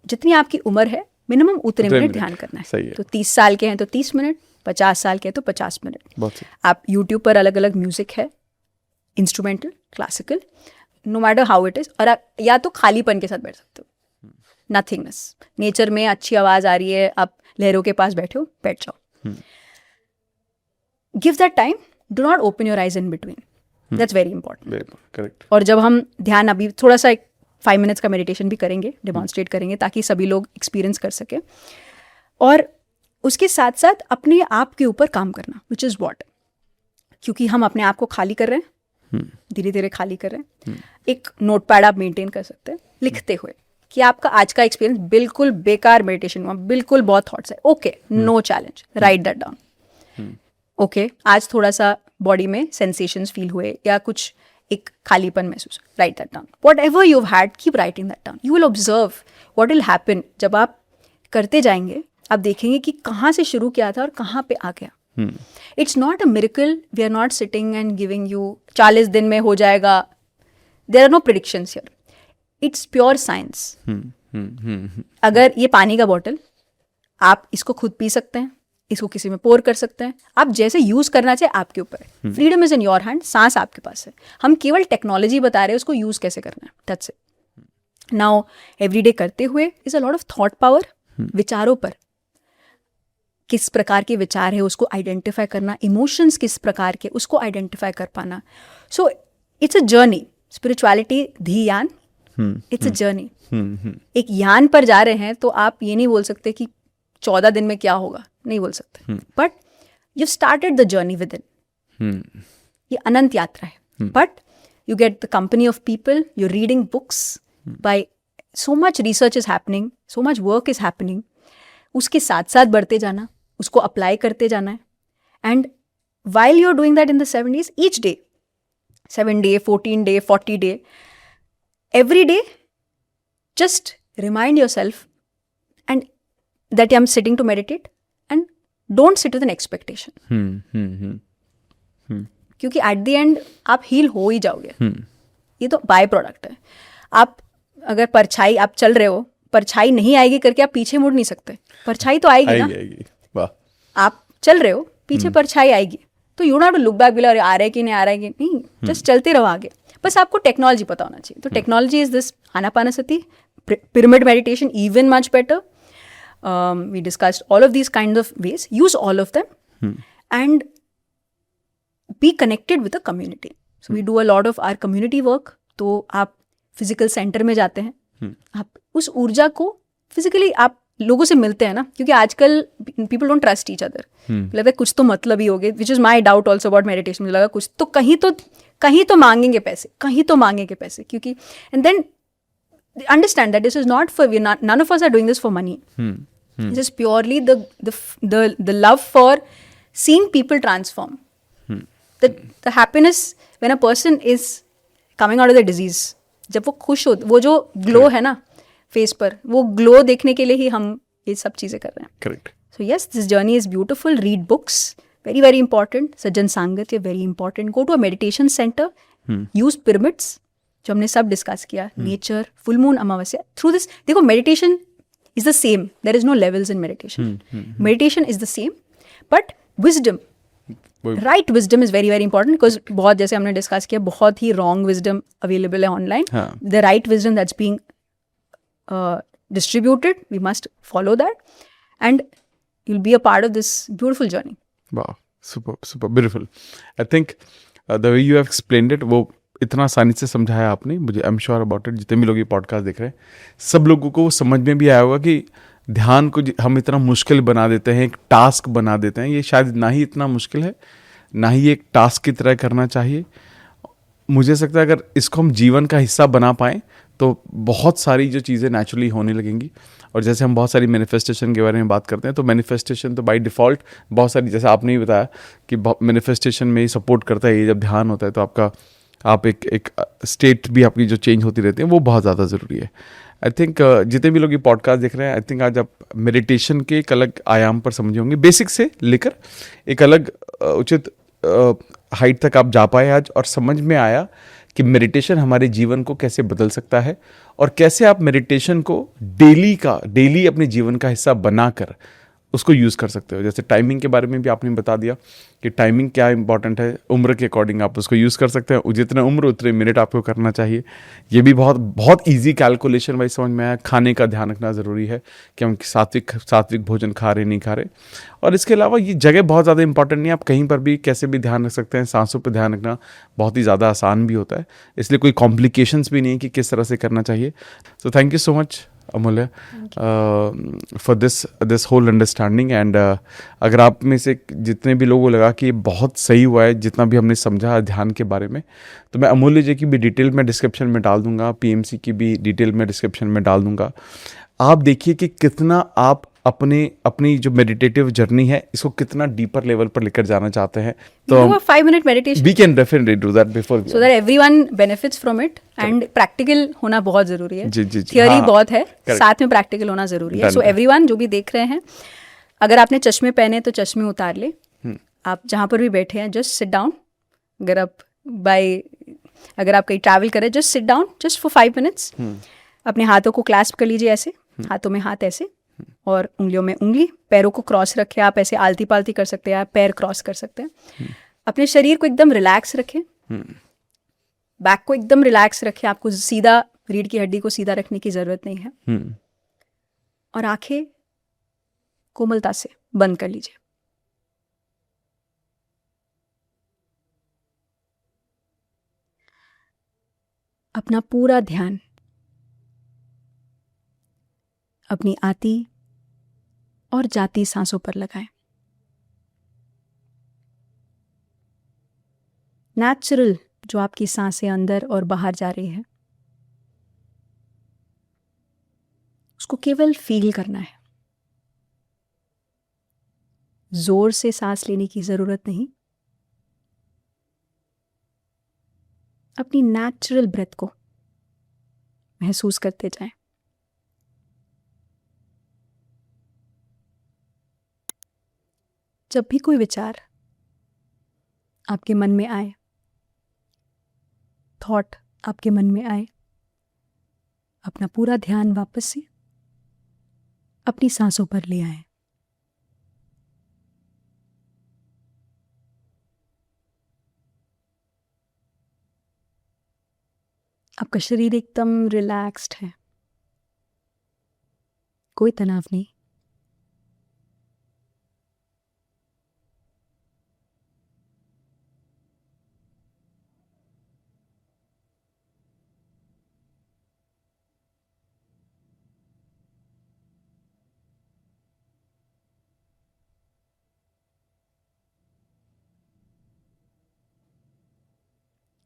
जितनी आपकी उम्र है, मिनिमम उतने मिनट ध्यान करना है। तो 30 साल के हैं तो 30 मिनट, 50 साल के हैं तो 50 मिनट। आप यूट्यूब पर अलग अलग म्यूजिक है, instrumental, classical, no matter how it is, और आप या तो खालीपन के साथ बैठ सकते हो, नथिंगनेस, नेचर में अच्छी आवाज आ रही है, आप लहरों के पास बैठे हो, बैठ जाओ। Give that time, do not open your eyes in between, that's very important. Correct. और जब हम ध्यान, अभी थोड़ा सा 5 minutes का मेडिटेशन भी करेंगे, डेमॉन्स्ट्रेट करेंगे, ताकि सभी लोग एक्सपीरियंस कर सकें। और उसके साथ साथ अपने आप के ऊपर काम करना, विच इज़ वॉट, क्योंकि हम अपने आप को खाली कर रहे हैं, धीरे धीरे खाली कर रहे हैं। एक नोट पैड आप मेंटेन कर सकते हैं, लिखते हुए कि आपका आज का एक्सपीरियंस बिल्कुल बेकार मेडिटेशन हुआ, बिल्कुल बहुत थॉट्स है, okay, no challenge, write that down. Okay, आज थोड़ा सा बॉडी में सेंसेशंस फील हुए या कुछ एक खालीपन महसूस, right that down. What ever you had, keep writing that down. You will observe what will happen. जब आप करते जाएंगे, आप देखेंगे कि कहाँ से शुरू किया था और कहाँ पे आ गया। It's not a miracle, we are not sitting and giving you 40 दिन में हो जाएगा, there are no predictions here, it's pure science. अगर ये पानी का बॉटल, आप इसको खुद पी सकते हैं, इसको किसी में पोर कर सकते हैं, आप जैसे यूज करना चाहिए आपके ऊपर है। Freedom is in your hand, सांस आपके पास है, हम केवल टेक्नोलॉजी बता रहे हैं उसको यूज कैसे करना है, दैट्स इट। नाउ एवरीडे करते हुए is a lot of thought power, विचारों पर, किस प्रकार के विचार है उसको आइडेंटिफाई करना, इमोशंस किस प्रकार के उसको आइडेंटिफाई कर पाना। So it's a journey, spirituality धी यान, इट्स अ जर्नी। एक यान पर जा रहे हैं तो आप ये नहीं बोल सकते कि 14 दिन में क्या होगा, नहीं बोल सकते, but you started the journey within. ये अनंत यात्रा है, but you get the company of people, you reading books, by so much research is happening, so much work is happening, उसके साथ साथ बढ़ते जाना, उसको अप्लाई करते जाना है। And while you are doing that in the 7 days, each day, 7 day, 14 day, 40 day, every day, just remind yourself and that I'm sitting to meditate, and don't sit with an expectation. क्योंकि at the end आप heal हो ही जाओगे, ये तो by product है। आप अगर परछाई, आप चल रहे हो, परछाई नहीं आएगी करके आप पीछे मुड़ नहीं सकते, परछाई तो आएगी ना। वाह। आप चल रहे हो, पीछे परछाई आएगी, तो यू नॉट लुक बैक, बिला आ रहा है कि नहीं आ रहा है कि नहीं, जस्ट चलते रहो आगे। बस आपको टेक्नोलॉजी पता होना चाहिए। तो technology is this Anapanasati, pyramid meditation, even much better. We discussed all of these kinds of ways. Use all of them and be connected with the community. So we do a lot of our community work. तो आप physical centre में जाते हैं, आप उस ऊर्जा को physically आप लोगों से मिलते हैं ना, क्योंकि आजकल people don't trust each other. लगता है कुछ तो मतलब ही हो गए, which is my doubt also about meditation. मुझे लगा कुछ तो कहीं तो मांगेंगे पैसे, कहीं तो मांगेंगे पैसे, क्योंकि and then understand that this is not for, none of us are doing this for money. This is purely the love for seeing people transform. The happiness when a person is coming out of the disease, जब वो खुश हो, वो जो glow है ना face पर, वो ग्लो देखने के लिए ही हम ये सब चीजें कर रहे हैं। Correct. So yes, this journey is beautiful. Read books, very very important. Sajjan Sangatya, very important. Go to a meditation center. Use pyramids, जो हमने सब डिस्कस किया, नेचर, फुल मून, अमावस्या। थ्रू दिस, देखो meditation is the same, there is no levels in meditation. Meditation is the same, but wisdom, right wisdom is very very important, because बहुत, जैसे हमने discuss किया, बहुत ही रॉन्ग विजडम अवेलेबल है online. The right wisdom that's being distributed, we must follow that and you'll be a part of this beautiful journey. Wow, super beautiful. I think the way you have explained it, वो इतना आसानी से समझाया आपने मुझे, I am sure about it, जितने भी लोग ये पॉडकास्ट देख रहे हैं, सब लोगों को समझ में भी आया होगा कि ध्यान को हम इतना मुश्किल बना देते हैं, एक टास्क बना देते हैं। ये शायद ना ही इतना मुश्किल है, ना ही एक टास्क की तरह करना चाहिए। मुझे लगता है अगर इसको हम जीवन का हिस्सा बना पाएँ तो बहुत सारी जो चीज़ें नेचुरली होने लगेंगी। और जैसे हम बहुत सारी मैनिफेस्टेशन के बारे में बात करते हैं, तो मैनिफेस्टेशन तो बाय डिफ़ॉल्ट बहुत सारी, जैसे आपने ही बताया कि मैनिफेस्टेशन में ही सपोर्ट करता है। ये जब ध्यान होता है तो आप एक स्टेट भी आपकी जो चेंज होती रहती है, वो बहुत ज़्यादा ज़रूरी है। आई थिंक जितने भी लोग ये पॉडकास्ट देख रहे हैं, आई थिंक आज आप मेडिटेशन के एक अलग आयाम पर समझे होंगे, बेसिक से लेकर एक अलग उचित हाइट तक आप जा पाए आज, और समझ में आया कि हमारे जीवन को कैसे बदल सकता है, और कैसे आप मेडिटेशन को डेली अपने जीवन का हिस्सा बनाकर उसको यूज़ कर सकते हो। जैसे टाइमिंग के बारे में भी आपने बता दिया कि टाइमिंग क्या इंपॉर्टेंट है, उम्र के अकॉर्डिंग आप उसको यूज़ कर सकते हैं। जितने उम्र उतने मिनट आपको करना चाहिए। ये भी बहुत ईजी कैलकुलेशन वाइज समझ में आया। खाने का ध्यान रखना ज़रूरी है कि हम सात्विक भोजन खा रहे नहीं खा रहे। और इसके अलावा ये जगह बहुत ज़्यादा इंपॉर्टेंट नहीं है, आप कहीं पर भी कैसे भी ध्यान रख सकते हैं। सांसों पर ध्यान रखना बहुत ही ज़्यादा आसान भी होता है, इसलिए कोई कॉम्प्लिकेशंस भी नहीं है कि किस तरह से करना चाहिए। So thank you so much Amulya for this whole understanding. And अगर आप में से जितने भी लोगों को लगा कि ये बहुत सही हुआ है, जितना भी हमने समझा ध्यान के बारे में, तो मैं अमूल्य जी की भी डिटेल में डिस्क्रिप्शन में डाल दूंगा, पीएमसी की भी डिटेल में डिस्क्रिप्शन में डाल दूंगा। आप देखिए कि कितना आप अपनी जो मेडिटेटिव जर्नी है, इसको कितना डीपर लेवल पर लेकर जाना चाहते हैं। तो 5 minute meditation, we can definitely do that before, so that everyone benefits from it. And practical होना बहुत जरूरी है। जी। थियोरी बहुत है, साथ में प्रैक्टिकल होना जरूरी है। सो एवरीवन जो भी देख रहे हैं, अगर आपने चश्मे पहने तो चश्मे उतार ले। आप जहाँ पर भी बैठे हैं, जस्ट सिट डाउन। अगर आप कहीं ट्रैवल करें, just sit down, just for 5 minutes। अपने हाथों को क्लैस्प कर लीजिए ऐसे, हाथों में हाथ ऐसे, और उंगलियों में उंगली, पैरों को क्रॉस रखें, आप ऐसे आलती पालती कर सकते हैं, आप पैर क्रॉस कर सकते हैं। अपने शरीर को एकदम रिलैक्स रखें, बैक को एकदम रिलैक्स रखें, आपको सीधा रीढ़ की हड्डी को सीधा रखने की ज़रूरत नहीं है। और आंखें कोमलता से बंद कर लीजिए। अपना पूरा ध्यान अपनी आती और जाती सांसों पर लगाएं। नेचुरल जो आपकी सांसें अंदर और बाहर जा रही है, उसको केवल फील करना है। जोर से सांस लेने की जरूरत नहीं। अपनी नेचुरल ब्रेथ को महसूस करते जाएं। जब भी कोई विचार आपके मन में आए, थॉट आपके मन में आए, अपना पूरा ध्यान वापस से अपनी सांसों पर ले आए। आपका शरीर एकदम रिलैक्स्ड है, कोई तनाव नहीं।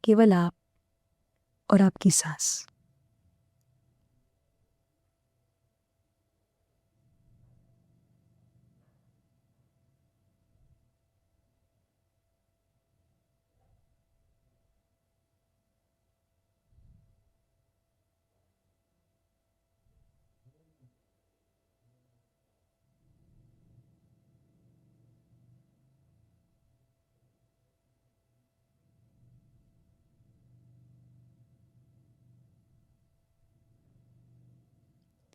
केवल आप और आपकी सांस।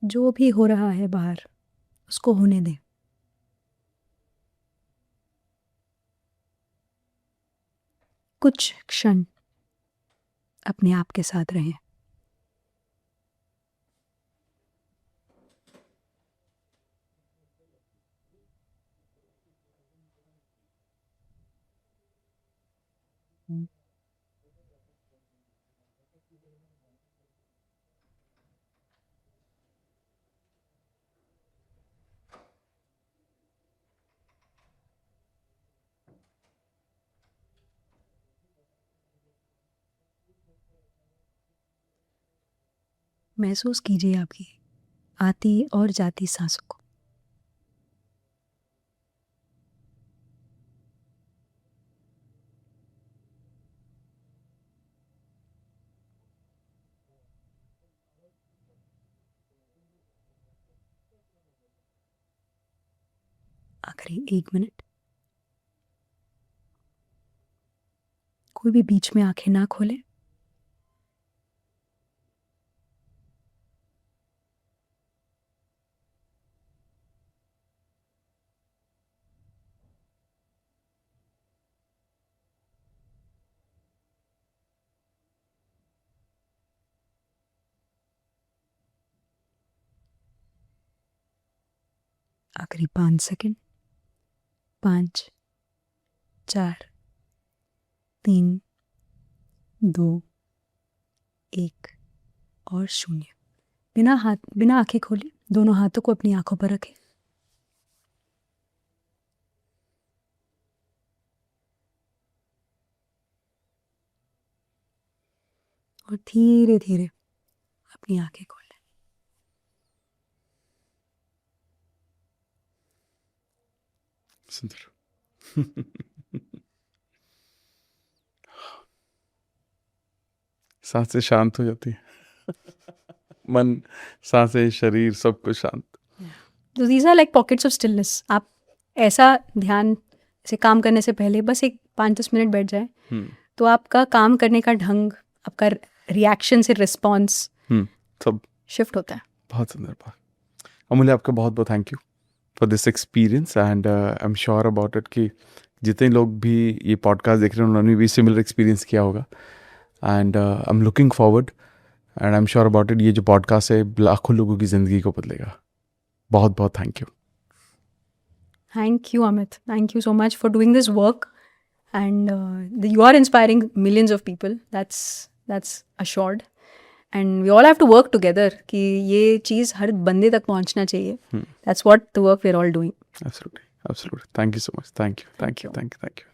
जो भी हो रहा है बाहर, उसको होने दें। कुछ क्षण अपने आप के साथ रहें। महसूस कीजिए आपकी आती और जाती सांसों को। आखिरी 1 मिनट। कोई भी बीच में आंखें ना खोले। आखिरी 5 सेकंड। 5, 4, 3, 2, 1 और 0। बिना आंखें खोले दोनों हाथों को अपनी आंखों पर रखें और धीरे धीरे अपनी आंखें खोलें। सुंदर। सांसें शांत हो जाती है। मन, सांसें, शरीर सब कुछ शांत। तो these are like pockets of stillness. आप ऐसा ध्यान से काम करने से पहले बस एक 5-10 मिनट बैठ जाए, तो आपका काम करने का ढंग, आपका रिएक्शन से रिस्पॉन्स सब शिफ्ट होता है। बहुत सुंदर बात। अमूल्य, आपका बहुत बहुत thank you for this experience and I am sure about it कि जितने लोग भी ये पॉडकास्ट देख रहे हैं उन्होंने भी सिमिलर एक्सपीरियंस किया होगा and I am looking forward and I am sure about it, ये जो पॉडकास्ट है लाखों लोगों की ज़िंदगी को बदलेगा. बहुत बहुत thank you. Thank you, Amit. Thank you so much for doing this work. And you are inspiring millions of people. That's assured. And we all have to work together कि ये चीज़ हर बंदे तक पहुंचना चाहिए. That's what the work we're all doing. Absolutely. Absolutely. Thank you so much. Thank you.